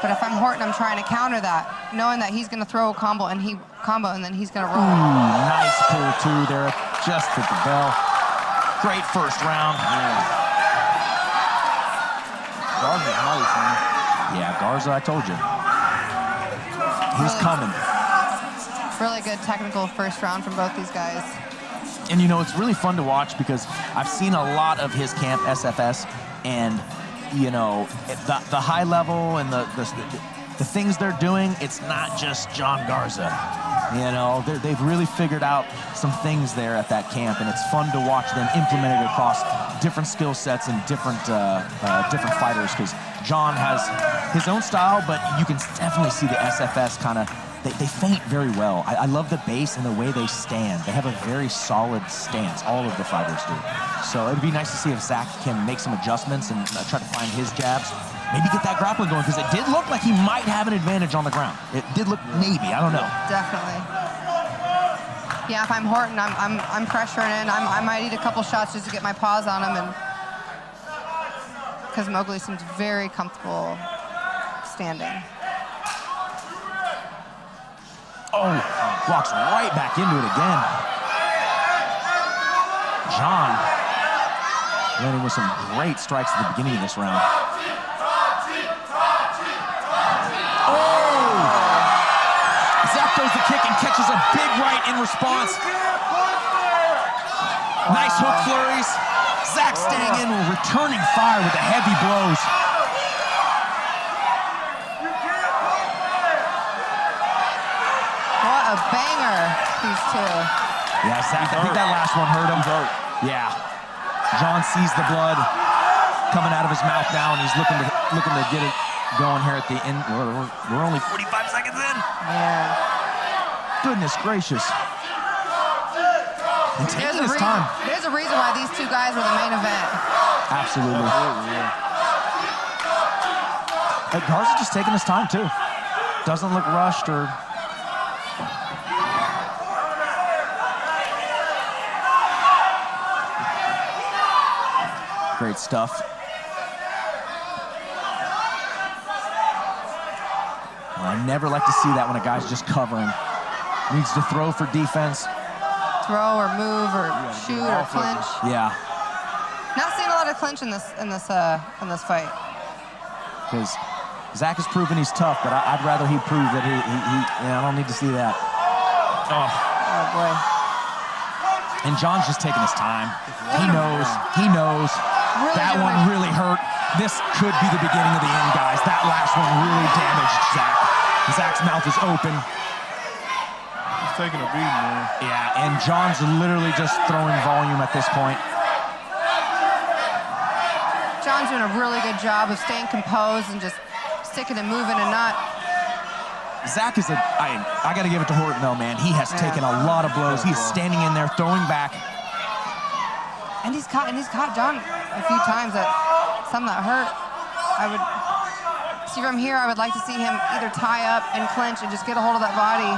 Speaker 3: But if I'm Horton, I'm trying to counter that, knowing that he's going to throw a combo and then he's going to roll.
Speaker 2: Ooh, nice pull too there, just hit the bell. Great first round.
Speaker 4: Garza's nice, man.
Speaker 2: Yeah, Garza, I told you. He's coming.
Speaker 3: Really good technical first round from both these guys.
Speaker 2: And you know, it's really fun to watch because I've seen a lot of his camp, SFS, and you know, the high level and the things they're doing, it's not just John Garza. You know, they've really figured out some things there at that camp, and it's fun to watch them implement it across different skill sets and different fighters, because John has his own style, but you can definitely see the SFS kind of, they feint very well. I love the base and the way they stand. They have a very solid stance, all of the fighters do. So it'd be nice to see if Zack can make some adjustments and try to find his jabs. Maybe get that grappling going, because it did look like he might have an advantage on the ground. It did look, maybe, I don't know.
Speaker 3: Definitely. Yeah, if I'm Horton, I'm pressuring in. I might need a couple shots just to get my paws on him, and because Mowgli seems very comfortable standing.
Speaker 2: Oh, walks right back into it again. John landing with some great strikes at the beginning of this round. Oh! Zack throws the kick and catches a big right in response. Nice hook flurries. Zack staying in, returning fire with the heavy blows.
Speaker 3: What a banger, these two.
Speaker 2: Yeah, Zack, I think that last one hurt him. Yeah. John sees the blood coming out of his mouth now, and he's looking to get it going here at the end. We're only 45 seconds in.
Speaker 3: Man.
Speaker 2: Goodness gracious. And taking his time.
Speaker 3: There's a reason why these two guys were the main event.
Speaker 2: Absolutely. Garza just taking his time, too. Doesn't look rushed or... Great stuff. Well, I never like to see that when a guy's just covering. Needs to throw for defense.
Speaker 3: Throw or move or shoot or clinch.
Speaker 2: Yeah.
Speaker 3: Not seeing a lot of clinch in this fight.
Speaker 2: Because Zack has proven he's tough, but I'd rather he prove that I don't need to see that.
Speaker 3: Oh boy.
Speaker 2: And John's just taking his time. He knows.
Speaker 3: Really
Speaker 2: that one really hurt. This could be the beginning of the end, guys. That last one really damaged Zack. Zack's mouth is open.
Speaker 4: He's taking a beating, man.
Speaker 2: Yeah, and John's literally just throwing volume at this point.
Speaker 3: John's doing a really good job of staying composed and just sticking and moving and not.
Speaker 2: Zack is I got to give it to Horton, though, man. He has taken a lot of blows. He's standing in there, throwing back.
Speaker 3: And he's caught John a few times at some that hurt. I would see from here. I would like to see him either tie up and clinch and just get a hold of that body,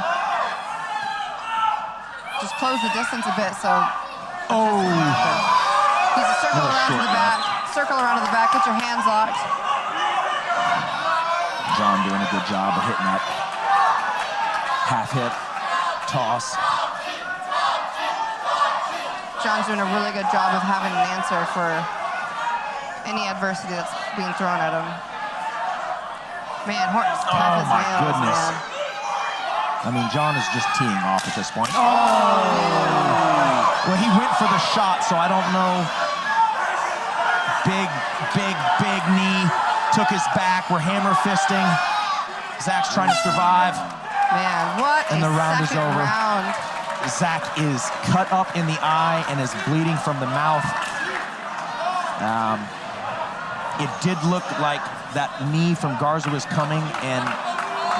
Speaker 3: just close the distance a bit. So he's a circle around to the back. Circle around to the back. Get your hands locked.
Speaker 2: John doing a good job of hitting that half hip toss.
Speaker 3: John's doing a really good job of having an answer for any adversity that's being thrown at him. Man, Horton's tough as nails,
Speaker 2: goodness.
Speaker 3: man.
Speaker 2: I mean, John is just teeing off at this point. Well, he went for the shot, so I don't know. Big knee. Took his back. We're hammer fisting. Zack's trying to survive.
Speaker 3: Man, what
Speaker 2: And the round is
Speaker 3: second
Speaker 2: over.
Speaker 3: round.
Speaker 2: Zack is cut up in the eye and is bleeding from the mouth. It did look like that knee from Garza was coming, and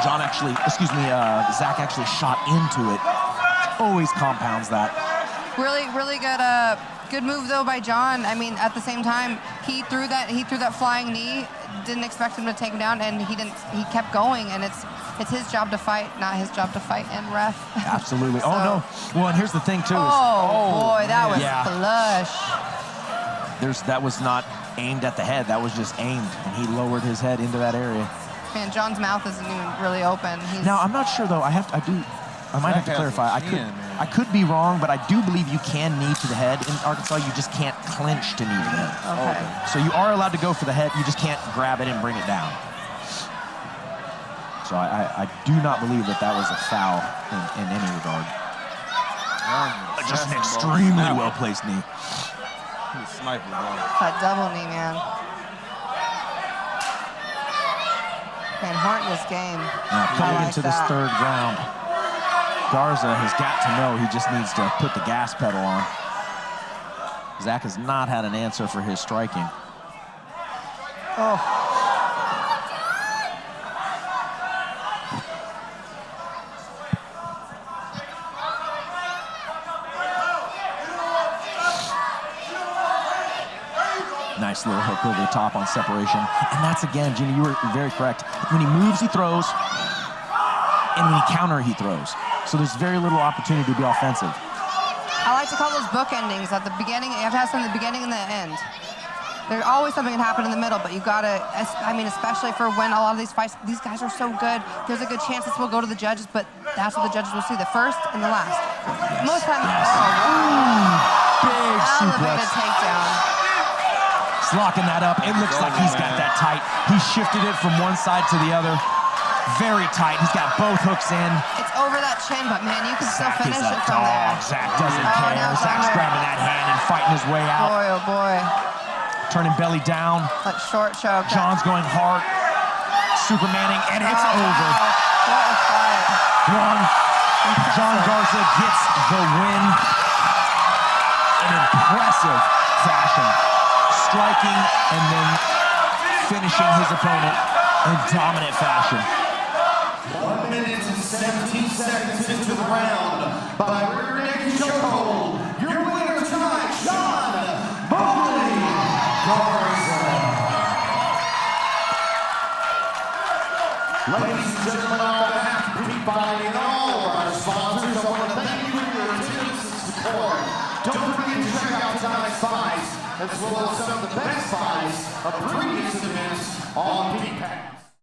Speaker 2: Zack actually shot into it. Always compounds that.
Speaker 3: Really good move though by John. I mean, at the same time, he threw that flying knee. Didn't expect him to take him down, and he kept going, and it's his job to fight, not his job to fight and ref.
Speaker 2: Absolutely.
Speaker 3: So,
Speaker 2: oh no. Well, and here's the thing too.
Speaker 3: Boy, that was flush.
Speaker 2: That was not aimed at the head. That was just aimed, and he lowered his head into that area.
Speaker 3: Man, John's mouth isn't even really open.
Speaker 2: Now I'm not sure though. I might have to clarify. I could be wrong, but I do believe you can knee to the head in Arkansas. You just can't clinch to knee to the head.
Speaker 3: Okay.
Speaker 2: So you are allowed to go for the head. You just can't grab it and bring it down. So I do not believe that was a foul in any regard. Just an extremely well-placed knee.
Speaker 4: He's sniping, bro.
Speaker 3: That double knee, man. Man, Horton is game.
Speaker 2: Now, coming into this third round, Garza has got to know he just needs to put the gas pedal on. Zack has not had an answer for his striking.
Speaker 3: Oh.
Speaker 2: Nice little hook over the top on separation. And that's, again, Gina, you were very correct. When he moves, he throws. And when he counter, he throws. So there's very little opportunity to be offensive.
Speaker 3: I like to call those book endings at the beginning. You have to have some at the beginning and the end. There's always something can happen in the middle, but you gotta, I mean, especially for when a lot of these fights, these guys are so good, there's a good chance this will go to the judges, but that's what the judges will see, the first and the last. Most times,
Speaker 2: Big
Speaker 3: elevated
Speaker 2: suplex.
Speaker 3: takedown.
Speaker 2: He's locking that up. It looks like he's got that tight. He shifted it from one side to the other. Very tight. He's got both hooks in.
Speaker 3: It's over that chin, but man, you can still
Speaker 2: Zack
Speaker 3: finish
Speaker 2: is a
Speaker 3: it from there.
Speaker 2: dog. Zack doesn't
Speaker 3: Oh,
Speaker 2: care.
Speaker 3: now it's
Speaker 2: Zack's
Speaker 3: under.
Speaker 2: grabbing that hand and fighting his way out.
Speaker 3: Boy, oh boy.
Speaker 2: Turning belly down.
Speaker 3: That short choke.
Speaker 2: John's going hard. Supermaning, and it's
Speaker 3: Oh,
Speaker 2: over.
Speaker 3: wow. What a fight.
Speaker 2: John Garza gets the win in impressive fashion. Striking and then finishing his opponent in dominant fashion.
Speaker 1: 1 minute and 17 seconds into the round by rear naked chokehold. Your winner tonight, John Garza. Ladies and gentlemen, on behalf of Peak Fighting and all of our sponsors, I want to thank you for your attendance and support. Don't forget to check out tonight's fights, as well as some of the best fights of previous events on Peak.